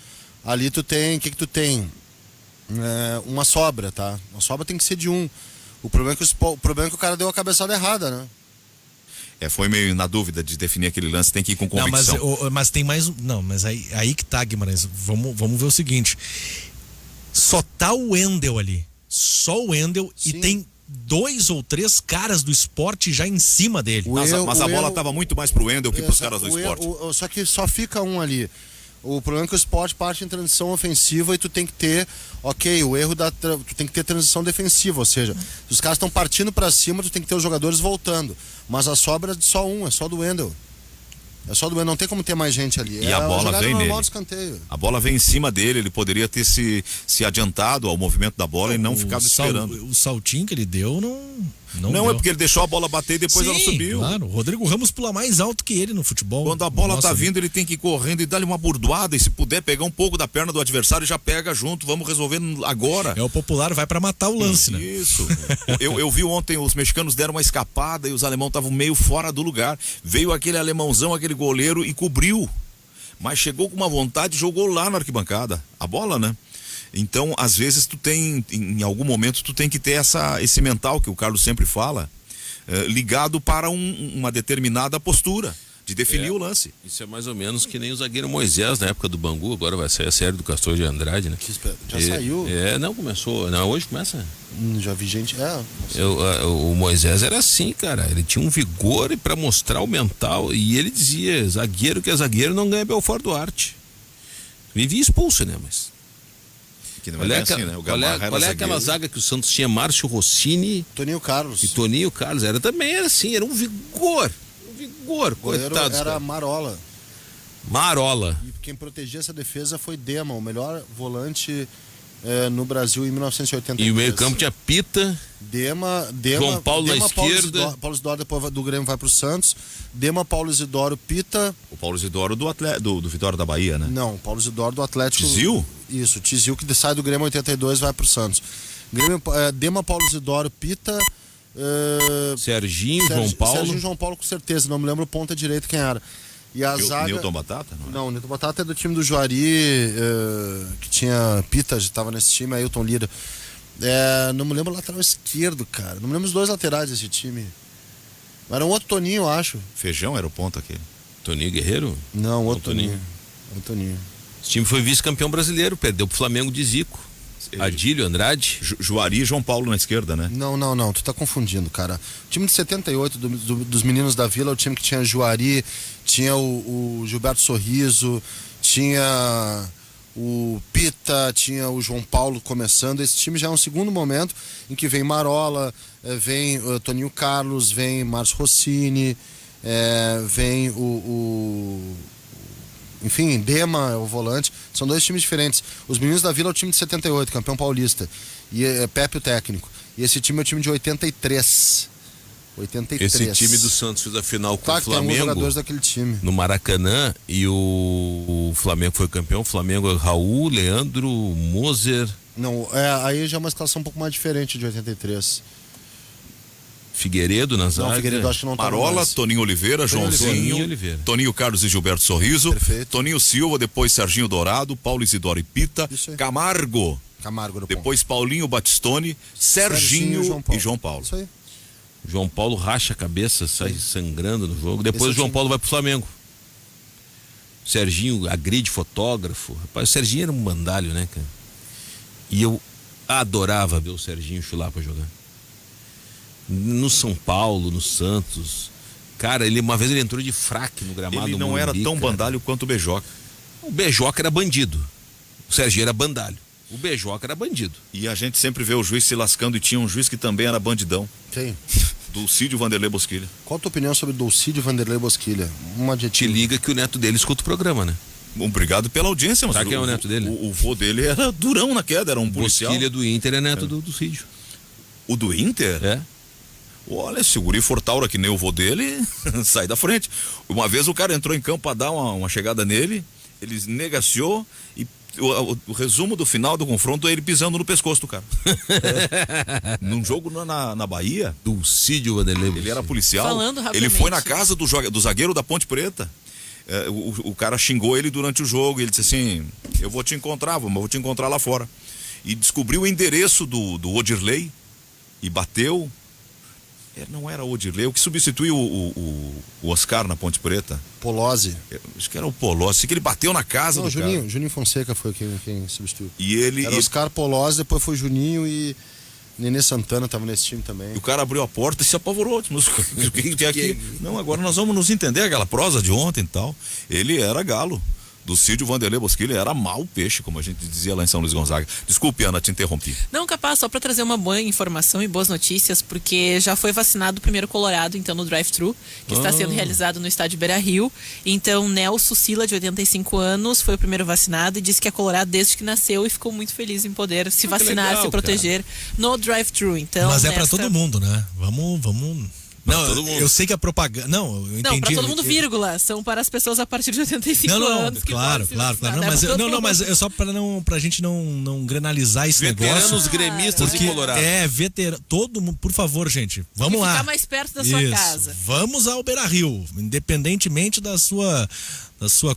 Ali tu tem... O que tu tem? Uma sobra, tá? Uma sobra tem que ser de um. O problema é que o cara deu a cabeçada errada, né? Foi meio na dúvida de definir aquele lance, tem que ir com convicção. Não, mas tem mais... Não, mas aí que tá, Guimarães. Vamos ver o seguinte. Só tá o Wendel ali. Só o Wendel. Sim. E tem 2 ou 3 caras do Sport já em cima dele. Mas a bola tava muito mais pro Wendel que pros caras do Sport. Só que só fica um ali. O problema é que o Sport parte em transição ofensiva e tu tem que ter, tu tem que ter transição defensiva, ou seja, os caras estão partindo para cima, tu tem que ter os jogadores voltando, mas a sobra é só um, é só do Wendel. É só do Wendel, não tem como ter mais gente ali. E a bola vem nele. A bola vem em cima dele, ele poderia ter se adiantado ao movimento da bola e não ficado esperando. O saltinho que ele deu não deu. É porque ele deixou a bola bater e depois ela subiu. Claro, o Rodrigo Ramos pula mais alto que ele no futebol. Quando a bola tá vindo, ele tem que ir correndo e dar-lhe uma burdoada, e se puder pegar um pouco da perna do adversário, já pega junto, vamos resolver agora. É o popular, vai pra matar o lance, né? Isso. eu vi ontem, os mexicanos deram uma escapada e os alemãos estavam meio fora do lugar. Veio aquele alemãozão, aquele goleiro e cobriu. Mas chegou com uma vontade e jogou lá na arquibancada. A bola, né? Então, às vezes, em algum momento, tu tem que ter esse mental que o Carlos sempre fala, ligado para uma determinada postura de definir o lance. Isso é mais ou menos que nem o zagueiro Moisés na época do Bangu, agora vai sair a série do Castor de Andrade, né? Já saiu? Não começou. Não, hoje começa. Já vi gente. O Moisés era assim, cara. Ele tinha um vigor e para mostrar o mental. E ele dizia: zagueiro que é zagueiro não ganha Belfort Duarte. Vivia expulso, né? Mas. Qual é aquela zaga que o Santos tinha? Márcio Rossini, Toninho Carlos. E Toninho Carlos. Também era assim, era um vigor. Coitado. Era Marola. E quem protegia essa defesa foi Dema, o melhor volante no Brasil em 1983. E o meio-campo tinha Pita, Dema, João Paulo na esquerda. Paulo Isidoro depois do Grêmio vai pro Santos. Dema, Paulo Isidoro, Pita. O Paulo Isidoro do Vitória da Bahia, né? Não, Paulo Isidoro do Atlético. Tizil? Isso, Tizil que sai do Grêmio em 82 vai pro Santos. Dema, Paulo Isidoro, Pita, Serginho, João Paulo. Serginho, João Paulo, com certeza. Não me lembro o ponta direito quem era. E a zaga... Newton Batata? Não, o Newton Batata é do time do Juari, que tinha Pita, estava nesse time, Ailton Lira. Não me lembro o lateral esquerdo, cara. Não me lembro os dois laterais desse time. Era um outro Toninho, eu acho. Feijão era o ponto aquele. Toninho Guerreiro? Não, outro Toninho. Esse time foi vice-campeão brasileiro, perdeu pro Flamengo de Zico. Adílio, Andrade. Juari e João Paulo na esquerda, né? Não, tu tá confundindo, cara. O time de 78 dos meninos da Vila é o time que tinha Juari, tinha o Gilberto Sorriso, tinha o Pita, tinha o João Paulo começando. Esse time já é um segundo momento em que vem Marola, vem Toninho Carlos, vem Márcio Rossini, vem enfim, Dema é o volante. São dois times diferentes. Os meninos da Vila é o time de 78, campeão paulista. E Pepe o técnico. E esse time é o time de 83. Esse time do Santos fez a final com o Flamengo. Tem jogadores daquele time. No Maracanã, e o Flamengo foi campeão. O Flamengo é Raul, Leandro, Moser. Não, aí já é uma escalação um pouco mais diferente de 83. Figueiredo na zaga. Não, Figueiredo acho que não tá. Marola, Toninho Oliveira, Joãozinho, Toninho Carlos e Gilberto Sorriso. Perfeito. Toninho Silva, depois Serginho Dourado, Paulo Isidoro e Pita, Camargo depois Paulinho Batistoni, Serginho e João Paulo. Isso aí. João Paulo racha a cabeça, sai sangrando no jogo. Depois o João Paulo vai pro Flamengo. Serginho agride fotógrafo. Rapaz, o Serginho era um bandalho, né, cara? E eu adorava ver o Serginho chular pra jogar. No São Paulo, no Santos. Cara, uma vez ele entrou de fraque no gramado. Ele não era tão bandalho quanto o Bejoca. O Bejoca era bandido. O Serginho era bandalho. O Bejoca era bandido. E a gente sempre vê o juiz se lascando, e tinha um juiz que também era bandidão. Quem? Dulcídio Vanderlei Bosquilha. Qual a tua opinião sobre Dulcídio Vanderlei Bosquilha? Um adjetivo. Te liga que o neto dele escuta o programa, né? Obrigado pela audiência, mas sabe quem é o neto dele? O vô dele era durão na queda, era um policial. Bosquilha do Inter é neto do Dulcídio. O do Inter? É. Olha, se o guri for taura que nem o vô dele, sai da frente. Uma vez o cara entrou em campo para dar uma chegada nele, ele negaciou e o resumo do final do confronto é ele pisando no pescoço do cara. Num jogo na Bahia, Dulcídio Vanderlei. Ele era policial. Falando ele foi na casa do zagueiro da Ponte Preta. O cara xingou ele durante o jogo. E ele disse assim: eu vou te encontrar, vou te encontrar lá fora. E descobriu o endereço do Odirley e bateu. Não era o Odirley, o que substituiu o Oscar na Ponte Preta. Polozzi. Acho que era o Polozzi, que ele bateu na casa do Juninho, cara. Juninho Fonseca foi quem substituiu. E ele... Era Oscar, Polozzi, depois foi Juninho e Nenê Santana tava nesse time também. E o cara abriu a porta e se apavorou. Não, agora nós vamos nos entender aquela prosa de ontem e tal. Ele era galo. Dulcídio Vanderlei Bosquilha era mau peixe, como a gente dizia lá em São Luís Gonzaga. Desculpe, Ana, te interrompi. Não, capaz, só para trazer uma boa informação e boas notícias, porque já foi vacinado o primeiro colorado, então, no drive-thru, que está sendo realizado no estádio Beira-Rio. Então, Nelson Sila, de 85 anos, foi o primeiro vacinado e disse que é colorado desde que nasceu e ficou muito feliz em poder se vacinar, legal, se proteger no drive-thru. Então, mas é para todo mundo, né? Vamos... Não, eu sei que a propaganda... Não, eu entendi. Não, para todo mundo, vírgula. São para as pessoas a partir de 85 anos. Claro. Mas é só pra gente não granalizar esse veteranos negócio. Gremistas porque e colorados. Todo mundo, por favor, gente, vamos lá. Ficar mais perto da sua casa. Vamos ao Beira-Rio, independentemente da sua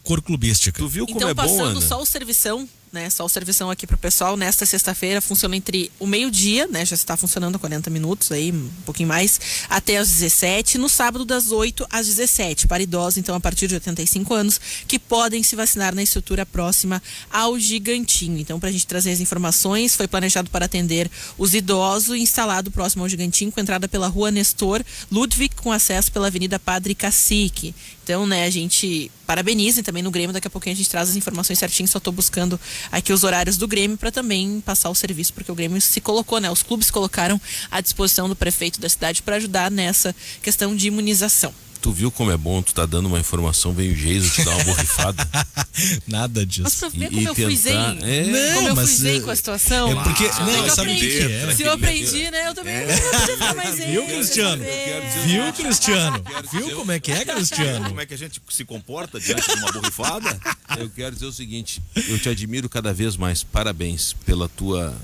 cor clubística. Tu viu como então, é bom, passando Ana? só o servição, né? Só o servição aqui pro pessoal. Nesta sexta-feira funciona entre o meio-dia, né? Já está funcionando 40 minutos aí, um pouquinho mais, até às 17. No sábado, das 8 às 17. Para idosos, então, a partir de 85 anos, que podem se vacinar na estrutura próxima ao Gigantinho. Então, pra gente trazer as informações, foi planejado para atender os idosos, instalado próximo ao Gigantinho, com entrada pela rua Nestor Ludwig, com acesso pela Avenida Padre Cacique. Então, né, a gente parabeniza, e também no Grêmio, daqui a pouquinho a gente traz as informações certinho, só tô buscando aqui os horários do Grêmio para também passar o serviço, porque o Grêmio se colocou, né, os clubes colocaram à disposição do prefeito da cidade para ajudar nessa questão de imunização. Tu viu como é bom, tu tá dando uma informação, vem o Geiso te dar uma borrifada. Nada disso. Mas pra ver como eu fui zen, como eu fui zen com a situação. É porque, sabe o que é? Se eu aprendi, né, eu também não vou ficar mais zen. Viu, Cristiano? Viu, Cristiano? Viu como é que é, Cristiano? Como é que a gente se comporta diante de uma borrifada? Eu quero dizer o seguinte, eu te admiro cada vez mais, parabéns pela tua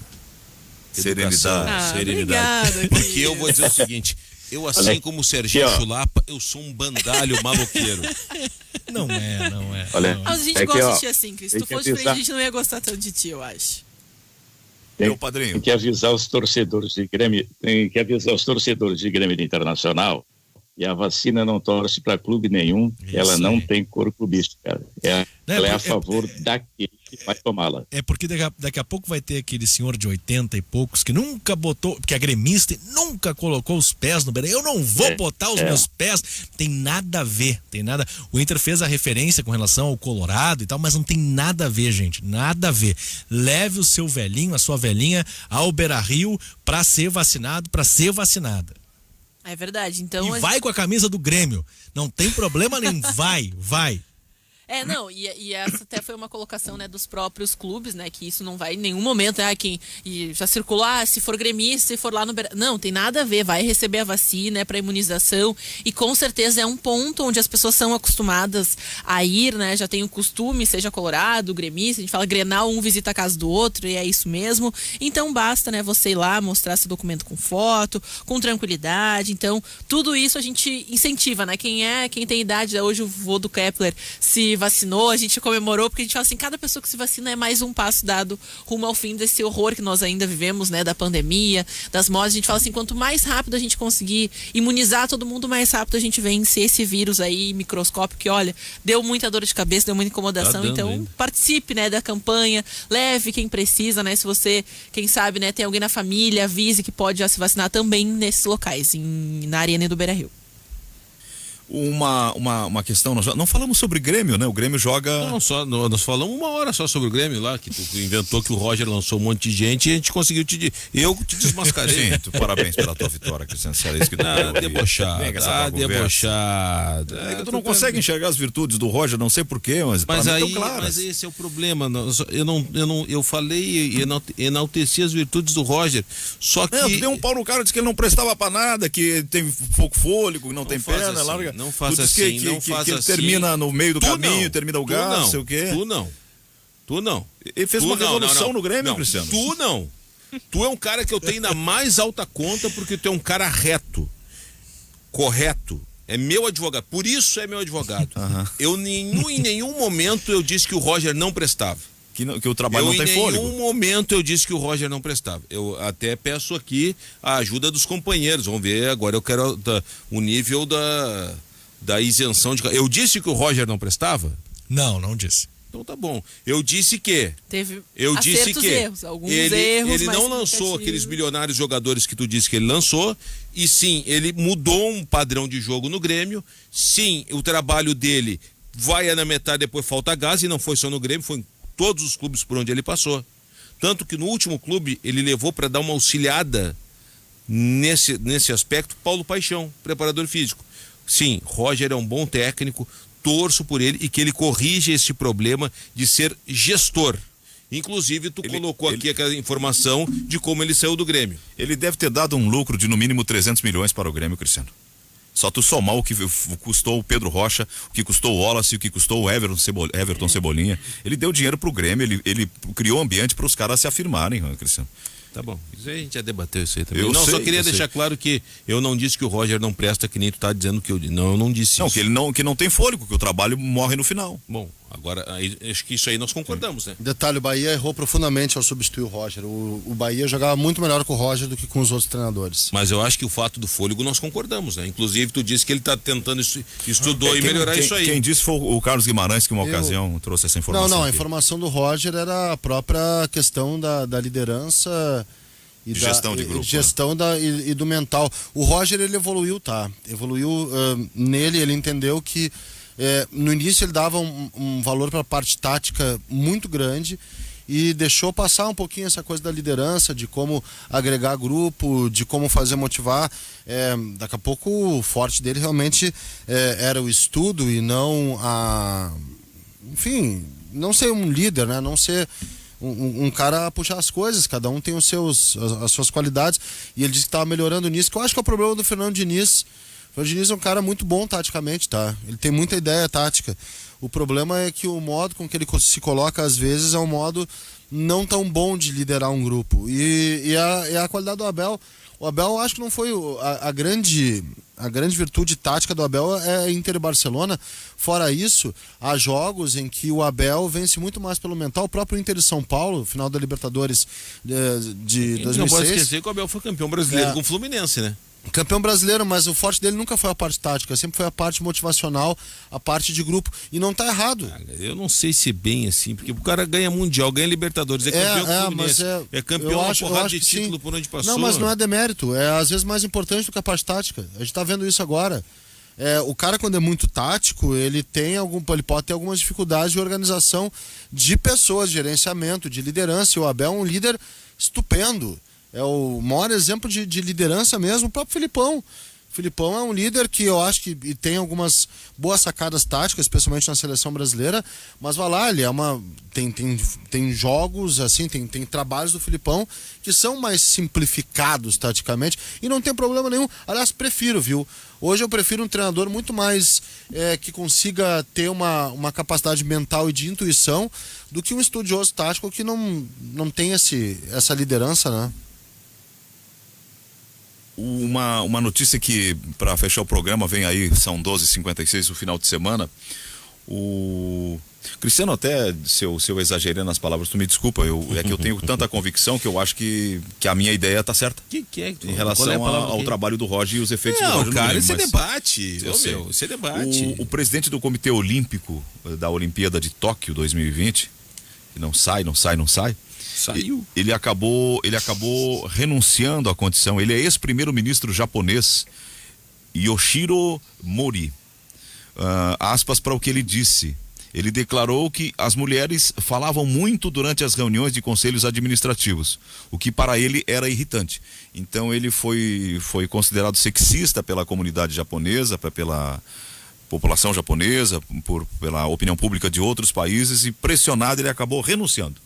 Serenidade. Obrigada, porque eu vou dizer o seguinte, eu assim como o Serginho Chulapa, eu sou um bandalho maloqueiro. Não é. Olha, Mas a gente gosta de ti assim, Cris. Se tu fosse diferente, a gente não ia gostar tanto de ti, eu acho. Meu padrinho. Tem que avisar os torcedores de Grêmio, Internacional, e a vacina não torce para clube nenhum, ela não tem cor clubista, cara. Ela é a favor daquele que vai tomá-la. É porque daqui a pouco vai ter aquele senhor de 80 e poucos que nunca botou, porque é gremista, nunca colocou os pés no Beira. Eu não vou botar os meus pés. Tem nada a ver, tem nada. O Inter fez a referência com relação ao Colorado e tal, mas não tem nada a ver, gente, nada a ver. Leve o seu velhinho, a sua velhinha ao Beira-Rio para ser vacinado, para ser vacinada. É verdade, então... E vai com a camisa do Grêmio. Não tem problema nem vai. Não, e essa até foi uma colocação, né, dos próprios clubes, né, que isso não vai em nenhum momento, e já circulou, se for gremista, se for lá no... Não, tem nada a ver, vai receber a vacina, para imunização, e com certeza é um ponto onde as pessoas são acostumadas a ir, né, já tem o costume, seja colorado, gremista, a gente fala Grenal, um visita a casa do outro, e é isso mesmo, então basta, né, você ir lá, mostrar seu documento com foto, com tranquilidade, então tudo isso a gente incentiva, né, quem tem idade, hoje o vô do Kepler se vacinou, a gente comemorou, porque a gente fala assim, cada pessoa que se vacina é mais um passo dado rumo ao fim desse horror que nós ainda vivemos, né, da pandemia, das mortes. A gente fala assim, quanto mais rápido a gente conseguir imunizar todo mundo, mais rápido a gente vence esse vírus aí microscópico que, olha, deu muita dor de cabeça, deu muita incomodação, então participe, né, da campanha, leve quem precisa, né, se você, quem sabe, né, tem alguém na família, avise que pode já se vacinar também nesses locais, na Arena do Beira-Rio. Uma questão, nós não falamos sobre Grêmio, né? O Grêmio joga... Nós falamos uma hora só sobre o Grêmio lá, que tu inventou que o Roger lançou um monte de gente e a gente conseguiu eu te desmascarei. Sim, parabéns pela tua vitória, Cristiano Cearense. Debochado. É que tu não consegue enxergar as virtudes do Roger, não sei porquê, mas aí, tão claras. Mas esse é o problema. Eu falei e enalteci as virtudes do Roger, só que... tu deu um pau no cara, disse que ele não prestava pra nada, que tem pouco fôlego, que não tem perna, assim, larga. Não faça assim, não faça assim. Termina no meio do caminho, termina o gás, não sei o quê. Tu não. Ele fez uma revolução no Grêmio, Cristiano. Tu não. Tu é um cara que eu tenho na mais alta conta porque tu é um cara reto, correto. É meu advogado. Por isso é meu advogado. Em nenhum momento eu disse que o Roger não prestava. Que o trabalho não tem fôlego. Em nenhum momento eu disse que o Roger não prestava. Eu até peço aqui a ajuda dos companheiros. Vamos ver, agora eu quero o nível da isenção de... Eu disse que o Roger não prestava? Não disse. Então tá bom. Eu disse que... Eu disse que erros, alguns ele não lançou aqueles milionários jogadores que tu disse que ele lançou, e sim, ele mudou um padrão de jogo no Grêmio. Sim, o trabalho dele vai na metade, depois falta gás, e não foi só no Grêmio, foi em todos os clubes por onde ele passou. Tanto que no último clube ele levou para dar uma auxiliada nesse aspecto Paulo Paixão, preparador físico. Sim, Roger é um bom técnico, torço por ele e que ele corrija esse problema de ser gestor. Inclusive, tu colocou aqui aquela informação de como ele saiu do Grêmio. Ele deve ter dado um lucro de no mínimo 300 milhões para o Grêmio, Cristiano. Só tu somar o que custou o Pedro Rocha, o que custou o Wallace, o que custou o Everton Cebolinha. Ele deu dinheiro pro Grêmio, ele criou um ambiente para os caras se afirmarem, Cristiano. Tá bom, isso aí a gente já debateu isso aí também. Só queria deixar claro que eu não disse que o Roger não presta, que nem tu tá dizendo que eu não disse isso. Que não tem fôlego, que o trabalho morre no final. Bom, agora, acho que isso aí nós concordamos, né? Detalhe, o Bahia errou profundamente ao substituir o Roger. O Bahia jogava muito melhor com o Roger do que com os outros treinadores. Mas eu acho que o fato do fôlego nós concordamos, né? Inclusive, tu disse que ele tá tentando estudou e melhorar isso aí. Quem disse foi o Carlos Guimarães, que uma ocasião trouxe essa informação. Não, a informação do Roger era a própria questão da liderança... E gestão de grupo. Gestão e do mental. O Roger, ele evoluiu, tá? Evoluiu nele, ele entendeu que no início ele dava um valor para a parte tática muito grande e deixou passar um pouquinho essa coisa da liderança, de como agregar grupo, de como fazer motivar. Daqui a pouco o forte dele realmente era o estudo e não enfim, não ser um líder, né? Não ser... Um cara a puxar as coisas, cada um tem as suas qualidades, e ele disse que estava melhorando nisso, que eu acho que é o problema do Fernando Diniz. O Fernando Diniz é um cara muito bom taticamente, tá? Ele tem muita ideia tática. O problema é que o modo com que ele se coloca às vezes é um modo não tão bom de liderar um grupo. E a qualidade do Abel. O Abel, acho que não foi a grande virtude tática do Abel é Inter e Barcelona. Fora isso, há jogos em que o Abel vence muito mais pelo mental. O próprio Inter de São Paulo, final da Libertadores de 2006. Não pode esquecer que o Abel foi campeão brasileiro com o Fluminense, né? Campeão brasileiro, mas o forte dele nunca foi a parte tática, sempre foi a parte motivacional, a parte de grupo. E não tá errado. Eu não sei se bem assim, porque o cara ganha Mundial, ganha Libertadores, é campeão com o Fluminense. É campeão uma porrada de título por onde passou. Não, mas não é demérito, é às vezes mais importante do que a parte tática. A gente tá vendo isso agora. O cara, quando é muito tático, ele pode ter algumas dificuldades de organização de pessoas, de gerenciamento, de liderança. E o Abel é um líder estupendo. É o maior exemplo de liderança mesmo, o próprio Filipão. O Filipão é um líder que eu acho que tem algumas boas sacadas táticas, especialmente na seleção brasileira, mas vai lá, ele tem jogos, assim, tem trabalhos do Filipão que são mais simplificados taticamente e não tem problema nenhum. Aliás, prefiro, viu? Hoje eu prefiro um treinador muito mais que consiga ter uma capacidade mental e de intuição do que um estudioso tático que não tem essa liderança, né? Uma notícia que, para fechar o programa, vem aí, são 12h56 o final de semana. O Cristiano, até se eu exagerei nas palavras, tu me desculpa, é que eu tenho tanta convicção que eu acho que a minha ideia tá certa. Que é? Em relação ao trabalho do Roger e os efeitos do Roger. Não, cara, isso é debate. Isso é debate. O presidente do Comitê Olímpico da Olimpíada de Tóquio 2020, que não sai. Saiu. Ele acabou renunciando à condição. Ele é ex-primeiro-ministro japonês, Yoshiro Mori. Aspas para o que ele disse. Ele declarou que as mulheres falavam muito durante as reuniões de conselhos administrativos, o que para ele era irritante. Então ele foi considerado sexista pela comunidade japonesa, pela população japonesa, pela opinião pública de outros países, e pressionado ele acabou renunciando.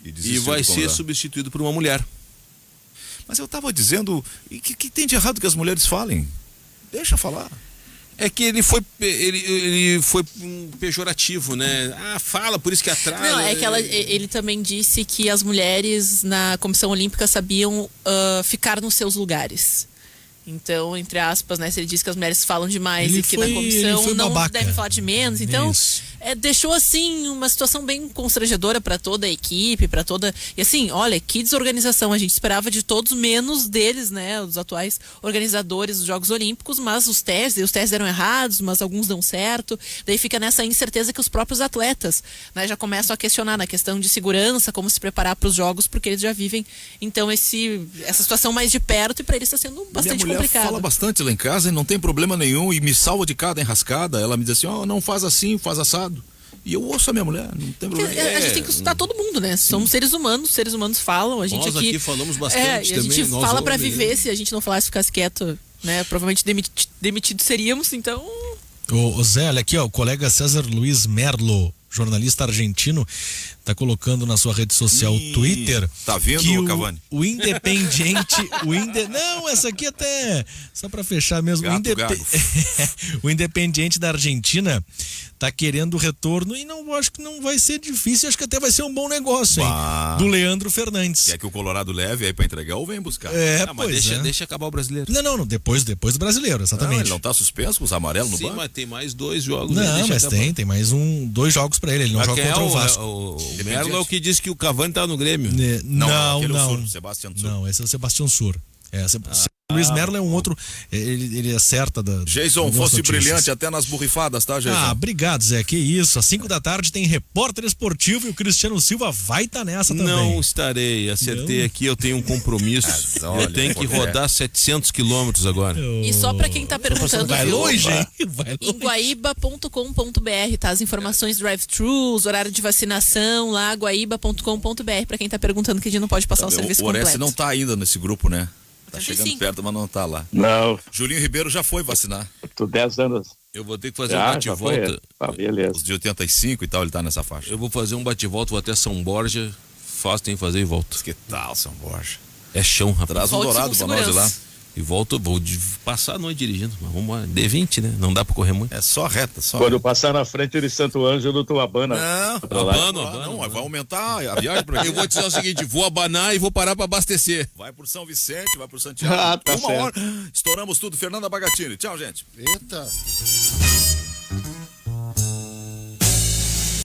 E vai ser substituído por uma mulher. Mas eu estava dizendo, que tem de errado que as mulheres falem? Deixa falar. É que ele foi pejorativo, né? Fala, por isso que atrasa. Não, é que ele também disse que as mulheres na Comissão Olímpica sabiam ficar nos seus lugares. Então, entre aspas, né, se ele diz que as mulheres falam demais e que na comissão não devem falar de menos, então deixou assim uma situação bem constrangedora para toda a equipe, para toda, e assim, olha, que desorganização, a gente esperava de todos menos deles, né, os atuais organizadores dos Jogos Olímpicos, mas os testes eram errados, mas alguns dão certo, daí fica nessa incerteza que os próprios atletas, né, já começam a questionar na questão de segurança, como se preparar para os jogos, porque eles já vivem então essa situação mais de perto, e para eles está sendo bastante complicado. Fala bastante lá em casa e não tem problema nenhum e me salva de cada enrascada. Ela me diz assim, não faz assim, faz assado. E eu ouço a minha mulher, não tem problema. A gente tem que escutar todo mundo, né? Somos seres humanos falam, a gente Nós aqui falamos bastante também. A gente fala pra viver, se a gente não falasse, ficasse quieto, né? Provavelmente demitido seríamos, então... Ô Zé, olha aqui, ó, o colega César Luiz Merlo, jornalista argentino, tá colocando na sua rede social Twitter. Tá vendo, que Cavani? O Independiente. Não, essa aqui até. Só pra fechar mesmo. O Independiente da Argentina tá querendo o retorno e acho que não vai ser difícil, acho que até vai ser um bom negócio, hein? Do Leandro Fernandes. Quer que o Colorado leve aí pra entregar ou vem buscar? Mas deixa acabar o brasileiro. Não, depois do brasileiro, exatamente. Não, ele não tá suspenso com os amarelos no banco? Sim, mas tem mais 2 jogos. Não, mas tem mais 2 jogos pra ele não joga contra o Vasco. O Merlo é o que disse que o Cavani tá no Grêmio. Não. Sebastião Sur. Não, esse é o Sebastião Sur. Luiz Merlo é um outro, ele acerta Jason, fosse brilhante até nas borrifadas, tá, Jason? Obrigado, Zé, que isso. Às 5 da tarde tem Repórter Esportivo e o Cristiano Silva vai estar nessa também. Não estarei, acertei aqui, eu tenho um compromisso. Eu tenho que rodar 700 quilômetros agora. E só pra quem tá perguntando, vai longe, hein? Em guaíba.com.br, tá? As informações drive-thrus, horário de vacinação lá, guaíba.com.br, pra quem tá perguntando que a gente não pode passar o serviço completo. O Orestes não tá ainda nesse grupo, né? Tá chegando perto, mas não tá lá. Não. Julinho Ribeiro já foi vacinar. Tô 10 anos. Eu vou ter que fazer um bate-volta. Beleza. Os de 85 e tal, ele tá nessa faixa. Eu vou fazer um bate-volta, vou até São Borja. Fácil, tem que fazer e volta. Que tal, São Borja? É chão, rapaz. Traz um dourado pra nós de lá. E vou passar a noite dirigindo. Mas vamos lá, D20, né? Não dá pra correr muito. É só reta, só. Quando passar na frente de Santo Ângelo, tu abana. Não, vai aumentar a viagem pra Eu vou te dizer o seguinte, vou abanar e vou parar pra abastecer. Vai por São Vicente, vai por Santiago. Tá certo. Hora, estouramos tudo. Fernanda Bagatini. Tchau, gente. Eita.